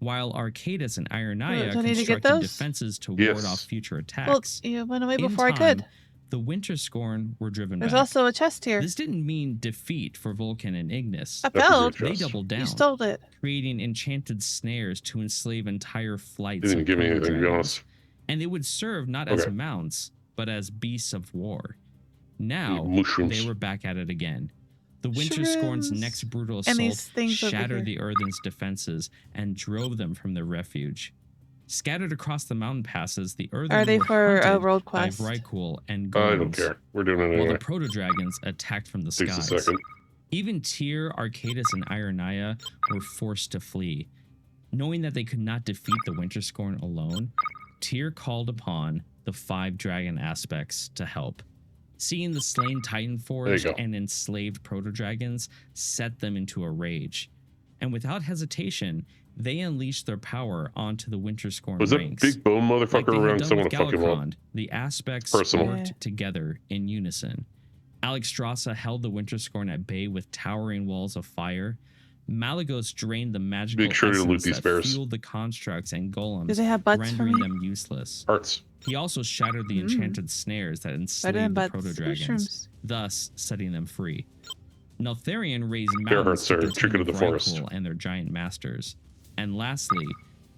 while Arcadis and Oh, Ironaya do I need to get constructed those? defenses to Yes. ward off future Well, attacks. you went away In before I time, could. the Winterscorn were driven There's back. also a chest here. This didn't mean defeat for Vulcan and Ignis. I That's a failed. good They chest. doubled down, You stole it. creating enchanted snares to enslave entire flights Didn't of give me anything, to be proto-dragons. honest. And they would serve not as Okay. mounts, but as beasts of war. Now, Mushrooms. they were back at it again. The Winterscorn's Shrooms. next brutal And assault these things over shattered here. the Earthen's defenses and drove them from their refuge. Scattered across the mountain passes, the Earthen Are they were for a hunted world by quest? Vrykul and I don't goins, care. We're doing it while anyway. the proto-dragons attacked from the Takes a skies. second. Even Tyr, Arcadis, and Ironaya were forced to flee. Knowing that they could not defeat the Winterscorn alone, Tyr called upon the 5 dragon aspects to help. Seeing the slain Titan Forged go. and enslaved proto-dragons set them into a rage. And without hesitation, they unleashed their power onto the Winterscorn Was that ranks. big bone Like motherfucker they had around? done Someone with to fuck him up. Galakrond, the aspects Personal. worked Yeah. together in unison. Alexstrasza held the Winterscorn at bay with towering walls of fire. Malagos drained the magical Make sure to loot essence these that bears. fueled the constructs and golems, Do they have butts for rendering me? them useless. Hearts. He also shattered the Mm. enchanted snares that Better than enslaved the butts. proto-dragons, Mushrooms. thus setting them free. Neltharion raised Bear mountains hearts to are contain chicken of the forest. Vrykul and their giant masters. And lastly,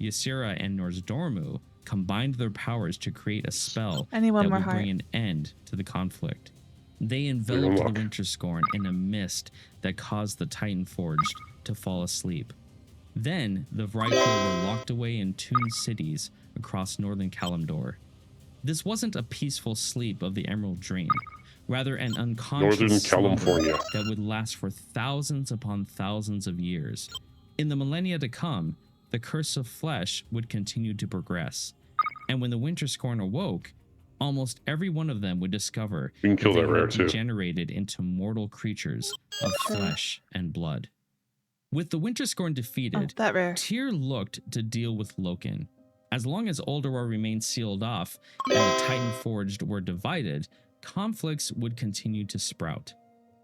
Ysera and Nozdormu combined their powers to create a spell I need one that more would heart. bring an end to the conflict. They enveloped the luck. Winterscorn in a mist that caused the Titan Forged to fall asleep. Then the Vrykul were locked away in tuned cities across northern Kalimdor. This wasn't a peaceful sleep of the Emerald Dream, rather an unconscious Northern slumber California. that would last for thousands upon thousands of years. In the millennia to come, the curse of flesh would continue to progress, and when the Winterscorn awoke, almost every one of them would discover You can kill they that rare had too. degenerated into mortal creatures of flesh and blood. With the Winterscorn Oh, defeated, that rare. Tyr looked to deal with Loken. As long as Ulduar remained sealed off and the Titan Forged were divided, conflicts would continue to sprout.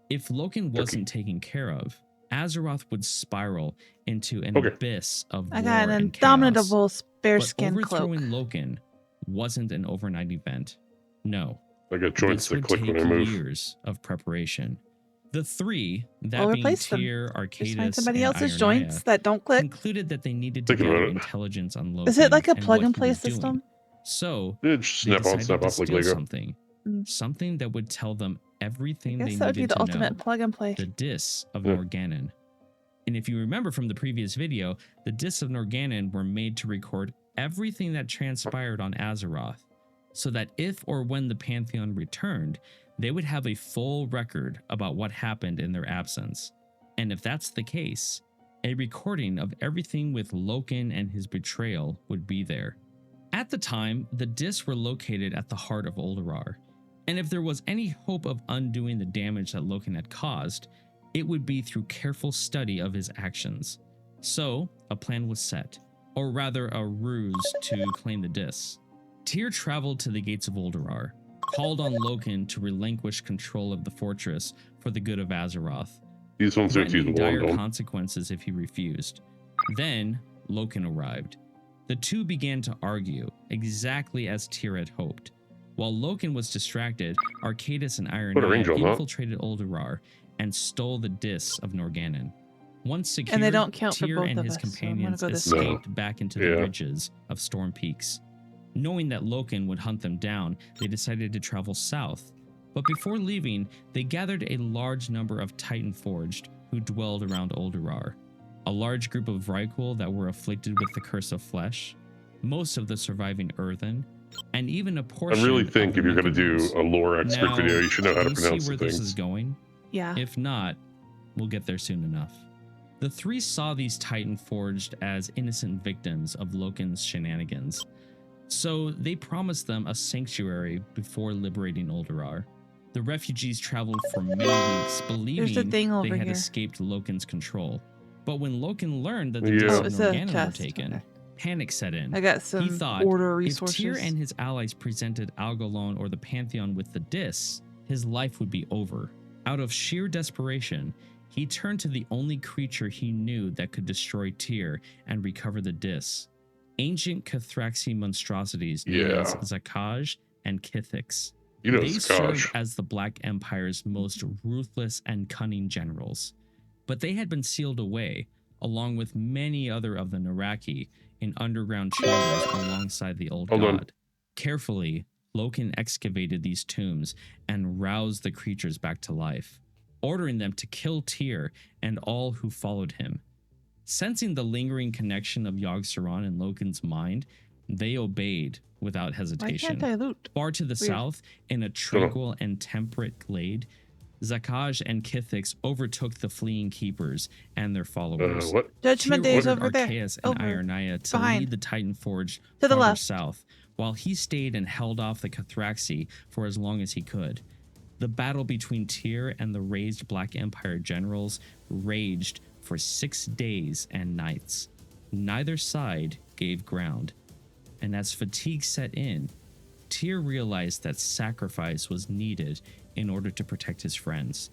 If Loken wasn't taken care of, Azeroth would spiral into an Okay. abyss of I war got an and chaos. indomitable But bearskin overthrowing cloak. Loken wasn't an overnight event. No, I got joints this that would click take when I move. years of preparation. The three, that I'll being replace them. Tyr, Just find Arcadis, somebody and else's Ironaya, joints that don't click. concluded that they needed to Thinking gather about it. intelligence on Loken. Is it like a and plug what and he play was doing. system? So Yeah, just they snap on, decided snap to off like steal Lego. something. Mm. Something that would tell them everything I they guess that would be needed the to ultimate know. plug and play. The Dis of Yeah. Norgannon. And if you remember from the previous video, the Dis of Norgannon were made to record everything that transpired on Azeroth, so that if or when the Pantheon returned, they would have a full record about what happened in their absence. And if that's the case, a recording of everything with Loken and his betrayal would be there. At the time, the Dis were located at the heart of Ulduar, and if there was any hope of undoing the damage that Loken had caused, it would be through careful study of his actions. So, a plan was set, or rather a ruse to claim the Dis. Tyr traveled to the gates of Ulduar, called on Loken to relinquish control of the fortress for the good of Azeroth, These ones don't use threatening the dire wand dome. consequences if he refused. Then, Loken arrived. The two began to argue, exactly as Tyr had hoped. While Loken was distracted, Arcadis and Put a Ironaya range on that. infiltrated Ulduar and stole the Dis of Norgannon. Once secured, And they don't count for Tyr both and of his us, so I'm gonna companions go this way. escaped back into the Yeah. ridges of Storm Peaks. Knowing that Loken would hunt them down, they decided to travel south, But before leaving, they gathered a large number of Titan Forged who dwelled around Uldurar, a large group of Vrykul that were afflicted with the curse of flesh, most of the surviving Earthen, and even a portion. I really think if you're going to do a lore expert now, video, you should know how to do you pronounce see where the this things. is going? Yeah. If not, we'll get there soon enough. The three saw these Titan Forged as innocent victims of Loken's shenanigans, so they promised them a sanctuary before liberating Uldurar. The refugees traveled for many weeks, believing they had escaped Loken's control. But when Loken learned that the Dis and Organon were taken, panic set in. I got some he thought order resources. If Tyr and his allies presented Algalon or the Pantheon with the Dis, his life would be over. Out of sheer desperation, he turned to the only creature he knew that could destroy Tyr and recover the Dis. Ancient Cathraxi monstrosities known as Zakaj and Kithix. They served as the Black Empire's most ruthless and cunning generals. But they had been sealed away, along with many other of the Naraki, in underground chambers alongside the old god. Carefully, Loken excavated these tombs and roused the creatures back to life, ordering them to kill Tyr and all who followed him. Sensing the lingering connection of Yogg-Saron and Loken's mind, they obeyed without hesitation. Why can't I loot? Far to the south, in a tranquil and temperate glade, Zakaj and Kithix overtook the fleeing keepers and their followers. Judgment Day is over there. Archaeus and Ironaya to lead the Titan Forge to the left, south, while he stayed and held off the Cathraxi for as long as he could. The battle between Tyr and the raised Black Empire generals raged for 6 days and nights. Neither side gave ground, and as fatigue set in, Tyr realized that sacrifice was needed in order to protect his friends.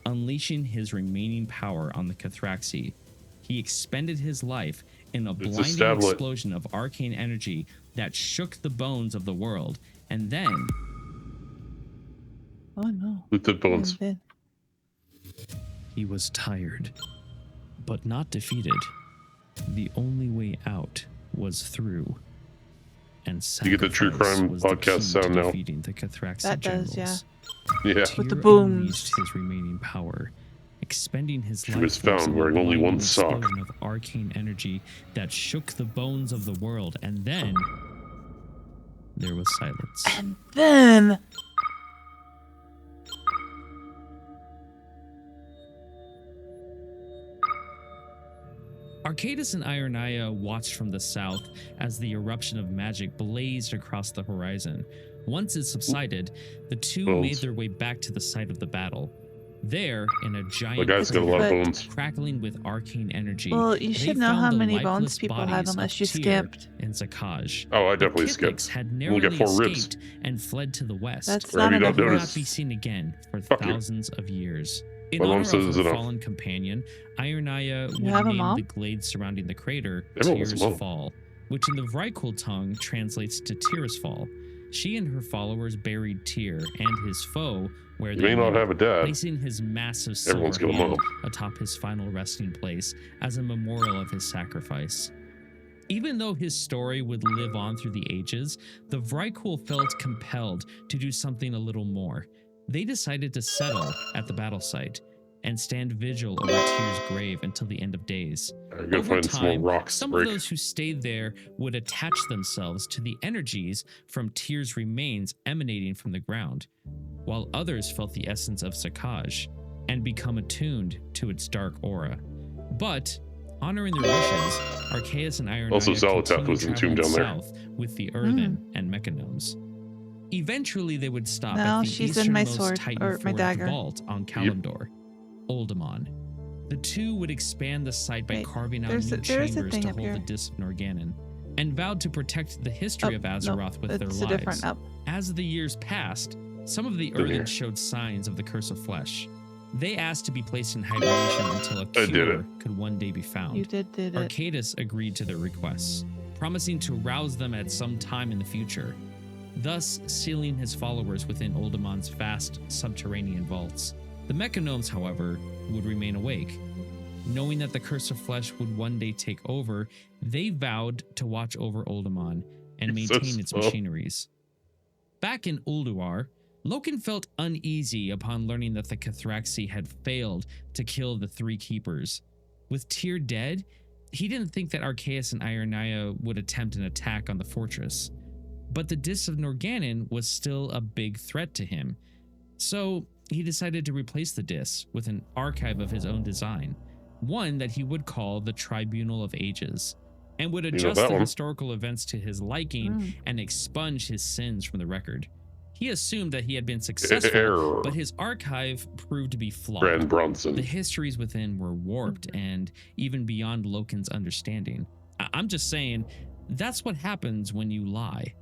Unleashing his remaining power on the Cathraxi, he expended his life in a blinding explosion of arcane energy that shook the bones of the world, and then... Oh no. The bones. He was tired, but not defeated. The only way out was through. And you get the true crime podcast sound now. That does, yeah. Yeah. With the booms. His remaining power, expending his she was found wearing only one sock. Of arcane energy that shook the bones of the world, and then there was silence. And then Arcadus and Ironaya watched from the south as the eruption of magic blazed across the horizon. Once it subsided, the two made their way back to the site of the battle. There, in a giant crackling with arcane energy, you should know how many bones people have unless you skipped. In Zakaj. Oh, I definitely skipped. We'll get 4 ribs and fled to the west. That's not enough. Would not be seen again for thousands of years. In honor of her fallen companion, Ironaya would name the glade surrounding the crater Tyr's Fall, which in the Vrykul tongue translates to Tyr's Fall. She and her followers buried Tyr and his foe where they may not have a dad. Placing his massive silver hand atop his final resting place as a memorial of his sacrifice. Even though his story would live on through the ages, the Vrykul felt compelled to do something a little more. They decided to settle at the battle site and stand vigil over Tyr's grave until the end of days. Over time, some of those who stayed there would attach themselves to the energies from Tyr's remains emanating from the ground, while others felt the essence of Zakaj and become attuned to its dark aura. But, honoring their wishes, Archaeus and Ironaya continued traveling south with the Earthen and Mechanomes. Eventually, they would stop at the easternmost Titan-forged vault on Kalimdor, Oldemon. The two would expand the site by carving out new chambers to hold the Dis of Norganon, and vowed to protect the history of Azeroth with their lives. As the years passed, some of the Earthen showed signs of the curse of flesh. They asked to be placed in hibernation until a cure could one day be found. You did it. Arcadus agreed to their requests, promising to rouse them at some time in the future, thus sealing his followers within Oldemon's vast subterranean vaults. The Mechanomes, however, would remain awake. Knowing that the curse of flesh would one day take over, they vowed to watch over Oldemon and maintain its machineries. Back in Ulduar, Loken felt uneasy upon learning that the Cathraxi had failed to kill the 3 keepers. With Tyr dead, he didn't think that Arceus and Ironaya would attempt an attack on the fortress. But the Dis of Norgannon was still a big threat to him. So he decided to replace the Dis with an archive of his own design, one that he would call the Tribunal of Ages, and would adjust the historical events to his liking and expunge his sins from the record. He assumed that he had been successful, but his archive proved to be flawed. The histories within were warped and even beyond Loken's understanding. I'm just saying, that's what happens when you lie.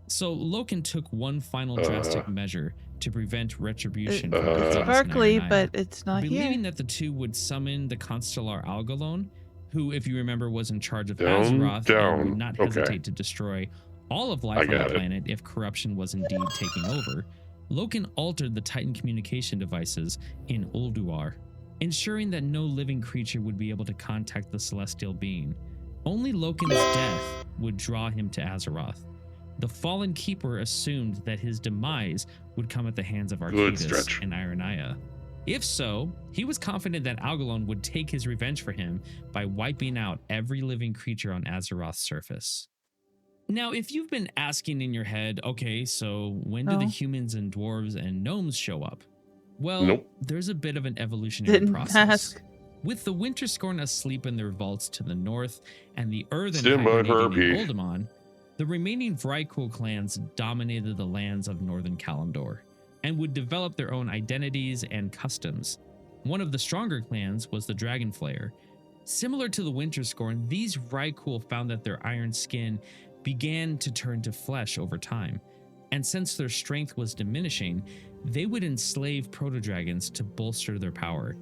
So Loken took one final drastic measure to prevent retribution from Arceus Sparkly, and Ironaya, but it's not believing here. that the two would summon the Constellar Algalon, who, if you remember, was in charge of Azeroth and would not hesitate to destroy all of life on the planet if corruption was indeed taking over. Loken altered the Titan communication devices in Ulduar, ensuring that no living creature would be able to contact the celestial being. Only Loken's death would draw him to Azeroth. The fallen keeper assumed that his demise would come at the hands of Arceus and Ironaya. If so, he was confident that Algalon would take his revenge for him by wiping out every living creature on Azeroth's surface. Now, if you've been asking in your head, okay, so when do the humans and dwarves and gnomes show up? Well, there's a bit of an evolutionary process. With the Winterscorn asleep in their vaults to the north and the Earthen hibernating in Oldemon, the remaining Vrykul clans dominated the lands of northern Kalimdor and would develop their own identities and customs. One of the stronger clans was the Dragonflayer. Similar to the Winterscorn, these Vrykul found that their iron skin began to turn to flesh over time, and since their strength was diminishing, they would enslave proto-dragons to bolster their power.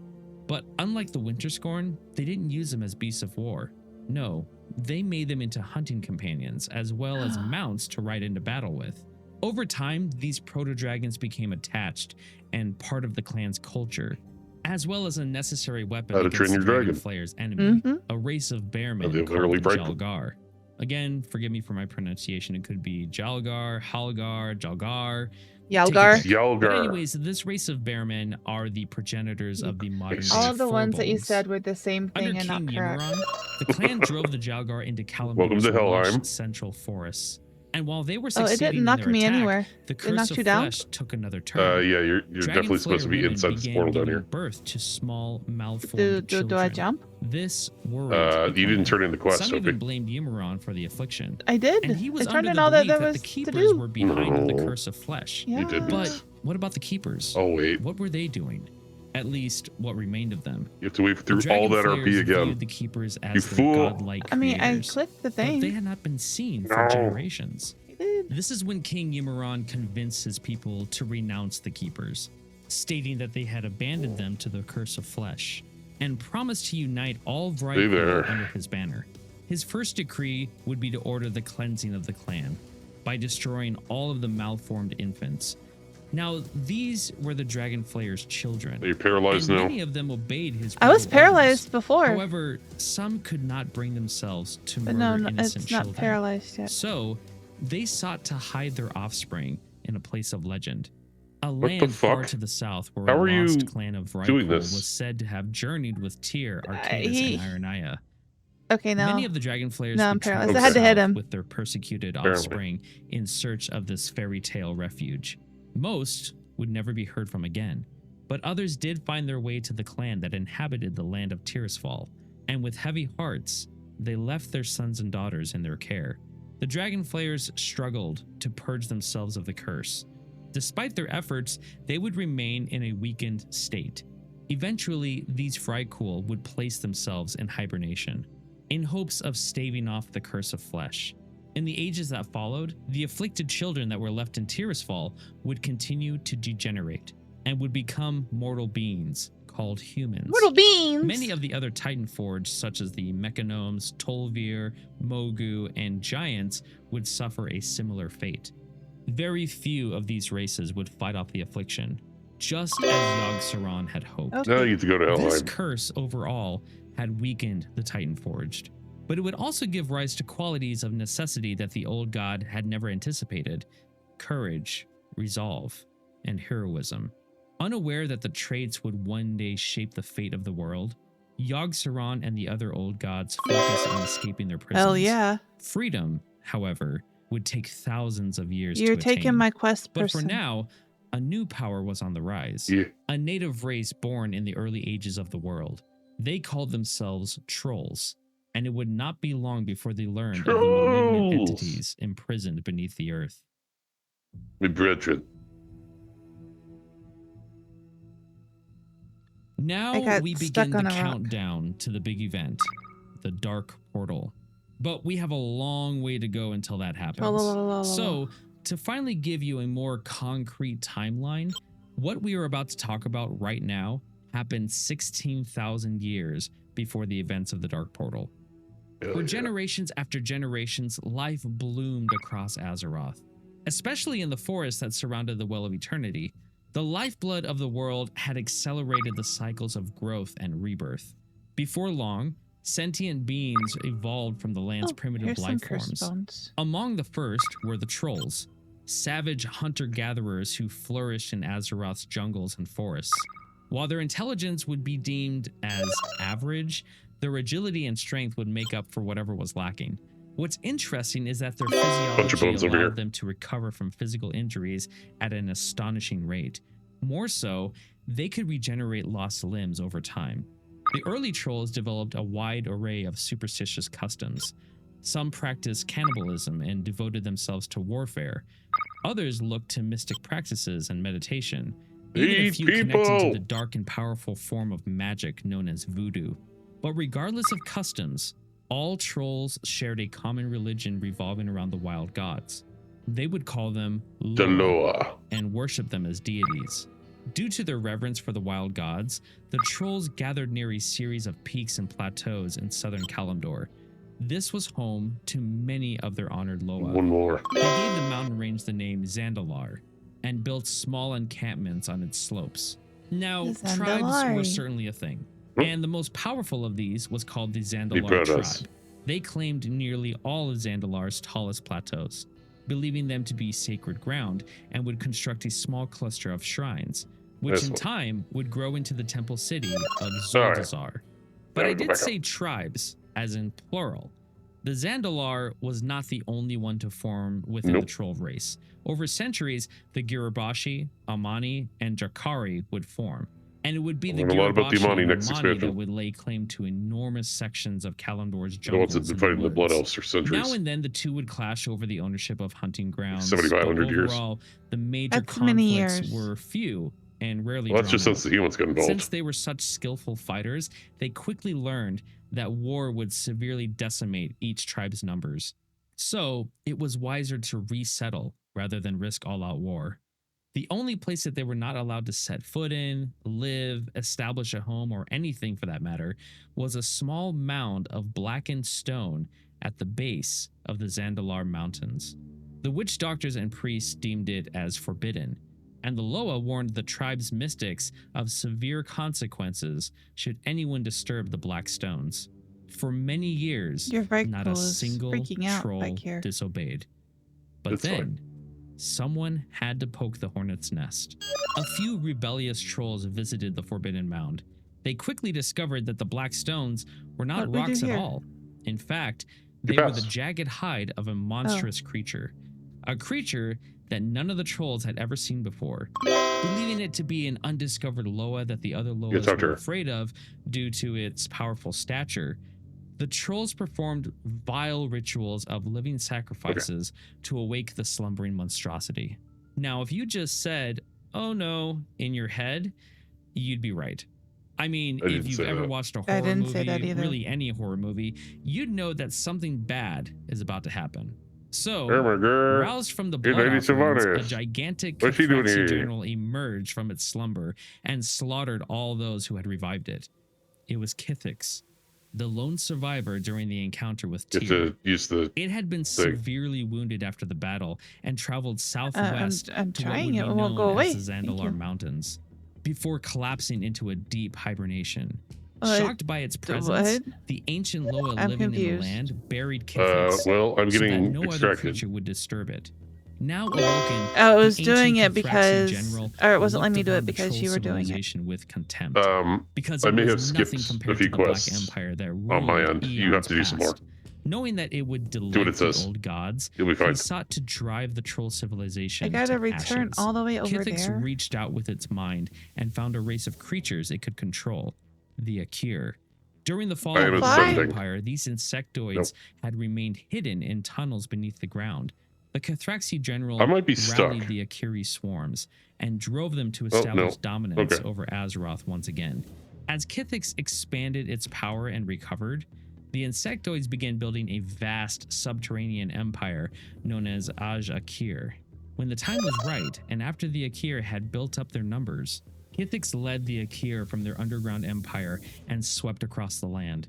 But unlike the Winterscorn, they didn't use them as beasts of war. No, they made them into hunting companions, as well as mounts to ride into battle with. Over time, these proto-dragons became attached and part of the clan's culture, as well as a necessary weapon against the Dragonflayer's enemy, a race of bearmen called the Jalgar. Again, forgive me for my pronunciation. It could be Jalgar, Halgar, Jalgar. Yalgar. But anyways, this race of bearmen are the progenitors of the modern All of the ones that you said were the same thing Under and King not correct. Yimmeron, the clan drove the Jalgar into Kalimdor's lush central forests. And while they were succeeding it didn't knock in me their attack, anywhere. the It curse knocked of you down? flesh took another turn. Yeah, you're definitely supposed to be inside this portal down here. Birth to small malformed children. Do I jump? This worried you didn't turn in the quest, Some even blamed Yimmeron for the affliction. I did. And he was I turned under in the all that belief there that was the to keepers do. were behind the curse of flesh. Yeah. You didn't. But what about the keepers? Oh, wait. What were they doing? At least what remained of them. You have to wait through all that RP again. The keepers as you fool. Godlike I mean, I creators, clicked the thing. but they had not been seen for generations. I did. This is when King Yimmeron convinced his people to renounce the keepers, stating that they had abandoned them to the curse of flesh, and promised to unite all Vrykul under his banner. His first decree would be to order the cleansing of the clan by destroying all of the malformed infants. Now, these were the Dragonflayer's children. Are you paralyzed and now? Many of them obeyed his I was brutal paralyzed orders. before. However, some could not bring themselves to But murder no, innocent it's not children. paralyzed yet. So, they sought to hide their offspring in a place of legend. A What the land far fuck? to the south where How a are you lost clan of doing Vrykul this? was said to have journeyed with Tyr, Arceus, and Ironaya. Okay, now. Many of the Dragonflayers No, I'm would travel paralyzed. I had to hit south him. with their persecuted Apparently. offspring in search of this fairy tale refuge. Most would never be heard from again, but others did find their way to the clan that inhabited the land of Tirisfal, and with heavy hearts, they left their sons and daughters in their care. The Dragonflayers struggled to purge themselves of the curse. Despite their efforts, they would remain in a weakened state. Eventually, these Vrykul would place themselves in hibernation, in hopes of staving off the curse of flesh. In the ages that followed, the afflicted children that were left in Tirisfal would continue to degenerate and would become mortal beings called humans. Mortal beings! Many of the other Titan Forged, such as the Mechanomes, Tolvir, Mogu, and Giants, would suffer a similar fate. Very few of these races would fight off the affliction, just as Yogg-Saron had hoped. Okay. Now you get to go to This Helheim. curse overall had weakened the Titan Forged, but it would also give rise to qualities of necessity that the old god had never anticipated: courage, resolve. and heroism. Unaware that the traits would one day shape the fate of the world, Yogg-Saron and the other old gods focus on escaping their prisons. Hell yeah. Freedom, however, would take thousands of years You're to taking attain. my quest But person. for now, a new power was on the rise. Yeah. A native race born in the early ages of the world. They called themselves trolls, and it would not be long before they learned of the malignant Trolls! entities imprisoned beneath the earth. My brethren. Now I got we stuck begin the on a rock. countdown to the big event, the Dark Portal. But we have a long way to go until that happens. So, to finally give you a more concrete timeline, what we are about to talk about right now happened 16,000 years before the events of the Dark Portal. Hell For yeah. generations after generations, life bloomed across Azeroth, especially in the forest that surrounded the Well of Eternity. The lifeblood of the world had accelerated the cycles of growth and rebirth. Before long, sentient beings evolved from the land's primitive here's some life cursed forms. bones. Among the first were the trolls, savage hunter-gatherers who flourished in Azeroth's jungles and forests. While their intelligence would be deemed as average, their agility and strength would make up for whatever was lacking. What's interesting is that their Bunch of physiology bones over here. allowed them to recover from physical injuries at an astonishing rate. More so, they could regenerate lost limbs over time. The early trolls developed a wide array of superstitious customs. Some practiced cannibalism and devoted themselves to warfare. Others looked to mystic practices and meditation. Even a Eat few connected to people! the dark and powerful form of magic known as voodoo. But regardless of customs, all trolls shared a common religion revolving around the wild gods. They would call them The Loa Loa. and worship them as deities. Due to their reverence for the wild gods, the trolls gathered near a series of peaks and plateaus in southern Kalimdor. This was home to many of their honored Loa. One more. They gave the mountain range the name Zandalar and built small encampments on its slopes. Now, The tribes were Zandalari. certainly a thing, Hmm. and the most powerful of these was called the Big Zandalar badass. tribe. They claimed nearly all of Zandalar's tallest plateaus, believing them to be sacred ground, and would construct a small cluster of shrines, which This in one. time would grow into the temple city of Alright. Zuldazar. But I Go did back say tribes, as in plural. The Zandalar was not the only one to form within Nope. the troll race. Over centuries, the Girabashi, Amani, and Jakari would form. And it would be the Learn a lot about the Girabashi Amani and next Amani that expansion. would lay claim to enormous sections of Kalimdor's The ones jungles that have been and fighting the Blood woods. Elves for centuries. Now and then, the two would clash over the ownership of hunting grounds. 7,500 but years. overall, the major That's many conflicts years. were few and rarely Well, that's just drawn since out. the humans got involved. Since they were such skillful fighters, they quickly learned that war would severely decimate each tribe's numbers. So it was wiser to resettle rather than risk all-out war. The only place that they were not allowed to set foot in, live, establish a home, or anything for that matter, was a small mound of blackened stone at the base of the Zandalar Mountains. The witch doctors and priests deemed it as forbidden, and the Loa warned the tribe's mystics of severe consequences should anyone disturb the black stones. For many years, Your Vrykul not a is single freaking out troll back here. disobeyed. But That's then, fine. someone had to poke the hornet's nest. A few rebellious trolls visited the Forbidden Mound. They quickly discovered that the black stones were not What'd we do rocks at here? all. In fact, You they were the passed. jagged hide of a monstrous creature. A creature that none of the trolls had ever seen before. Believing it to be an undiscovered Loa that the other Loas talk to were her. afraid of due to its powerful stature, the trolls performed vile rituals of living sacrifices to awake the slumbering monstrosity. Now, if you just said, "Oh no," in your head, you'd be right. I mean, I if didn't you've say ever that. watched a I horror didn't movie, say that either. really any horror movie, you'd know that something bad is about to happen. So, Oh my god. roused from the Good blood lady offerings, a Sylvanas. gigantic What's she doing Cathraxi here? general emerged from its slumber and slaughtered all those who had revived it. It was Kithix, the lone survivor during the encounter with You have Tyr. to use the. It had been severely wounded after the battle and traveled southwest I'm to what trying, would be it won't known go away. as the Thank Zandalar you. Mountains, before collapsing into a deep hibernation. What? Shocked by its presence, What? the ancient Loa I'm living in the confused. land buried Kithix Well, I'm so that getting no other extracted. creature would disturb it. Now awoken, I was the doing ancient it Cathraxi because, general or it wasn't letting me looked do it upon the because troll you were doing it. civilization with contempt, because I it may have was nothing skipped a compared few to the Black quests Empire that on my ruled end. You have eons to do some more. past. Knowing that it would Do what delight it the says. old gods, You'll be fine. he sought to drive the troll civilization I gotta to return ashes. all the way over Kithix there. reached out with its mind and found a race of creatures it could control, the Akir. During the fall I of am the ascending. Roman Empire, these insectoids had remained hidden in tunnels beneath the ground. The Cathraxi general I might be stuck. rallied the Akiri swarms and drove them to Oh, establish no. dominance Okay. over Azeroth once again. As Kithix expanded its power and recovered, the insectoids began building a vast subterranean empire known as Akir. When the time was right, and after the Akir had built up their numbers, Kithix led the Akir from their underground empire and swept across the land.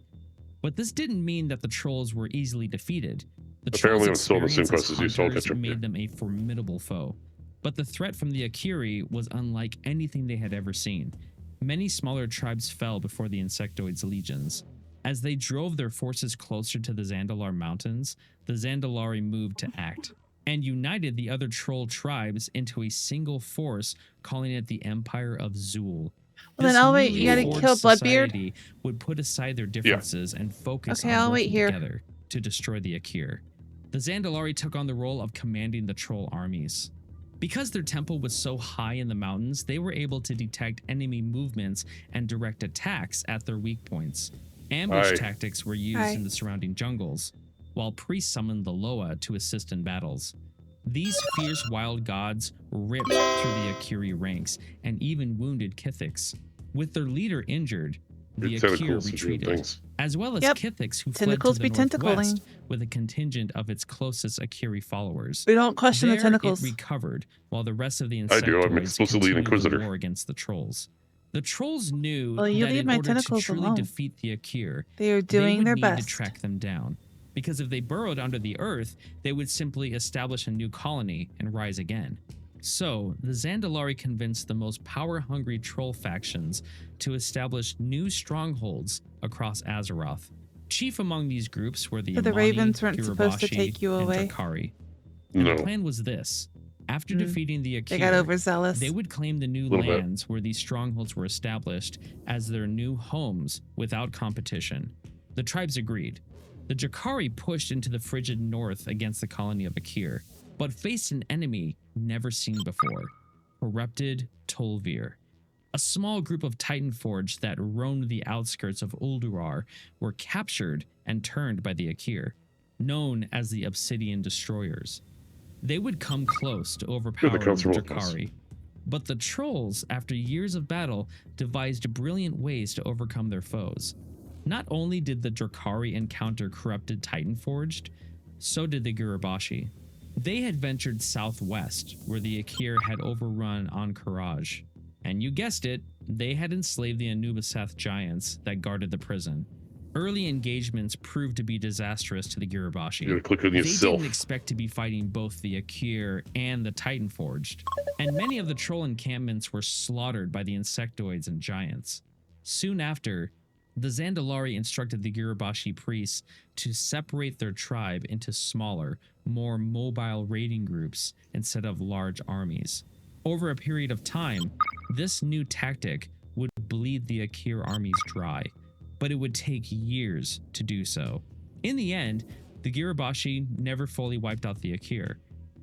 But this didn't mean that the trolls were easily defeated. The Apparently I'm trolls' still in the same experience quest as as you, so I'll hunters catch up here. made them a formidable foe. But the threat from the Akiri was unlike anything they had ever seen. Many smaller tribes fell before the insectoids' legions. As they drove their forces closer to the Zandalar Mountains, the Zandalari moved to act and united the other troll tribes into a single force, calling it the Empire of Zul. Well, then This I'll wait. newly You gotta forged kill Bloodbeard. society would put aside their differences and focus Okay, on I'll wait working here. together to destroy the Akir. The Zandalari took on the role of commanding the troll armies. Because their temple was so high in the mountains, they were able to detect enemy movements and direct attacks at their weak points. Ambush Aye. tactics were used Aye. in the surrounding jungles, while priests summoned the Loa to assist in battles. These fierce wild gods ripped through the Akiri ranks and even wounded Kithix. With their leader injured, the Your Akir tentacles are doing retreated, things. as well as Yep. Kithix, who Tentacles fled be to the tentacling. northwest with a contingent of its closest Akiri followers. We don't question There the tentacles. it recovered, while the rest of the I do, I'm insectoids explicitly an continued the inquisitor. war against the trolls. The trolls knew Well, you that leave in my order to tentacles truly alone. defeat the Akir, They are they doing would their need best. to track them down. Because if they burrowed under the earth, they would simply establish a new colony and rise again. So, the Zandalari convinced the most power-hungry troll factions to establish new strongholds across Azeroth. Chief among these groups were the So the Yamani, ravens weren't supposed to Kiribashi, take you and away? Drakari. And No. the plan was this. After Mm. defeating the Akir, They got overzealous. they would claim the new Little bit. lands where these strongholds were established as their new homes without competition. The tribes agreed. The Drakari pushed into the frigid north against the colony of Akir, but faced an enemy never seen before, corrupted Tolvir. A small group of Titanforged that roamed the outskirts of Uldurar were captured and turned by the Akir, known as the Obsidian Destroyers. They would come close to overpowering the comfortable with this. Drakari, but the trolls, after years of battle, devised brilliant ways to overcome their foes. Not only did the Drakari encounter corrupted Titanforged, so did the Girabashi. They had ventured southwest, where the Akir had overrun Ahn'Qiraj. And you guessed it, they had enslaved the Anubisath giants that guarded the prison. Early engagements proved to be disastrous to the Girabashi. You gotta click on They yourself. didn't expect to be fighting both the Akir and the Titanforged, and many of the troll encampments were slaughtered by the insectoids and giants. Soon after, the Zandalari instructed the Girabashi priests to separate their tribe into smaller, more mobile raiding groups instead of large armies. Over a period of time, this new tactic would bleed the Akir armies dry, but it would take years to do so. In the end, the Girabashi never fully wiped out the Akir,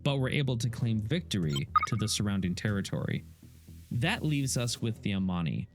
but were able to claim victory to the surrounding territory. That leaves us with the Amani.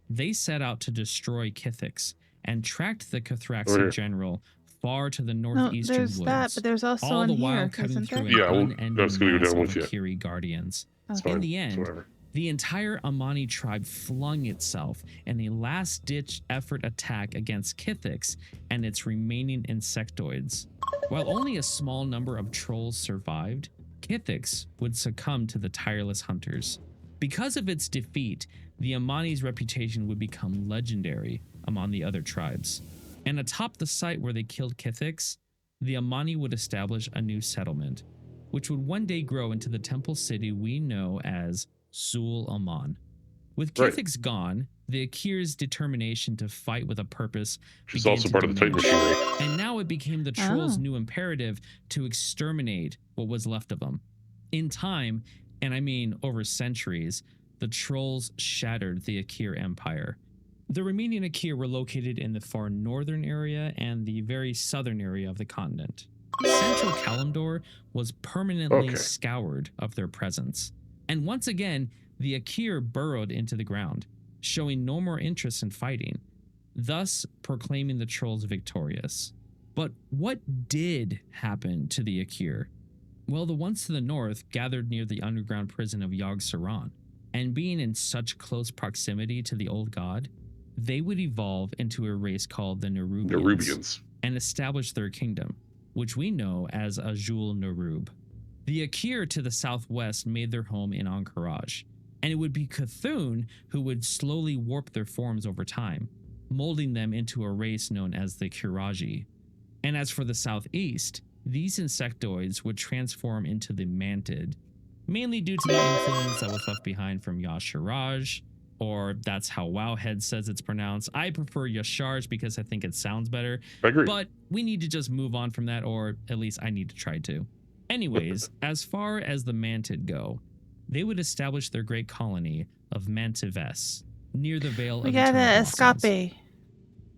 They set out to destroy Kithix and tracked the Over Cathraxi here. general far to the No, northeastern there's woods. that, but there's also all in the here, while cutting isn't through there? an Yeah, we'll- unending that's gonna go mass down of with you. Akiri guardians. It's In fine. the It's end, whatever. the entire Amani tribe flung itself in a last-ditch effort attack against Kithix and its remaining insectoids. While only a small number of trolls survived, Kithix would succumb to the tireless hunters. Because of its defeat, the Amani's reputation would become legendary among the other tribes. And atop the site where they killed Kithix, the Amani would establish a new settlement, which would one day grow into the temple city we know as Zul Aman. With Right. Kithix gone, the Akir's determination to fight with a purpose She's began also to part of the Titan diminish. machinery. And now it became the trolls' Oh. new imperative to exterminate what was left of them. In time, and I mean over centuries, the trolls shattered the Akir Empire. The remaining Akir were located in the far northern area and the very southern area of the continent. Central Kalimdor was permanently scoured of their presence. And once again, the Akir burrowed into the ground, showing no more interest in fighting, thus proclaiming the trolls victorious. But what did happen to the Akir? Well, the ones to the north gathered near the underground prison of Yogg-Saron, and being in such close proximity to the old god, they would evolve into a race called the Nerubians and establish their kingdom, which we know as Azul Nerub. The Akir to the southwest made their home in Ahn'Qiraj, and it would be Cthulhu who would slowly warp their forms over time, molding them into a race known as the Qiraji. And as for the southeast, these insectoids would transform into the Mantid, mainly due to the influence that was left behind from Yasharaj, or that's how Wowhead says it's pronounced. I prefer Yasharj because I think it sounds better. I agree. But we need to just move on from that, or at least I need to try to. Anyways, as far as the Mantid go, they would establish their great colony of Mantives near the Vale of Eternal Blossoms. Escape.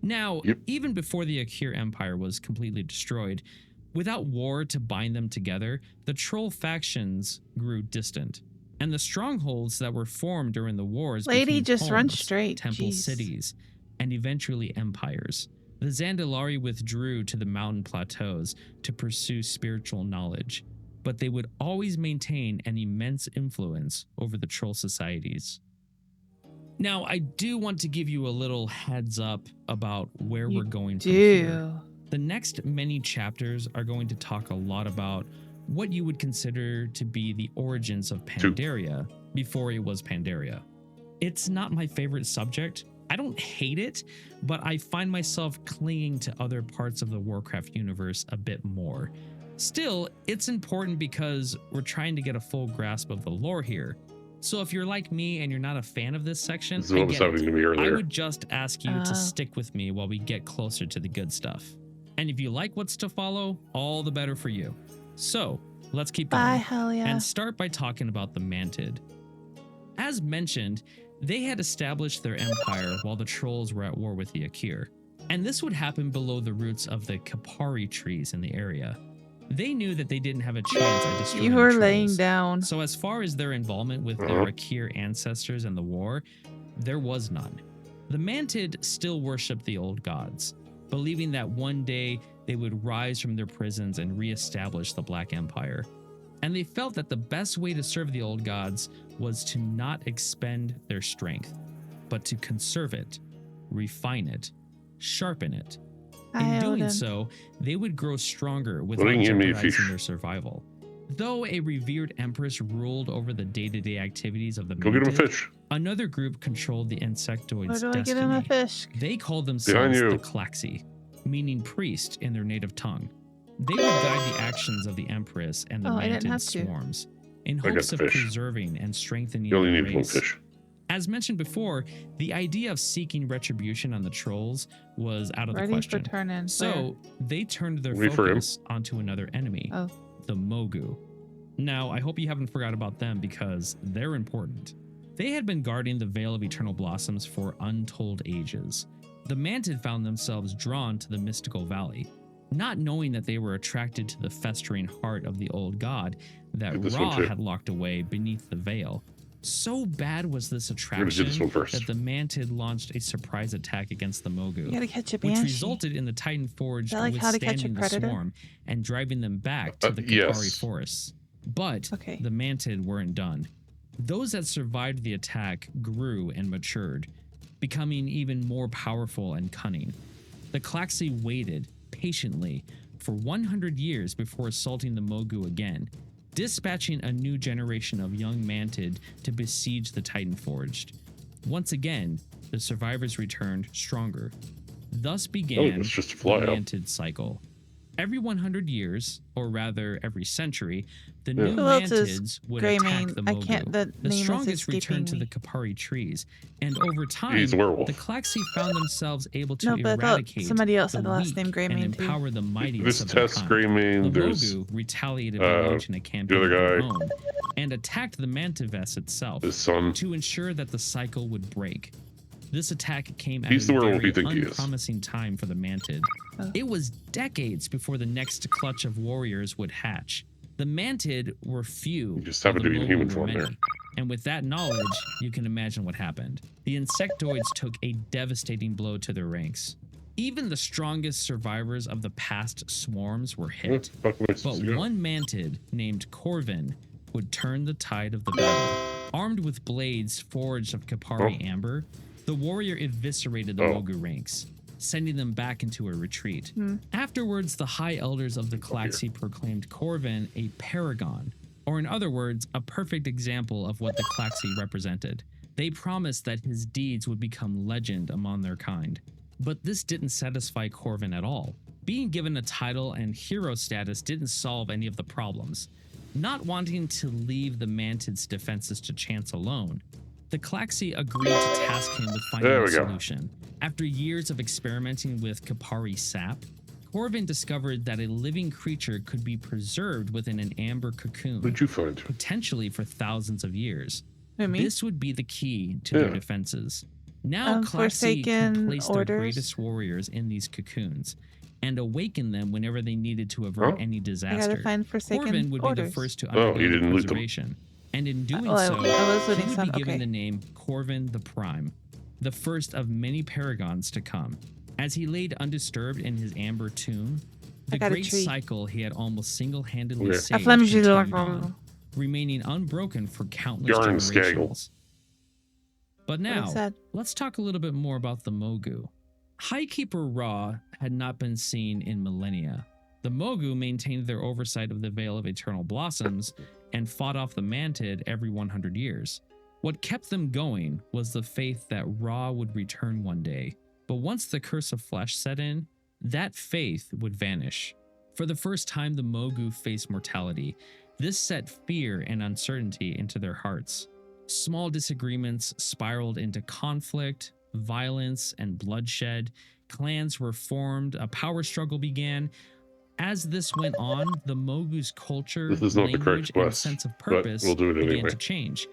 Now, even before the Akir Empire was completely destroyed, without war to bind them together, the troll factions grew distant. And the strongholds that were formed during the wars became just run homes, straight. temple cities, and eventually empires. The Zandalari withdrew to the mountain plateaus to pursue spiritual knowledge, but they would always maintain an immense influence over the troll societies. Now, I do want to give you a little heads up about where we're going from here. The next many chapters are going to talk a lot about what you would consider to be the origins of Pandaria before it was Pandaria. It's not my favorite subject. I don't hate it, but I find myself clinging to other parts of the Warcraft universe a bit more. Still, it's important because we're trying to get a full grasp of the lore here. So if you're like me and you're not a fan of this section, this is what was happening to me earlier. I would just ask you to stick with me while we get closer to the good stuff. And if you like what's to follow, all the better for you. So let's keep going. Hell yeah. And start by talking about the Mantid. As mentioned, they had established their empire while the trolls were at war with the Akir. And this would happen below the roots of the Kapari trees in the area. They knew that they didn't have a chance at destroying You the were trolls. laying down. So as far as their involvement with their Akir ancestors and the war, there was none. The Mantid still worshipped the old gods, believing that one day they would rise from their prisons and reestablish the Black Empire. And they felt that the best way to serve the old gods was to not expend their strength, but to conserve it, refine it, sharpen it. In doing so, they would grow stronger without jeopardizing their survival. Though a revered empress ruled over the day-to-day activities of the Go get him a fish. Another group controlled the insectoid's Where do I get him a fish? They called themselves the Klaxi, meaning priest in their native tongue. They would guide the actions of the empress and the Mantid swarms in hopes of preserving and strengthening you only the need race. one fish. As mentioned before, the idea of seeking retribution on the trolls was out of the question. So they turned their focus onto another enemy, the Mogu. Now, I hope you haven't forgot about them because they're important. They had been guarding the Vale of Eternal Blossoms for untold ages. The Mantid found themselves drawn to the mystical valley, not knowing that they were attracted to the festering heart of the old god that Ra had locked away beneath the veil. So bad was this attraction that the Mantid launched a surprise attack against the Mogu, which resulted in the Titan Forge withstanding the swarm and driving them back to the Kapari forests. But the Mantid weren't done. Those that survived the attack grew and matured, becoming even more powerful and cunning. The Klaxi waited patiently for 100 years before assaulting the Mogu again, dispatching a new generation of young Mantid to besiege the Titan Forged. Once again, the survivors returned stronger. Thus began the Mantid cycle. Every 100 years, or rather every century, the Yeah. new Who else is mantids would Greymane? attack the I Mogu. can't. The The name is strongest escaping returned to me. the Kapari trees, and over time, He's a werewolf. the Klaxi found themselves able to No, but I thought eradicate somebody else the had the last weak name and Greymane too. empower the mightiest There's of their Tess, kind. Greymane, The there's Mogu retaliated by launching a campaign of other their guy. own and attacked the Mantives itself his son. to ensure that the cycle would break. This attack came at He's a the werewolf very you think he is. unpromising time for the Mantid. Oh. It was decades before the next clutch of warriors would hatch. The Mantid were few, You just happen while to the be in human Mogu were form many. there. And with that knowledge, you can imagine what happened. The insectoids took a devastating blow to their ranks. Even the strongest survivors of the past swarms were hit. Fuck But my one mantid named Corvin would turn the tide of the battle. Armed with blades forged of Kapari amber, the warrior eviscerated the Mogu ranks, sending them back into a retreat. Afterwards, the high elders of the Klaxi proclaimed Corvin a paragon, or in other words, a perfect example of what the Klaxi represented. They promised that his deeds would become legend among their kind. But this didn't satisfy Corvin at all. Being given a title and hero status didn't solve any of the problems. Not wanting to leave the Mantid's defenses to chance alone, the Klaxi agreed to task him with finding a solution. After years of experimenting with Kapari sap, Corvin discovered that a living creature could be preserved within an amber cocoon, What did you find? potentially for thousands of years. Who, me? This would be the key to their defenses. Now Klaxi Forsaken could place their orders. greatest warriors in these cocoons and awaken them whenever they needed to avert any I disaster. gotta find Forsaken Corvin would be the orders. first to he undergo the didn't loot them. preservation. And in doing Well, I so, was he looting would some. be given Okay. the name Corvin the Prime, the first of many paragons to come. As he laid undisturbed in his amber tomb, the got a great tree. cycle he had almost single-handedly Okay. saved Flamme continued Gilor- on, remaining unbroken for countless Yarn generations. But What I now, said. let's talk a little bit more about the Mogu. Highkeeper Ra had not been seen in millennia. The Mogu maintained their oversight of the Veil of Eternal Blossoms and fought off the Mantid every 100 years. What kept them going was the faith that Ra would return one day. But once the Curse of Flesh set in, that faith would vanish. For the first time, the Mogu faced mortality. This set fear and uncertainty into their hearts. Small disagreements spiraled into conflict, violence, and bloodshed. Clans were formed, a power struggle began. As this went on, the Mogu's culture, This is not the correct language, and quest, sense of but purpose we'll do it began anyway. to change.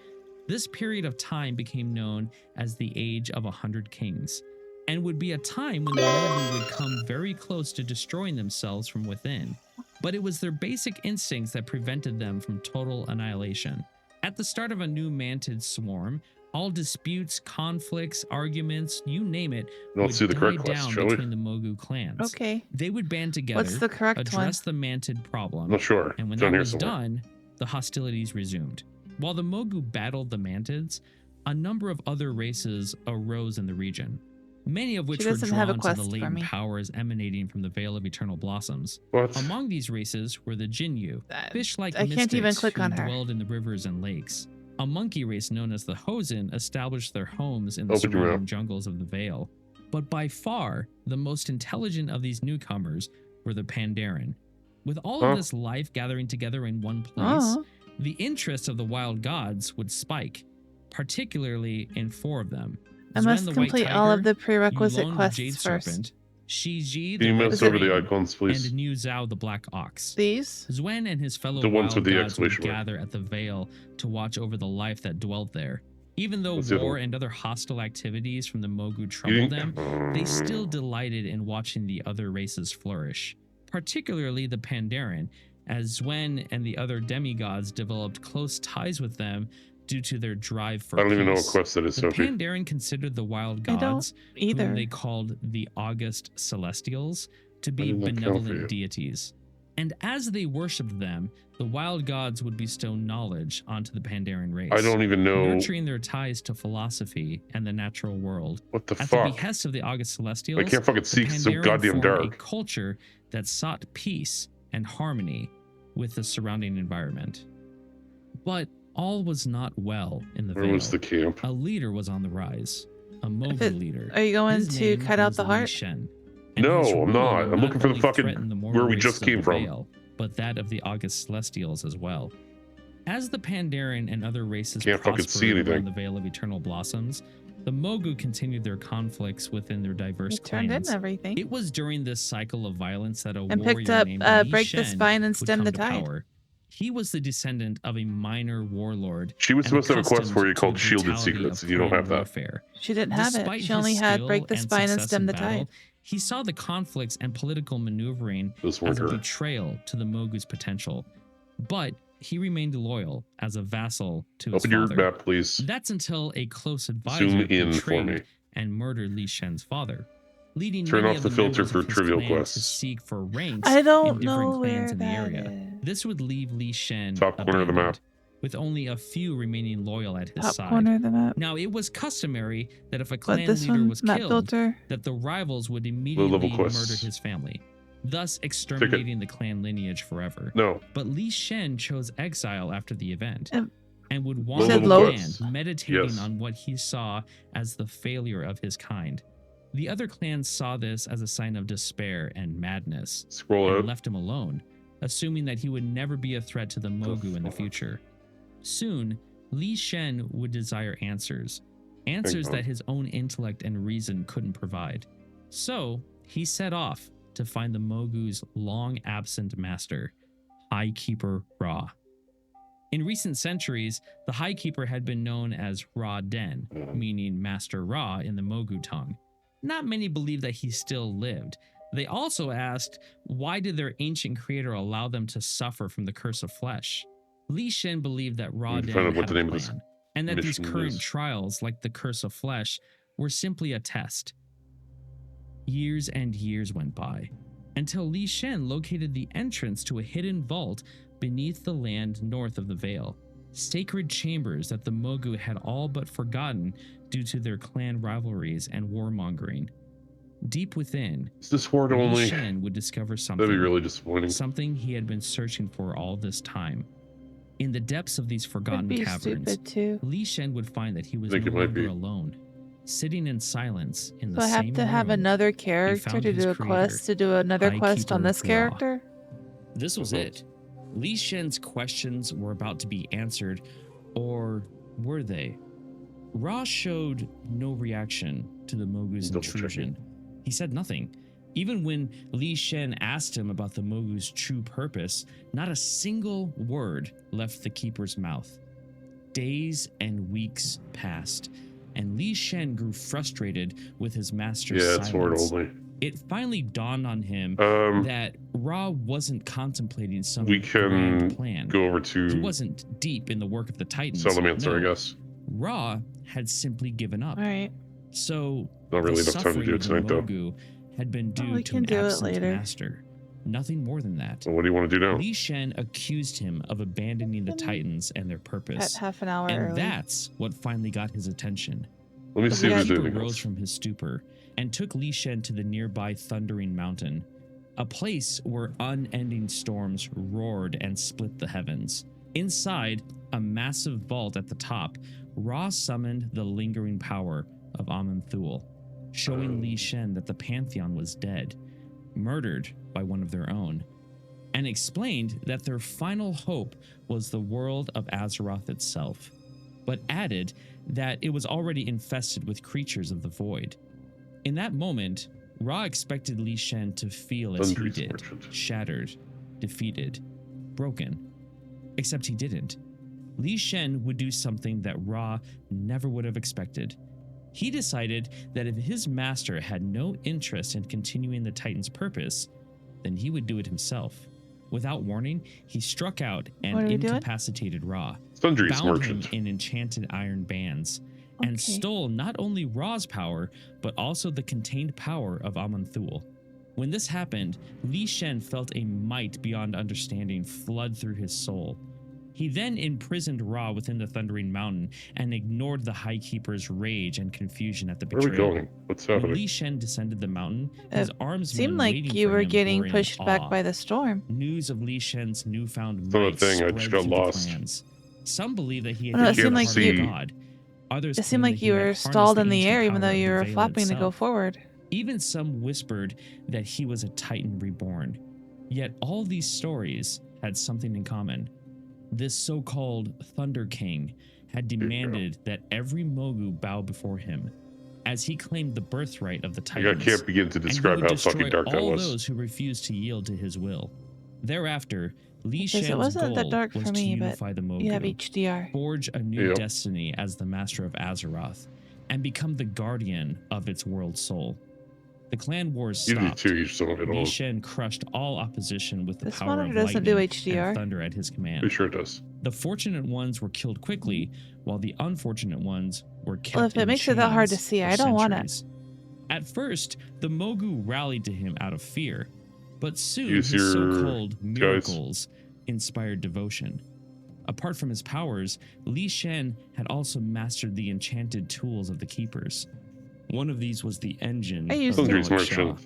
This period of time became known as the Age of 100 Kings, and would be a time when the Mogu would come very close to destroying themselves from within. But it was their basic instincts that prevented them from total annihilation. At the start of a new Mantid swarm, all disputes, conflicts, arguments, you name it, Let's would see the die correct quest, down shall we? between the Mogu clans. Okay. They would band together, What's the correct address the Mantid problem, I'm not sure. and when It's down that here was somewhere. done, the hostilities resumed. While the Mogu battled the Mantids, a number of other races arose in the region, many of which were doesn't have a drawn to quest the for latent me. powers emanating from the Veil of Eternal Blossoms. What? Among these races were the Jinyu, fish-like I can't even mystics click who on her. dwelled in the rivers and lakes. A monkey race known as the Hosen established their homes in the Open your surrounding mouth. jungles of the Vale. But by far, the most intelligent of these newcomers were the Pandaren. With all of this life gathering together in one place, Oh. the interest of the wild gods would spike, particularly in four of them. I Zuen must the White complete all of Tiger, the prerequisite Yulon the quests Jade first. Serpent, Shiji Can the you Red mouse over the Crane, icons, please? and Niu Zhao the Black Ox. These? Zuen and his fellow The ones wild with the gods would exclamation mark. gather at the Vale to watch over the life that dwelt there. Even though What's the other war one? and other hostile activities from the Mogu You troubled didn't- them, they still delighted in watching the other races flourish, particularly the Pandaren, as Zuen and the other demigods developed close ties with them due to their drive for I don't even know what peace. quest that is, The Sophie. Pandaren considered the wild I don't gods, either. whom they called the August Celestials, to be did that count for you? benevolent deities. And as they worshipped them, the wild gods would bestow knowledge onto the Pandaren race, I don't even know nurturing their ties to philosophy and the natural world. what the At the fuck. behest of the August Celestials, I can't fucking the see 'cause it's so Pandaren goddamn formed a dark. culture that sought peace and harmony with the surrounding environment. But all was not well in the Where Vale. was the camp? A leader was on the rise, a Mogu it- leader. Are you going His to name cut out was the Li heart? Shen. And No, his I'm rule not. would I'm looking for the only fucking threaten the mortal where we races just of came the from. Vale, but that of the August Celestials as well. As the Pandaren and other races Can't fucking see prospered around anything. the Vale of Eternal Blossoms, the Mogu continued their conflicts within their diverse He turned in clans. everything. It was during this cycle of violence that a And warrior picked up named Li Break the Shen Spine and would Stem come the to Tide. power. He was the descendant of a minor warlord. She was and supposed to have a quest for you accustomed to called the Shielded brutality Secrets, of and you don't clan have that. warfare. She didn't have Despite it. She only his had skill Break the and Spine and success Stem in the battle, Tide. he saw the conflicts and political maneuvering This as a winter. betrayal to the Mogu's potential. But he remained loyal as a vassal to his Open your father. map, please. That's until a close Zoom advisor in for betrayed me. and murdered Li Shen's father, leading Turn many off of the filter members for of his trivial clan to quests. seek for ranks I in don't different know clans where in the that area. is. This would leave Li Shen Top corner of the abandoned, map. with only a few remaining loyal at his Top side. corner of the map. Now, it was customary that if a But clan this leader one, was map killed, filter. that the rivals would Low-level immediately quests. murder his family, thus exterminating the clan lineage forever. No. But Li Shen chose exile after the event Um, and would You wander said the low- land, meditating Yes. on what he saw as the failure of his kind. The other clans saw this as a sign of despair and madness, Scroll and out. left him alone, assuming that he would never be a threat to the Mogu in the fuck? future. Soon, Li Shen would desire answers on. that his own intellect and reason couldn't provide. So, he set off to find the Mogu's long-absent master, High Keeper Ra. In recent centuries, the High Keeper had been known as Ra Den, meaning Master Ra in the Mogu tongue. Not many believed that he still lived. They also asked, why did their ancient creator allow them to suffer from the curse of flesh? Li Shen believed that Ra We can Den find out had what the a name of this plan, and that these mission current is. trials, like the curse of flesh, were simply a test. Years and years went by, until Li Shen located the entrance to a hidden vault beneath the land north of the Vale. Sacred chambers that the Mogu had all but forgotten due to their clan rivalries and warmongering. Deep within, Is this word Li only? Shen would discover That'd be something, really disappointing. something he had been searching for all this time. In the depths of these Could forgotten be caverns, stupid too. Li Shen would find that he was Think no it might longer be. alone, sitting in silence in the So I same have to have room. another character found to his do a creator, quest to do another High quest on Keeper this Ra. character. This was Mhm. it. Li Shen's questions were about to be answered, or were they? Ra showed no reaction to the Mogu's Double checking. intrusion. He said nothing. Even when Li Shen asked him about the Mogu's true purpose, not a single word left the keeper's mouth. Days and weeks passed, and Li Shen grew frustrated with his master's Yeah, it's word silence. only. It finally dawned on him that Ra wasn't contemplating some We can grand plan. go over He to wasn't deep in the work of the Titans. Salamancer, I No. guess. Ra had simply given up. All right. So Not really the enough time to suffering do of it the tonight, though. Mogu had been due we to can an do it absent later. master. Nothing more than that. So what do you want to do now? Li Shen accused him of abandoning the Can Titans and their purpose. Half an hour And early. that's what finally got his attention. Let me The see if there's Keeper anything rose else. from his stupor and took Li Shen to the nearby Thundering Mountain, a place where unending storms roared and split the heavens. Inside a massive vault at the top, Ra summoned the lingering power of Aman'Thul, showing Li Shen that the Pantheon was dead, murdered by one of their own, and explained that their final hope was the world of Azeroth itself, but added that it was already infested with creatures of the void. In that moment, Ra expected Li Shen to feel as he Thunderous did, merchant. shattered, defeated, broken. Except he didn't. Li Shen would do something that Ra never would have expected. He decided that if his master had no interest in continuing the Titan's purpose, then he would do it himself. Without warning, he struck out What and are we doing? incapacitated Ra, Thunderous bound merchant. him in enchanted iron bands, and Okay. stole not only Ra's power, but also the contained power of Aman'Thul. When this happened, Li Shen felt a might beyond understanding flood through his soul. He then imprisoned Ra within the Thundering Mountain and ignored the High Keeper's rage and confusion at the Where are we betrayal. going? What's When happening? Li Shen descended the mountain, his arms Seemed like you were getting pushed back by the storm. News of Li Shen's newfound It's not a might thing, I spread just got through lost. the clans. Some believe that he had Well, no, it become seemed part like of you- God. Others It seemed claim like that you he had were harnessed stalled the in the ancient air, even power though of you the were Veil flopping to go itself. forward. Even some whispered that he was a Titan reborn. Yet all these stories had something in common. This so-called Thunder King had demanded that every Mogu bow before him, as he claimed the birthright of the Titans. I can't begin to describe how fucking dark that all was. those who refused to yield to his will. Thereafter, Li Because Shen's it wasn't goal that dark was for to me, but unify the Mogu, you have HDR. forge a new Yep. destiny as the master of Azeroth, and become the guardian of its world soul. The clan wars You do stopped. too, you son of a Li bitch. Shen crushed all opposition with the This power monitor of doesn't do lightning HDR. and thunder at his command. Pretty sure it does. The fortunate ones were killed quickly, while the unfortunate ones were kept Well, if it in makes it that hard to chains see, for I don't want it. centuries. At first, the Mogu rallied to him out of fear, but soon Use his your so-called miracles inspired devotion. Apart from his powers, Li Shen had also mastered the enchanted tools of the Keepers. One of these was the engine I of used it. Sundry's Malik Shah, merchant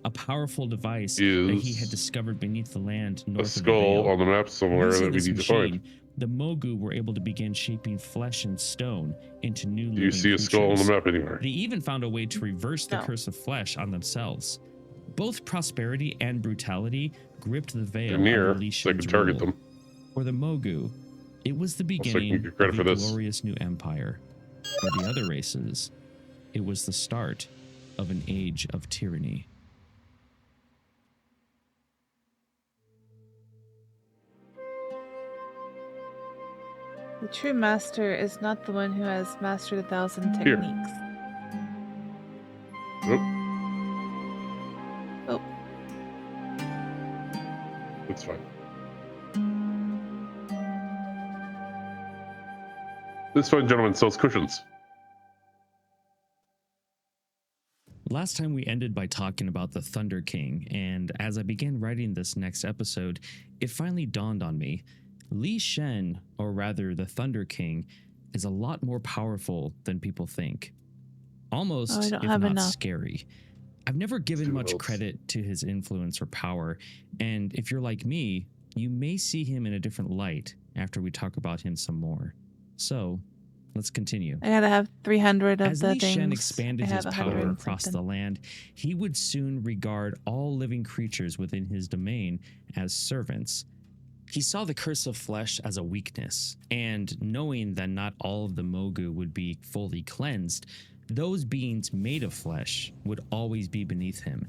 a powerful device is that he had discovered beneath the land a north of the skull Veil. on the map somewhere Using that we this need to find. machine, the Mogu were able to begin shaping flesh and stone into new Do you living see a skull on the creatures. map anywhere? They even found a way to reverse the No. curse of flesh on themselves. Both prosperity and brutality gripped the They're veil near, under Li so I can Shen's target rule. them. For the Mogu, it was the I can beginning get credit of for a this. glorious new empire. For the other races, it was the start of an age of tyranny. The true master is not the one who has mastered 1,000 Here. techniques. Nope. Oh, It's fine. This fine gentleman sells cushions. Last time we ended by talking about the Thunder King, and as I began writing this next episode, it finally dawned on me. Li Shen, or rather the Thunder King, is a lot more powerful than people think. Almost, Oh, I don't if have not enough. scary. I've never given do much else. credit to his influence or power, and if you're like me, you may see him in a different light after we talk about him some more. So, let's continue. I gotta have 300 of As the Li things. Shen expanded I his have power 100 and across the something. land, he would soon regard all living creatures within his domain as servants. He saw the curse of flesh as a weakness, and knowing that not all of the Mogu would be fully cleansed, those beings made of flesh would always be beneath him.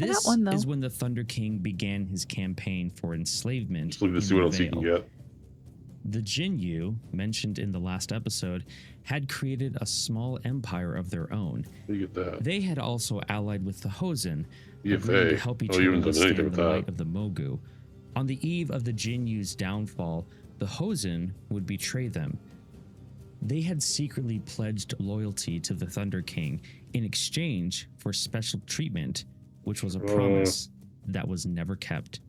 I got This one, though. is when the Thunder King began his campaign for enslavement. Just looking to in see what the else you can Veil. get. The Jinyu, mentioned in the last episode, had created a small empire of their own. You get that. They had also allied with the Hosen, agreeing EFA. to help each Oh, other you haven't done anything withstand with the might that. of the Mogu. On the eve of the Jinyu's downfall, the Hosen would betray them. They had secretly pledged loyalty to the Thunder King in exchange for special treatment, which was a promise that was never kept.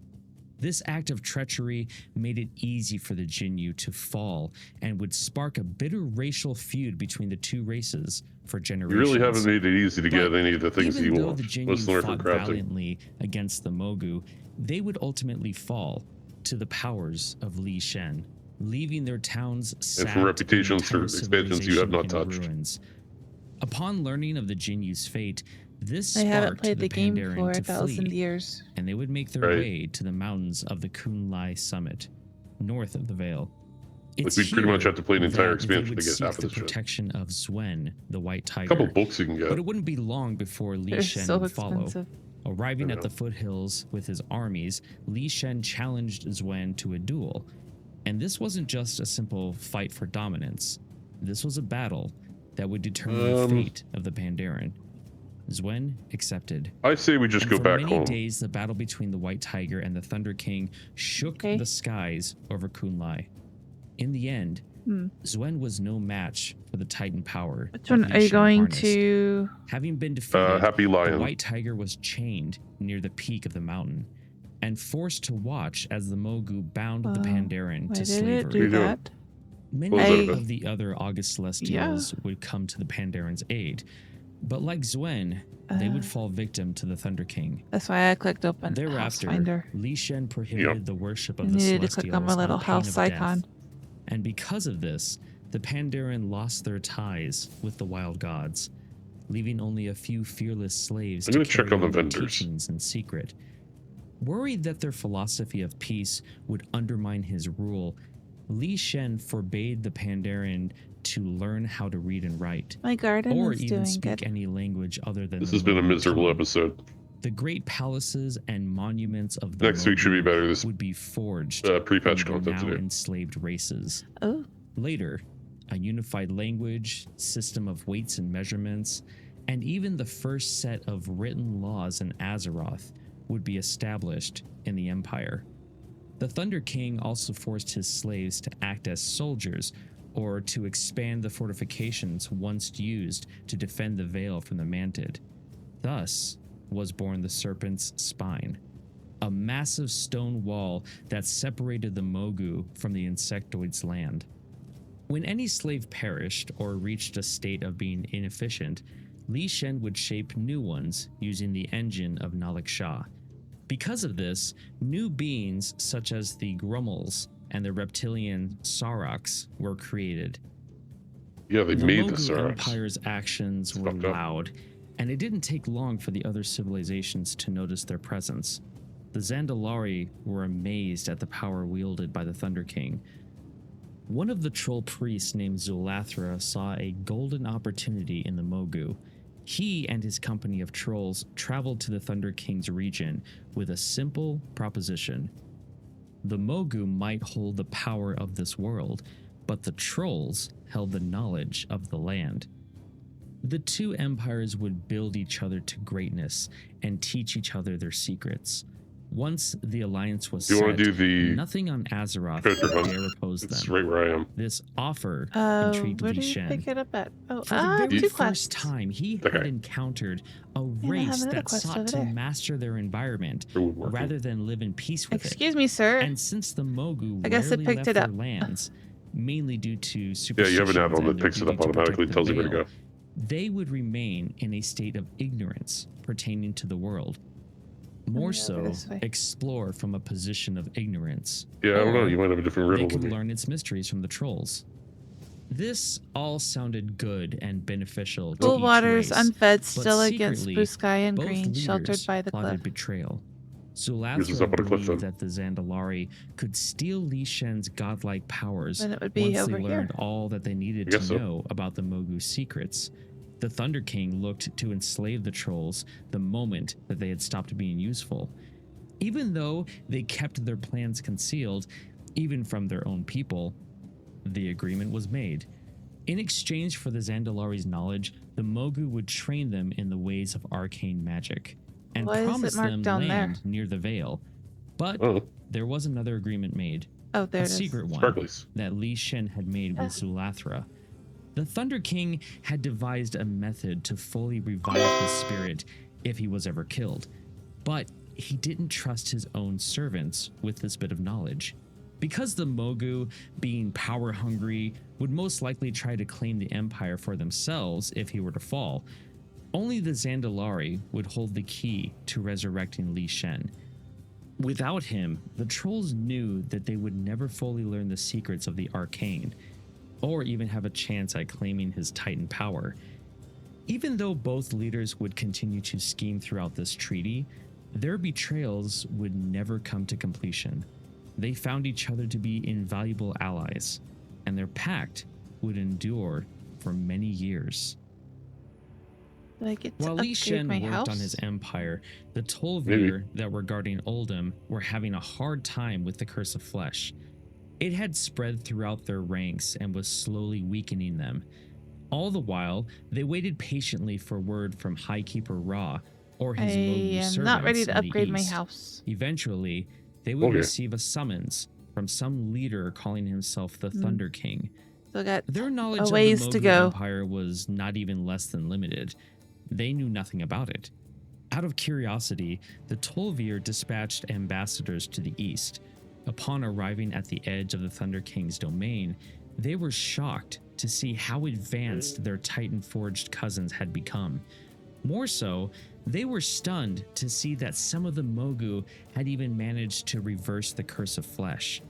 This act of treachery made it easy for the Jinyu to fall and would spark a bitter racial feud between the two races for You generations. really haven't made it easy to get But any of the things even you though want. the Let's Jinyu learn from fought crafting. valiantly against the Mogu, they would ultimately fall to the powers of Li Shen, leaving their towns sacked and reputations for entire expansions you have civilization not in touched. ruins. Upon learning of the Jinyu's fate, this I haven't sparked played the the game Pandaren for to 1,000 flee, years. and they would make their Right. way to the mountains of the Kunlai summit, north of the Veil. Like, It's we pretty much here have to play an entire that expansion they to would get seek half of the this shit. protection of Zwen, the White A Tiger. couple books you can But get. it wouldn't be long before Li They're Shen so would follow. expensive. Arriving I at know. the foothills with his armies, Li Shen challenged Zwen to a duel. And this wasn't just a simple fight for dominance. This was a battle that would determine the fate of the Pandaren. Zwen accepted. I say we just And go for back many home. days, the battle between the White Tiger and the Thunder King shook Okay. the skies over Kunlai. In the end, Zwen was no match for the Titan power. Which that one Li are you Shen going harnessed. to? Having been defeated, Happy the Lion. White Tiger was chained near the peak of the mountain and forced to watch as the Mogu bound the Pandaren Why to did it slavery. What are do you doing? that? Many What was that of the other August Celestials would come to the Pandaren's aid, but like Zwen, they would fall victim to the Thunder King. That's why I clicked open House Thereafter, Finder. Li Shen prohibited the worship of I the needed to Celestials click on my little pain house of death. icon. And because of this, the Pandaren lost their ties with the wild gods. leaving only a few fearless slaves I'm to gonna check carry on the on their vendors. teachings in secret. Worried that their philosophy of peace would undermine his rule, Li Shen forbade the Pandaren to learn how to read and write, My garden or is even doing speak good. any language other than This the has been a Mogu miserable tongue. episode. The great palaces and monuments of the Next week should be Mogu better. This would be forged pre-patch from content the now to do. enslaved races. Oh, Later, a unified language, system of weights and measurements, and even the first set of written laws in Azeroth would be established in the Empire. The Thunder King also forced his slaves to act as soldiers, or to expand the fortifications once used to defend the Vale from the Mantid. Thus was born the Serpent's Spine, a massive stone wall that separated the Mogu from the insectoid's land. When any slave perished or reached a state of being inefficient, Li Shen would shape new ones using the engine of Nalik Shah. Because of this, new beings such as the Grummels and the reptilian Saraks were created. Yeah, they The made the Mogu Sarax. Empire's actions were Fucked up. loud, and it didn't take long for the other civilizations to notice their presence. The Zandalari were amazed at the power wielded by the Thunder King. One of the troll priests named Zulathra saw a golden opportunity in the Mogu. He and his company of trolls traveled to the Thunder King's region with a simple proposition. The Mogu might hold the power of this world, but the trolls held the knowledge of the land. The two empires would build each other to greatness and teach each other their secrets. Once the alliance was Do you set, want to do the nothing on Azeroth treasure hunt? dare oppose It's them. right where I am. This offer where intrigued Li do you Shen. pick it up at? Oh, For the I have very two first quests. time, he had Okay. encountered a I have race another that quest sought over to there. master their environment For woodworking. rather than live in peace with it. Excuse me, sir. And since the Mogu I guess it rarely picked left it their up. lands, mainly due to Yeah, superstitions you have an add-on and that their picks it duty up to protect automatically, the tells you where to Vale, go. they would remain in a state of ignorance pertaining to the world. More go so, this way. explore from a position of ignorance. Yeah, I don't know. Or You might have a different they riddle could than me. learn its mysteries from the trolls. This all sounded good and beneficial to Cool each waters, race, unfed, but still against secretly, blue sky and both green, sheltered leaders by the plotted cliff. betrayal. Yours is up Zulathra on a cliff, believed then. that the Zandalari could steal Li Shen's godlike powers Then it would be once over they learned here. all that they needed I to guess so. know about the Mogu's secrets. The Thunder King looked to enslave the trolls the moment that they had stopped being useful. Even though they kept their plans concealed, even from their own people, the agreement was made. In exchange for the Zandalari's knowledge, the Mogu would train them in the ways of arcane magic and Why is it promise marked them down there? land near the Vale. But Oh, there was another agreement made, Oh, there a it is. secret one sparklies. that Li Shen had made with Zulathra. The Thunder King had devised a method to fully revive his spirit if he was ever killed, but he didn't trust his own servants with this bit of knowledge. Because the Mogu, being power hungry, would most likely try to claim the Empire for themselves if he were to fall, only the Zandalari would hold the key to resurrecting Li Shen. Without him, the trolls knew that they would never fully learn the secrets of the arcane, or even have a chance at claiming his Titan power. Even though both leaders would continue to scheme throughout this treaty, their betrayals would never come to completion. They found each other to be invaluable allies, and their pact would endure for many years. Did I get to While Li upgrade Shen my worked house? on his empire, the Maybe. Tol'vir that were guarding Oldham were having a hard time with the Curse of Flesh. It had spread throughout their ranks and was slowly weakening them. All the while, they waited patiently for word from Highkeeper Ra or his I Mogu am servants not ready in to the upgrade my east. house. Eventually, they would Okay. receive a summons from some leader calling himself the Thunder King. Still got Their knowledge a of ways the to Mogu go. Empire was not even less than limited. They knew nothing about it. Out of curiosity, the Tol'vir dispatched ambassadors to the east. Upon arriving at the edge of the Thunder King's domain, they were shocked to see how advanced their Titan-forged cousins had become. More so, they were stunned to see that some of the Mogu had even managed to reverse the Curse of Flesh.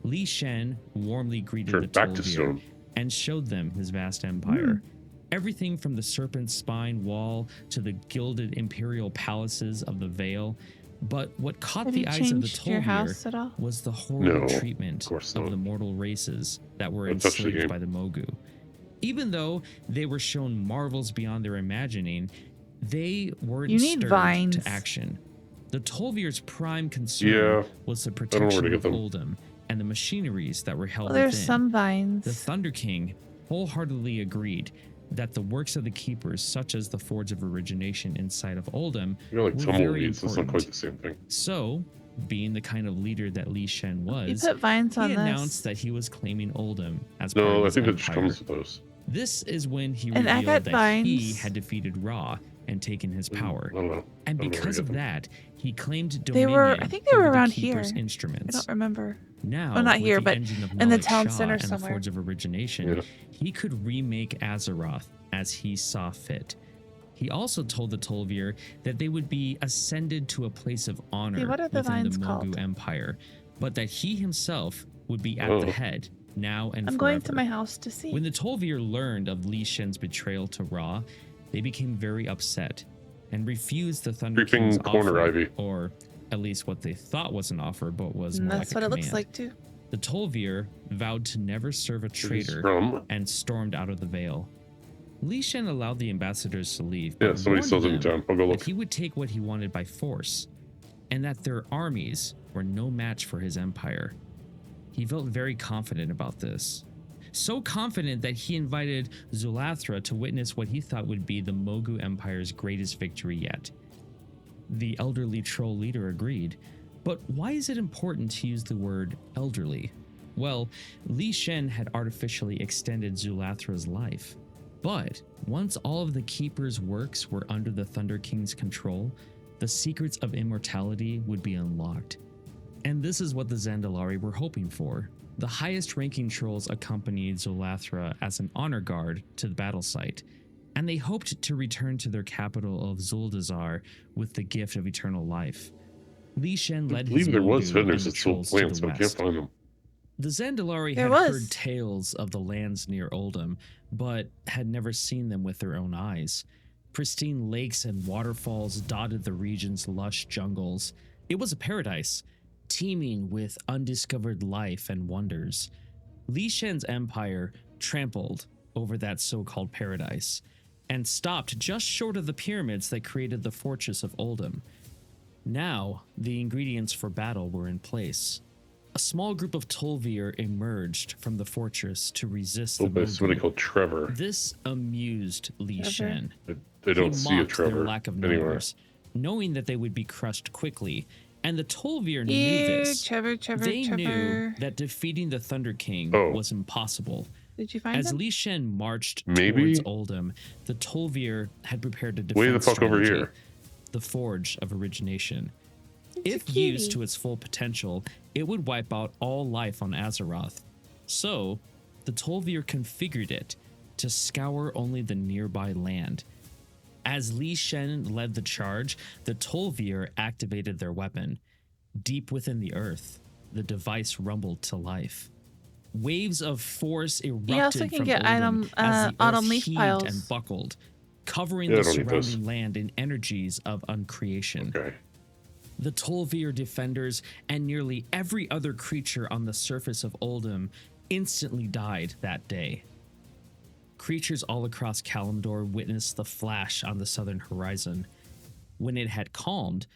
Li Shen warmly greeted Turn the back to Tol'vir stone. and showed them his vast empire. Everything from the serpent spine wall to the gilded imperial palaces of the Vale. But what caught Have the you eyes of the changed your house at all? was the horrible No, treatment of course of not. the mortal races that were Don't touch the enslaved game. by the Mogu. Even though they were shown marvels beyond their imagining, they weren't You need stirred vines. to action. The Tolvir's prime concern Yeah, was the know where protection to get of them. Oldham and the machineries that were held Well, there's within. some The vines. Thunder King wholeheartedly agreed that the works of the keepers, such as the Forge of Origination inside of Oldham, You're like were very tumbleweeds. That's not important. quite the same thing. So, being the kind of leader that Li Shen You was, put vines he on announced this. that he was claiming Oldham as part No, of I his think that just empire. comes with those. This is when he And I revealed got that he vines. had defeated Ra and taken his power. I don't know. And I don't know where because to of get them. that, he claimed They dominion were- I think they were over the around Keeper's here. I instruments. don't remember. Now, Well, not with here, the but engine of in the Malik town Shah center and the somewhere. Forge of Origination, Yeah. he could remake Azeroth as he saw fit. He also told the Tolvir that they would be ascended to a place of honor what are the within the vines Mogu called? Empire, but that he himself would be at Oh. the head now and I'm forever. going to my house to see. When the Tolvir learned of Li Shen's betrayal to Ra, they became very upset and refused the Thunder Creeping King's corner offer, ivy. or at least what they thought was an offer, but was And more that's like what a it looks command. like too. The Tolvir vowed to never serve a This is traitor from. and stormed out of the Vale. Li Shen allowed the ambassadors to leave, Yeah, but somebody warned sells it in them town. I'll go that look. he would take what he wanted by force, and that their armies were no match for his empire. He felt very confident about this. So confident that he invited Zulathra to witness what he thought would be the Mogu Empire's greatest victory yet. The elderly troll leader agreed, but why is it important to use the word elderly? Well, Li Shen had artificially extended Zulathra's life. But once all of the Keeper's works were under the Thunder King's control, the secrets of immortality would be unlocked. And this is what the Zandalari were hoping for. The highest ranking trolls accompanied Zulathra as an honor guard to the battle site, and they hoped to return to their capital of Zuldazar with the gift of eternal life. Li Shen I led his believe there was Mogu vendors and that the sold trolls to plants, the but I can't west. find them. The Zandalari There had was. heard tales of the lands near Oldham, but had never seen them with their own eyes. Pristine lakes and waterfalls dotted the region's lush jungles. It was a paradise, teeming with undiscovered life and wonders. Li Shen's empire trampled over that so-called paradise and stopped just short of the pyramids that created the fortress of Oldham. Now, the ingredients for battle were in place. A small group of Tolvir emerged from the fortress to resist the Oh, by somebody Mogu. called Trevor. This amused Li Trevor? Shen. They don't He see a mocked their Trevor lack of anywhere. numbers, knowing that they would be crushed quickly, and the Tolvir knew Here, this. Trevor, They knew Trevor. that defeating the Thunder King Oh. was impossible. Did you find As him? Li Shen marched Maybe. towards Oldham, the Tolvir had prepared a defense Way the fuck over strategy, here. the Forge of Origination. It's a If used cutie. to its full potential, it would wipe out all life on Azeroth. So, the Tolvir configured it to scour only the nearby land. As Li Shen led the charge, the Tolvir activated their weapon. Deep within the earth, the device rumbled to life. Waves of force erupted also can from get Oldham as the autumn earth leaf heaved piles. and buckled, covering Yeah, I the don't need those. surrounding land in energies of uncreation. Okay. The Tolvir defenders and nearly every other creature on the surface of Oldham instantly died that day. Creatures all across Kalimdor witnessed the flash on the southern horizon. When it had calmed,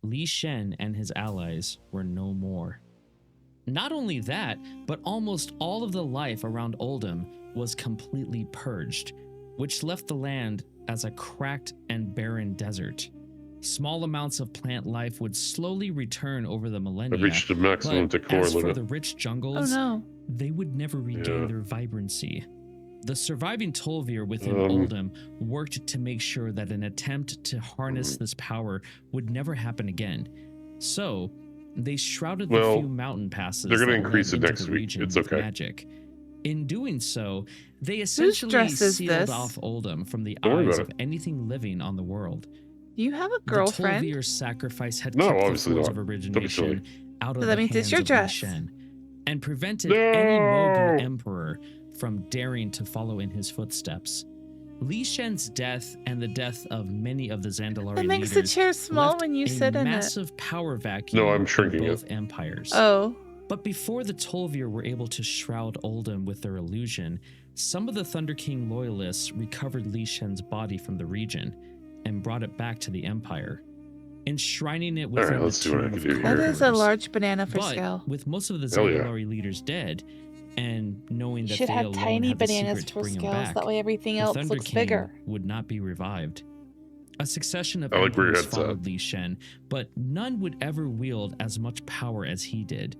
Li Shen and his allies were no more. Not only that, but almost all of the life around Oldham was completely purged, which left the land as a cracked and barren desert. Small amounts of plant life would slowly return over the millennia. I've reached the maximum but decor as for limit. the rich Oh jungles, no. they would never regain Yeah. their vibrancy. The surviving Tolvir within Um, Oldham worked to make sure that an attempt to harness this power would never happen again. So, they shrouded the Well, few mountain passes they're gonna that increase led it into next the week. region It's with okay. magic. In doing so, they essentially dress is sealed this? off Oldham from the Don't worry eyes about of anything living on the world. Do you have a The girlfriend? Tolvir's sacrifice had No, kept the obviously Forge not. of Don't be silly. Origination out of So that the means it's hands your of Li dress. Shen, and prevented No! any Mogu emperor from daring to follow in his footsteps. Li Shen's death and the death of many of the Zandalari It makes the leaders chair small left when you a sit in it. massive power vacuum No, I'm shrinking in both it. empires. Oh. But before the Tol'vir were able to shroud Uldum with their illusion, some of the Thunder King loyalists recovered Li Shen's body from the region and brought it back to the Empire, enshrining it within the let's see what I Tomb can of do here. That is a Conquerors. large banana for But scale. with most of the Hell yeah. Zandalari leaders dead, and knowing You that should they have alone tiny had the bananas secret to for bring him scales. back, That way everything the else Thunder looks King bigger. would not be revived. A succession of I like where your emperors head's at. followed Li Shen, but none would ever wield as much power as he did.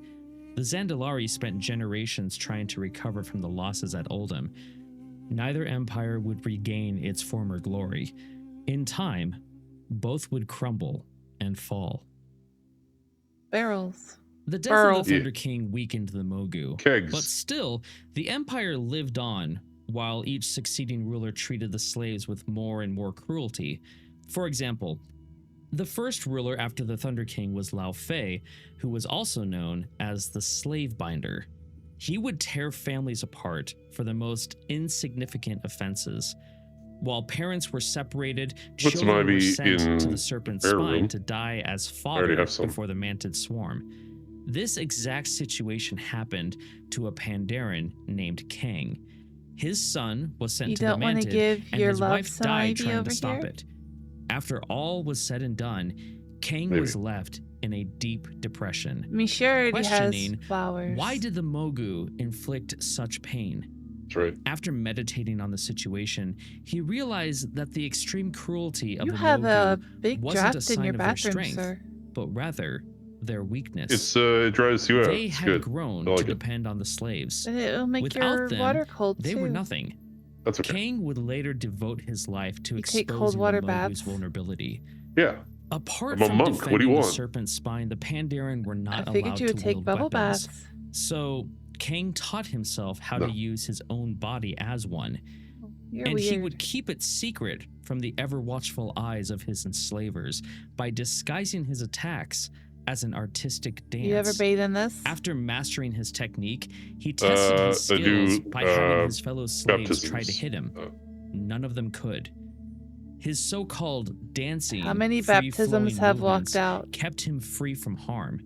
The Zandalari spent generations trying to recover from the losses at Uldum. Neither empire would regain its former glory. In time, both would crumble and fall. Barrels. The death Burl. of the Thunder King weakened the Mogu, Kegs. but still, the empire lived on, while each succeeding ruler treated the slaves with more and more cruelty. For example, the first ruler after the Thunder King was Lao Fei, who was also known as the Slave Binder. He would tear families apart for the most insignificant offenses. While parents were separated, Put some children were ivy sent in to the serpent's their spine room. to die as already fodder have some. before the mantid swarm. This exact situation happened to a Pandaren named Kang. His son was sent You to the don't want to mantid, give and your his love wife some died ivy trying over to stop here? it. After all was said and done, Kang Maybe. was left in a deep depression. I mean, she already has Questioning flowers. Why did the Mogu inflict such pain? That's right. After meditating on the situation, he realized that the extreme cruelty of You the have a Mogu big wasn't a draft in sign your of their bathroom, strength, sir. but rather their weakness. It's it dries you out. They It's had good. grown I like to it. depend on the slaves. But it'll make Without your them, water cold They too. were nothing. That's okay. Kang would later devote his life to You take cold exposing water the Mogu's baths? vulnerability. Yeah. Apart I'm a from monk. defending What do you the want? serpent's spine, the Pandaren were not I allowed figured you would to take wield bubble weapons. baths. So Kang taught himself how No. to use his own body as one, You're and weird. he would keep it secret from the ever-watchful eyes of his enslavers by disguising his attacks as an artistic dance. You ever bathe in this? After mastering his technique, he tested his I skills do, by having his fellow slaves try to baptisms. hit him. None of them could. His so-called dancing, How many free-flowing baptisms have movements walked out? kept him free from harm.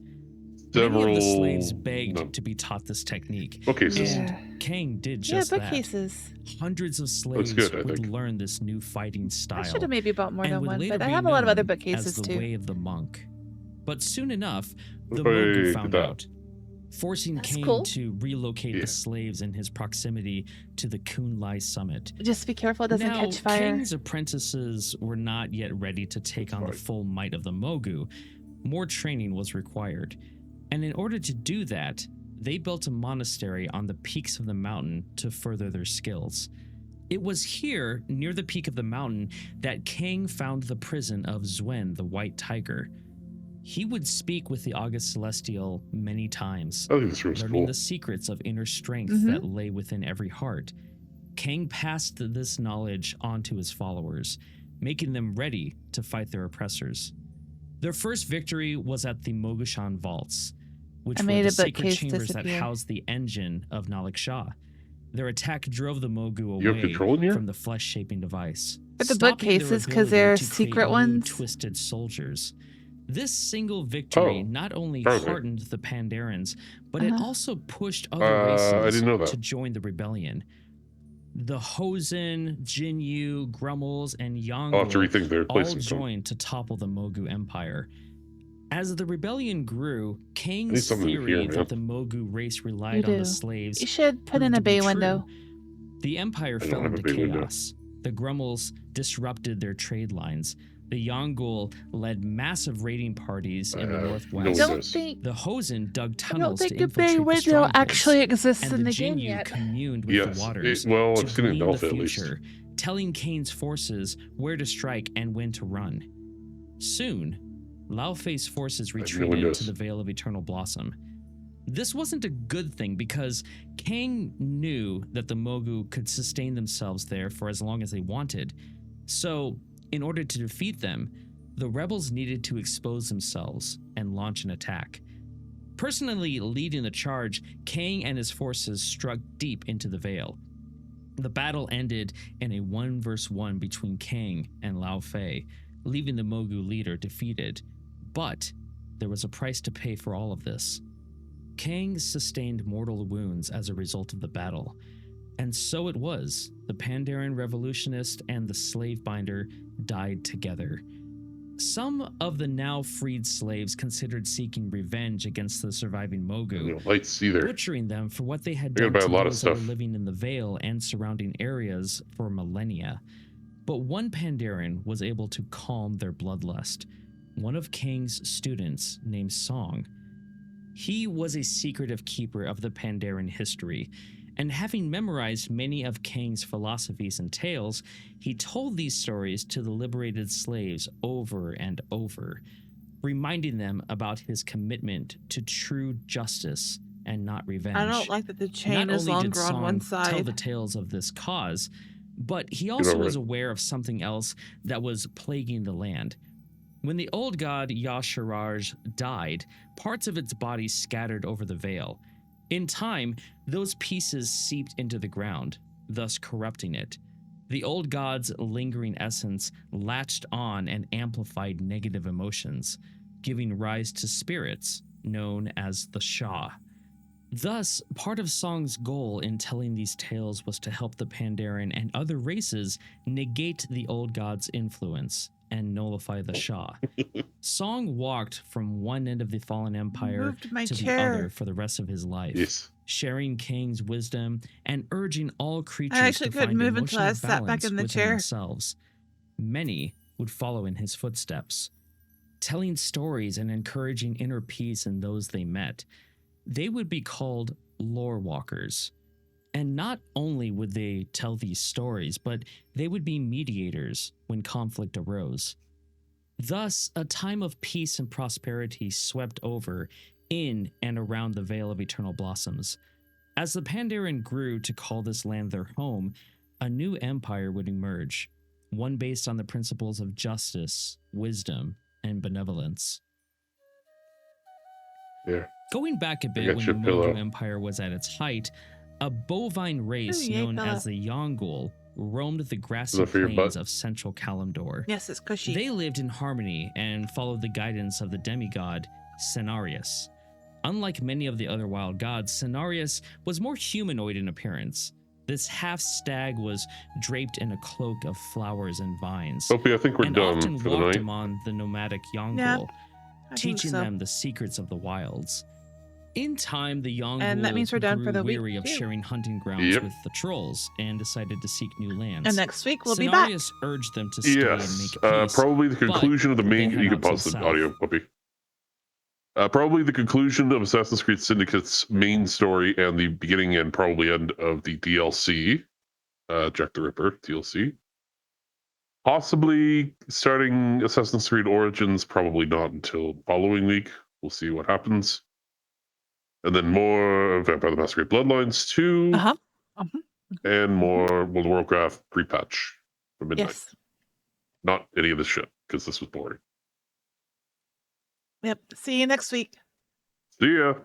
Several. Many of the slaves begged no. to be taught this technique. Bookcases. And Yeah. Kang did Yeah, just that. bookcases. Hundreds of slaves good, I would think. learn this new fighting style. I should have maybe bought more and than would one, later but I be have a lot of other known bookcases as the too. way of the monk. But soon enough, the What if I Mogu did found that? out, forcing That's Kang cool. to relocate Yeah. the slaves in his proximity to the Kunlai summit. Just be careful it doesn't Now, catch fire. Kang's apprentices were not yet ready to take on the right. full might of the Mogu. More training was required. And in order to do that, they built a monastery on the peaks of the mountain to further their skills. It was here, near the peak of the mountain, that Kang found the prison of Zwen, the White Tiger. He would speak with the August Celestial many times, I think this room's learning cool. the secrets of inner strength Mhm. that lay within every heart. Kang passed this knowledge on to his followers, making them ready to fight their oppressors. Their first victory was at the Mogushan Vaults, which I were made the a sacred bookcase chambers that disappear. housed the engine of Nalik Shah. Their attack drove the Mogu You have away control in here? from the flesh-shaping device. But the stopping their bookcases, 'cause ability they're to create secret new ones? twisted soldiers. This single victory Oh, not only probably. heartened the Pandarans, but it Uh-huh. also pushed other I races didn't know that. to join the rebellion. The Hosen, Jinyu, Grummels, and I'll have to Yongle rethink their all place in some. joined to topple the Mogu Empire. As the rebellion grew, need Kang's something theory here, man. that the Mogu race You relied on do. the slaves You should put in proved a to be bay true. window. The empire I don't fell have a into bay window. chaos. The Grummels disrupted their trade lines. The Yongle led massive raiding parties in the no northwest. Don't windows. think The Hosen dug I don't tunnels think to a bay infiltrate the window strongholds, actually exists and in the the game Jinyu yet. communed with Yes. the waters Well, to I've seen it in glean the Alpha at least. future, telling Kane's forces where to strike and when to run. Soon, Lao Fei's forces no retreated windows. to the Vale of Eternal Blossom. This wasn't a good thing because Kang knew that the Mogu could sustain themselves there for as long as they wanted. So, in order to defeat them, the rebels needed to expose themselves and launch an attack. Personally leading the charge, Kang and his forces struck deep into the Vale. The battle ended in a 1-versus-1 between Kang and Lao Fei, leaving the Mogu leader defeated. But there was a price to pay for all of this. Kang sustained mortal wounds as a result of the battle. And so it was. The Pandaren revolutionist and the slave binder died together. Some of the now freed slaves considered seeking revenge against the surviving Mogu, lights either. butchering them for what they had They're done gonna to buy a lot of those that were stuff. living in the Vale and surrounding areas for millennia. But one Pandaren was able to calm their bloodlust. One of Kang's students, named Song. He was a secretive keeper of the Pandaren history, and having memorized many of Kang's philosophies and tales, he told these stories to the liberated slaves over and over, reminding them about his commitment to true justice and not revenge. I don't like that the chain Not is only did longer on one Song tell side. the tales of this cause, but he also was aware of something else that was plaguing the land. When the old god Yasharaj died, parts of its body scattered over the Vale. In time, those pieces seeped into the ground, thus corrupting it. The old god's lingering essence latched on and amplified negative emotions, giving rise to spirits known as the Shah. Thus, part of Song's goal in telling these tales was to help the Pandaren and other races negate the old god's influence and nullify the Shah. Song walked from one end of the fallen empire to the other for the rest of his life, sharing Kang's wisdom and urging all creatures to find emotional balance within themselves. Many would follow in his footsteps, telling stories and encouraging inner peace in those they met. They would be called lore walkers. And not only would they tell these stories, but they would be mediators when conflict arose. Thus, a time of peace and prosperity swept over in and around the Vale of Eternal Blossoms. As the Pandaren grew to call this land their home, a new empire would emerge, one based on the principles of justice, wisdom, and benevolence. Yeah. Going back a bit, when the Mogu Empire was at its height, a bovine race known as the Yongul roamed the grassy plains of central Kalimdor. Yes, it's cushy. They lived in harmony and followed the guidance of the demigod Cenarius. Unlike many of the other wild gods, Cenarius was more humanoid in appearance. This half-stag was draped in a cloak of flowers and vines, Hopey, I think we're and done often for the walked night. among the nomadic Yongul, teaching them the secrets of the wilds. In time, the Yongul grew weary of sharing hunting grounds with the trolls and decided to seek new lands. And next week we'll be back. Cenarius urged them to stay and make peace. Probably the conclusion of the main. You can pause the audio, Hopey. Probably the conclusion of Assassin's Creed Syndicate's main story and the beginning and probably end of the DLC, Jack the Ripper DLC. Possibly starting Assassin's Creed Origins, probably not until following week. We'll see what happens. And then more Vampire the Masquerade Bloodlines 2. And more World of Warcraft pre-patch for midnight. Yes. Not any of this shit, because this was boring. Yep. See you next week. See ya.